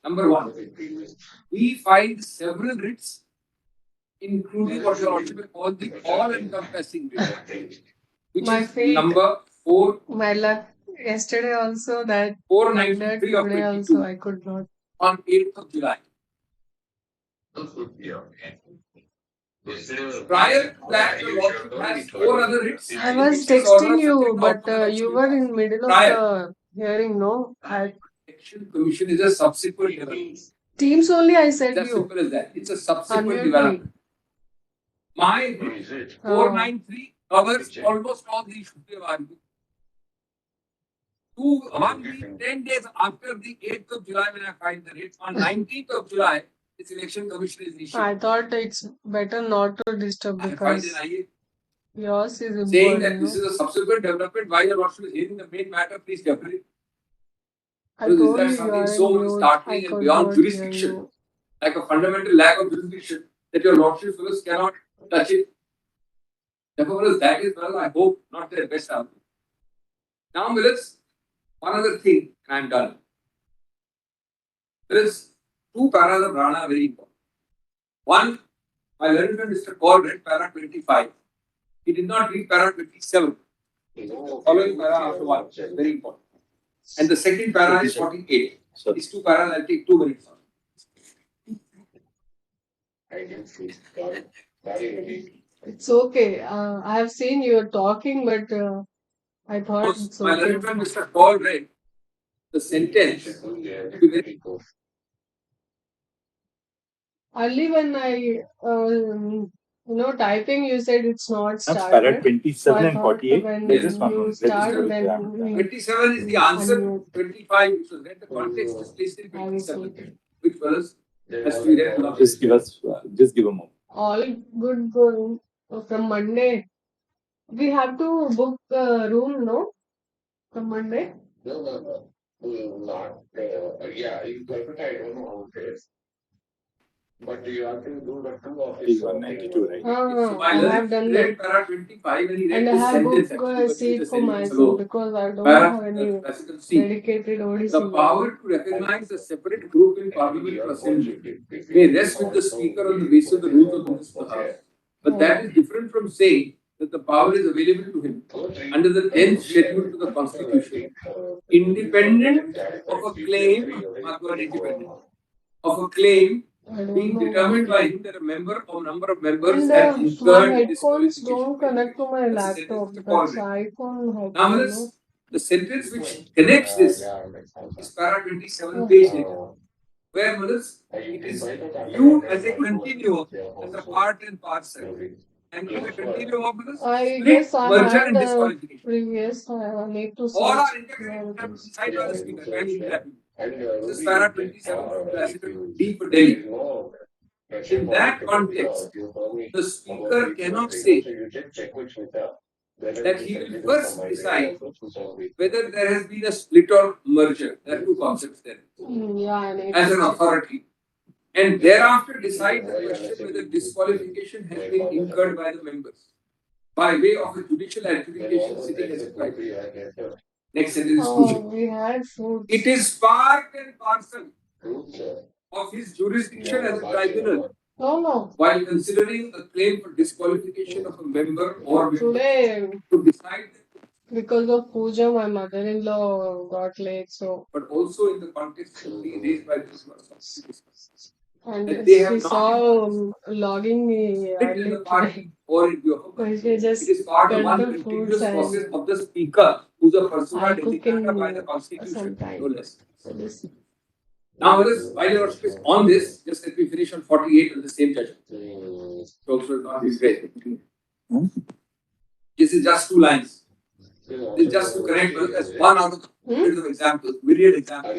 Number 1, we find several writs, including what your lordship called the all-encompassing writ, which My is fate. number 4. My luck yesterday also that 493 of today 22 also I could not. on 8th of July. Prior to that, the lordship has 4 other writs. I was which is order texting you, subject but to you were in middle of Prior. the hearing, no? Election Commission is a subsequent development. Teams only I said It's as you. simple as that. It's a subsequent Unmute me. development. My 493 covers almost all the issues we have argued. 1 week, 10 days after the 8th of July when I filed the writ, on 19th of July, this election commission is issued. I thought it's better not to disturb I filed because an IA yours is saying that important. this is a subsequent development. Why your lordship is hearing the main matter, please defer it. I Because told is you that you are something so in mute. startling I and could beyond not hear jurisdiction, you. like a fundamental lack of jurisdiction, that your lordship fellows cannot touch it? Therefore, that is, well, I hope, not their best argument. Now, Mills, one other thing, and I'm done. There is 2 paras of Rana very important. One, my learned friend Mr. Kaur read para 25. He did not read para 27. Following para after one, very important. And the second para is 48. So these 2 paras I'll take 2 minutes on. It's okay. I have seen you talking, but I thought it's My okay. learned friend Mr. Kaur read the sentence. Early when I, typing, you said it's not That's para started. 27 and thought 48. when There's just one you more. start, Register. then we 27 is the answer. unmute. 25, which was read. The context is placed in I will 27, see. which was has to be read. Just give a moment. All good going from Monday. We have to book a room, no? From Monday. No. Not. Yeah, in Calcutta, I don't know how it is. But you have to do the 2 office. He's 192, right? So I have done that. read para 25 and he read And I this have sentence. booked actually, a but seat the for sentence myself alone. because I don't Para, have any classical C. dedicated The ODC. power to recognize a separate group in Parliament or Assembly may rest with the Speaker on the basis of the rules of the House. But that is different from saying that the power is available to him under the 10th schedule to the Constitution, independent of a claim, being determined by him that a member or number of members And have my incurred headphones disqualification. don't connect to my That's the laptop. sentence That's to iPhone headphone. Now, No? the sentence which connects this is para 27 page later, where it is viewed as a continuum, as a part and parcel. And in a continuum of I split, guess I merger had and the disqualification. previous. I need to All are search integrated where it is. inside by the Speaker. Kindly interrupt me. And This is para 27 from President D for Delhi. In that context, the speaker cannot say that he will first decide whether there has been a split or merger. There are two concepts there. Yeah, and As it's an authority. And thereafter decide the question whether disqualification has been incurred by the members by way of a judicial adjudication sitting as a private. Next sentence is oh, crucial. we had food. It is part and parcel of his jurisdiction as a tribunal No. while considering a claim for disqualification of a member or members Today, to decide that, because of puja, my mother-in-law got late, so but also in the context of being raised by this person. and That they have she not saw logging me split in early the today. party or in your But she It just is part of cut one the foods continuous process and of the speaker, who's a persona I cook designated by the in constitution. some time. No less. So this Now, while your worship is on this, just let me finish on 48 of the same judgment. So also not this great. This is just 2 lines. This is just to correct as one out of hundreds of examples, myriad examples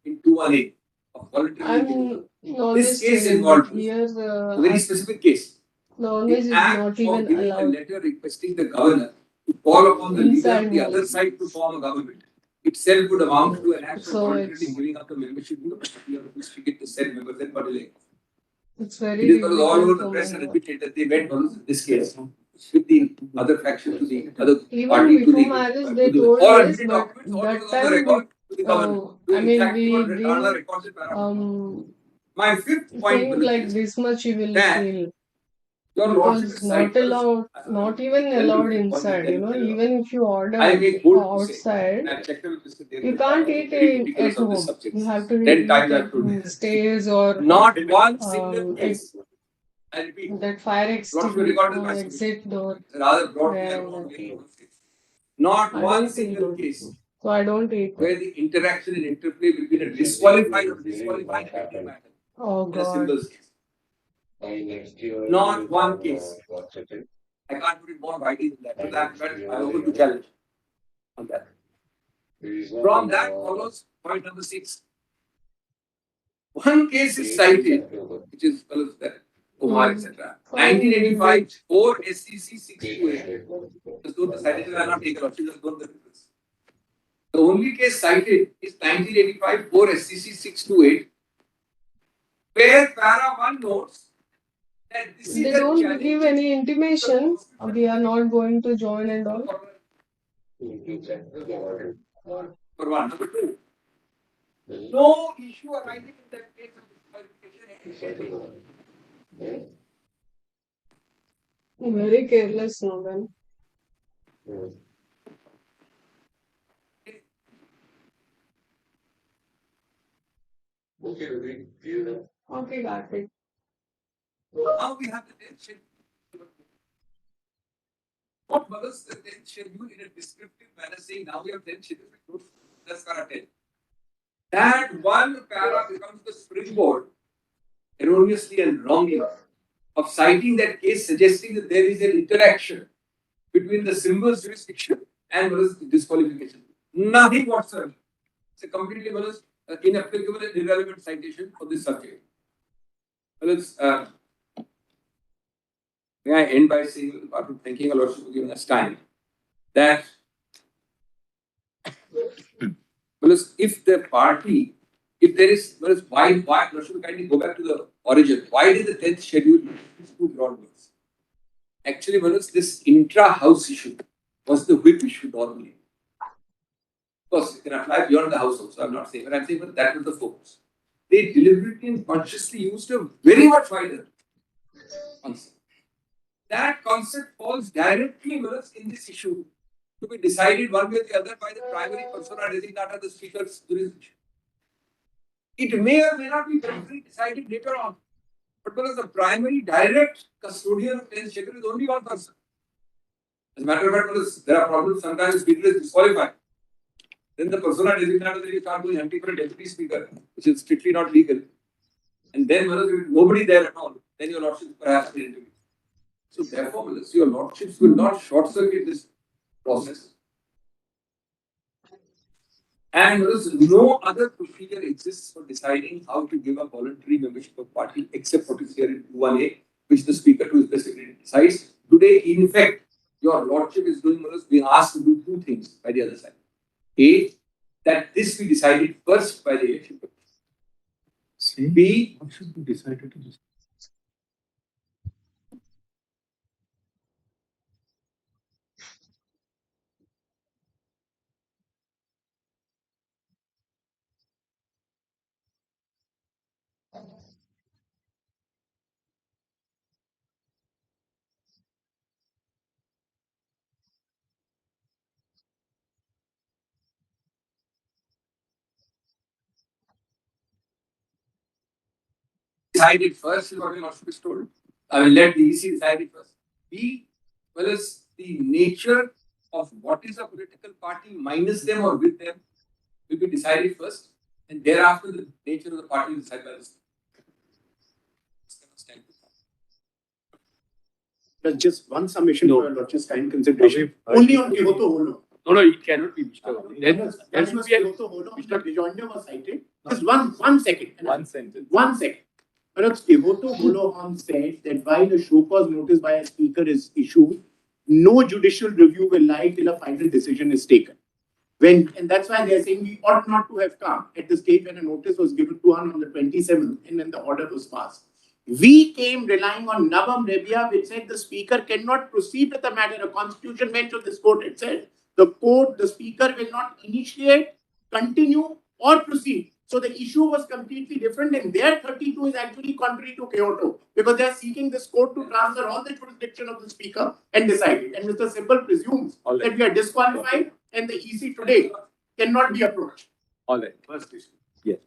in 218 of voluntary. I'm always This case telling involved here a very specific case. non-veg The is act not of even giving a allowed letter requesting the governor to call upon the leader inside of the other mosque. side to form a government itself would amount to an act of So voluntarily it's giving up the membership in the party or to speak it to said members and party. it's It very is because all over difficult the for press and me. admitted that they went on this case with the other faction to the other Even party to before the marriage, they to the told all this, admitted but documents, all that was on the time, record to the governor. I mean, Exactly we what Rana didn't records in paragraph. My fifth point think was like this, this much you will that feel. your lordship Because is not cited. allowed, not even allowed inside, even if you order I make bold to say, outside, I checked with Mr. Dev, you can't eat very it meticulous at on this home. subject. You have to 10 eat times at I've told you. stairs or Not one single case. I repeat, that fire lordship recorded my exit door. rather broadly where and I'm wrong working. Not I one don't feel single good. case So I don't eat where it. the interaction and interplay between a disqualified or disqualified entity matter Oh in a God. symbols case. Not one case. I can't put it more widely than that, but I'm open to challenge on that. From that follows point number 6. One case is cited, which is Kumar, etc. 1985 or SCC 628. Just don't the citation are not taken off, just don't the difference. The only case cited is 1985 or SCC 628, where para 1 notes that this is They a don't challenge give any intimation. We are not going to join and all. for one. Number 2, no issue arising in that case of disqualification. Very careless, no then. Okay, got it. Now we have the 10th schedule. What was the 10th schedule in a descriptive manner saying now we have 10 schedules, that's para 10. That one para becomes the springboard, erroneously and wrongly, of citing that case suggesting that there is an interaction between the symbol's jurisdiction and disqualification. Nothing whatsoever. It's a completely inapplicable and irrelevant citation for this subject. May I end by saying, after thanking our Lordship for giving us time, that if the party, if there is, why, Lordship, kindly go back to the origin. Why did the 10th schedule use 2 broad words? Actually, this intra-house issue was the whip issue normally. Of course, it can apply beyond the house also, I'm not saying, but I'm saying that that was the focus. They deliberately and consciously used a very much wider concept. That concept falls directly in this issue to be decided one way or the other by the primary persona designata, the speaker's jurisdiction. It may or may not be directly decided later on, but because the primary direct custodian of 10th schedule is only one person. As a matter of fact, there are problems sometimes speaker is disqualified. Then the persona designata that you start doing hunting for a deputy speaker, which is strictly not legal. And then nobody there at all, then your lordship perhaps be interviewed. So therefore, your lordships will not short circuit this process. And no other procedure exists for deciding how to give a voluntary membership of party except what is here in 1A, which the speaker to his president decides. Today, in effect, your lordship is doing, being asked to do two things by the other side. A, that this be decided first by the election commission. B, What should be decided? decide it first is what your lordship is told. I will let the EC decide it first. B, well as the nature of what is a political party minus them or with them will be decided first, and thereafter the nature of the party is decided by the state. But just one submission for your lordship's kind consideration. Only on Kyoto Holo. No, it cannot be, Mr. That was Kyoto Holo. Mr. Bijoyner was cited. Just one second. One sentence. 1 second. Perhaps Kyoto Holo said that while a show cause notice by a speaker is issued, no judicial review will lie till a final decision is taken. And that's why they are saying we ought not to have come at the stage when a notice was given to us on the 27th and then the order was passed. We came relying on Navam Rebia, which said the speaker cannot proceed with the matter. A constitution bench of this court had said the speaker will not initiate, continue, or proceed. So the issue was completely different, and their 32 is actually contrary to Kyoto because they are seeking this court to transfer all the jurisdiction of the speaker and decide it. And Mr. Sibbal presumes that we are disqualified and the EC today cannot be approached. All right. First issue. Yes.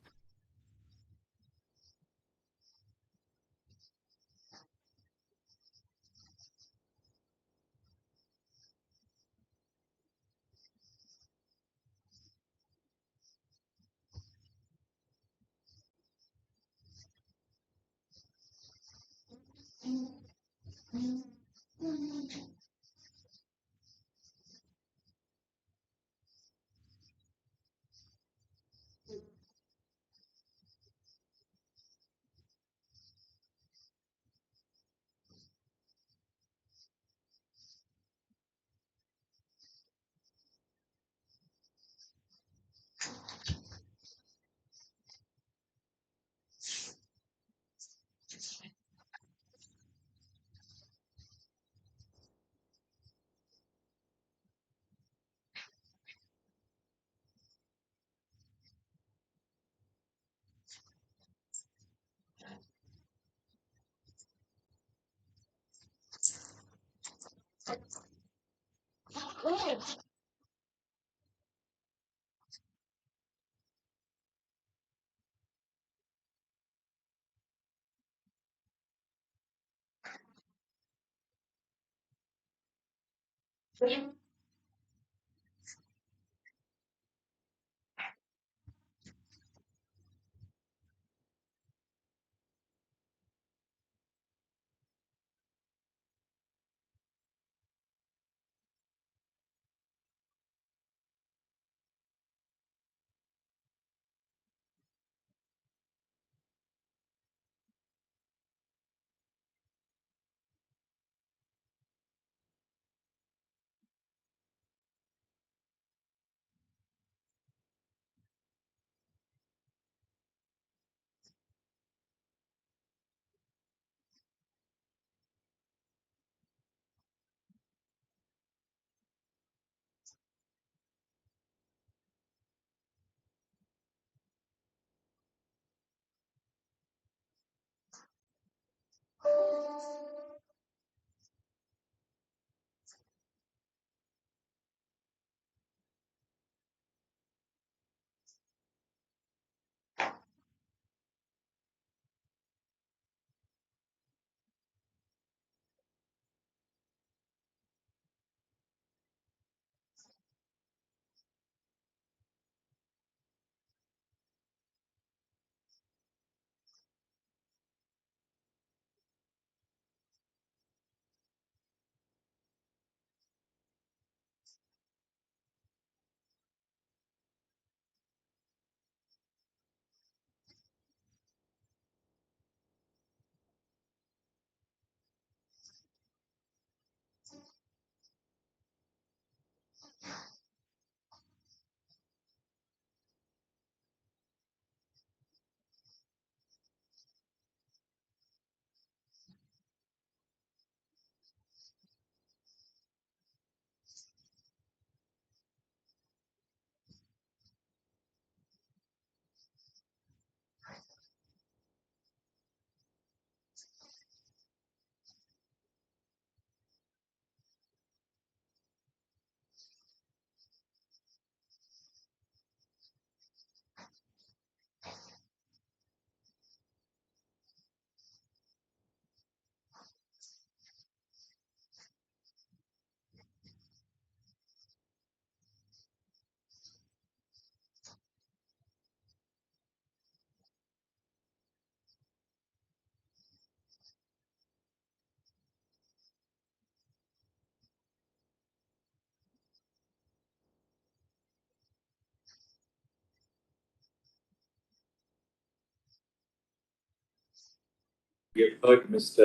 We have heard Mr.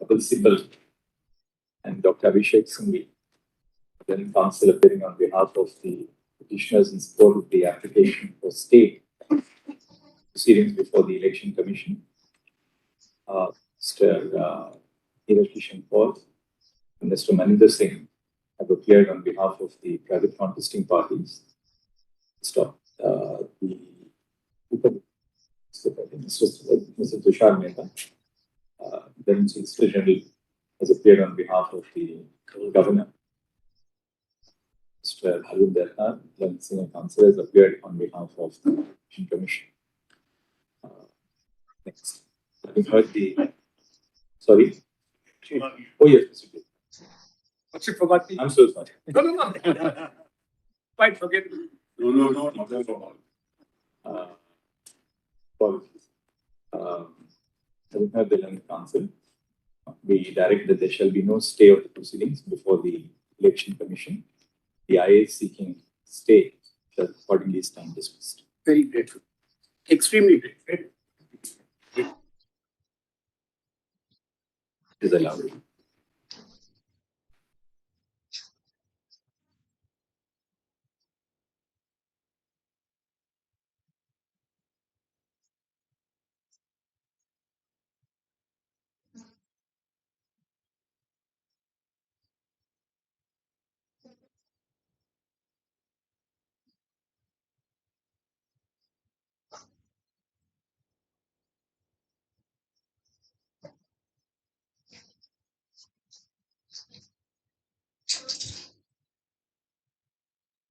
Kapil Sibal and Dr. Abhishek Singhi, then counsel appearing on behalf of the petitioners in support of the application for stay proceedings before the Election Commission. Mr. Neeraj Kishan Paul and Mr. Maninder Singh have appeared on behalf of the private contesting parties. Mr. Tushar Mehta, then Solicitor General has appeared on behalf of the Governor. Mr. Arun Detta, then Senior Counsel, has appeared on behalf of the Election Commission. Next. We've heard the. Sorry. Oh, yes, Mr. K. What's your forgot me? I'm so sorry. No. Quite forget. No, not at all. Apologies. Having heard the Learned Council, we direct that there shall be no stay of the proceedings before the Election Commission. The IA seeking stay shall accordingly stand dismissed. Very grateful. Extremely grateful. It is allowed.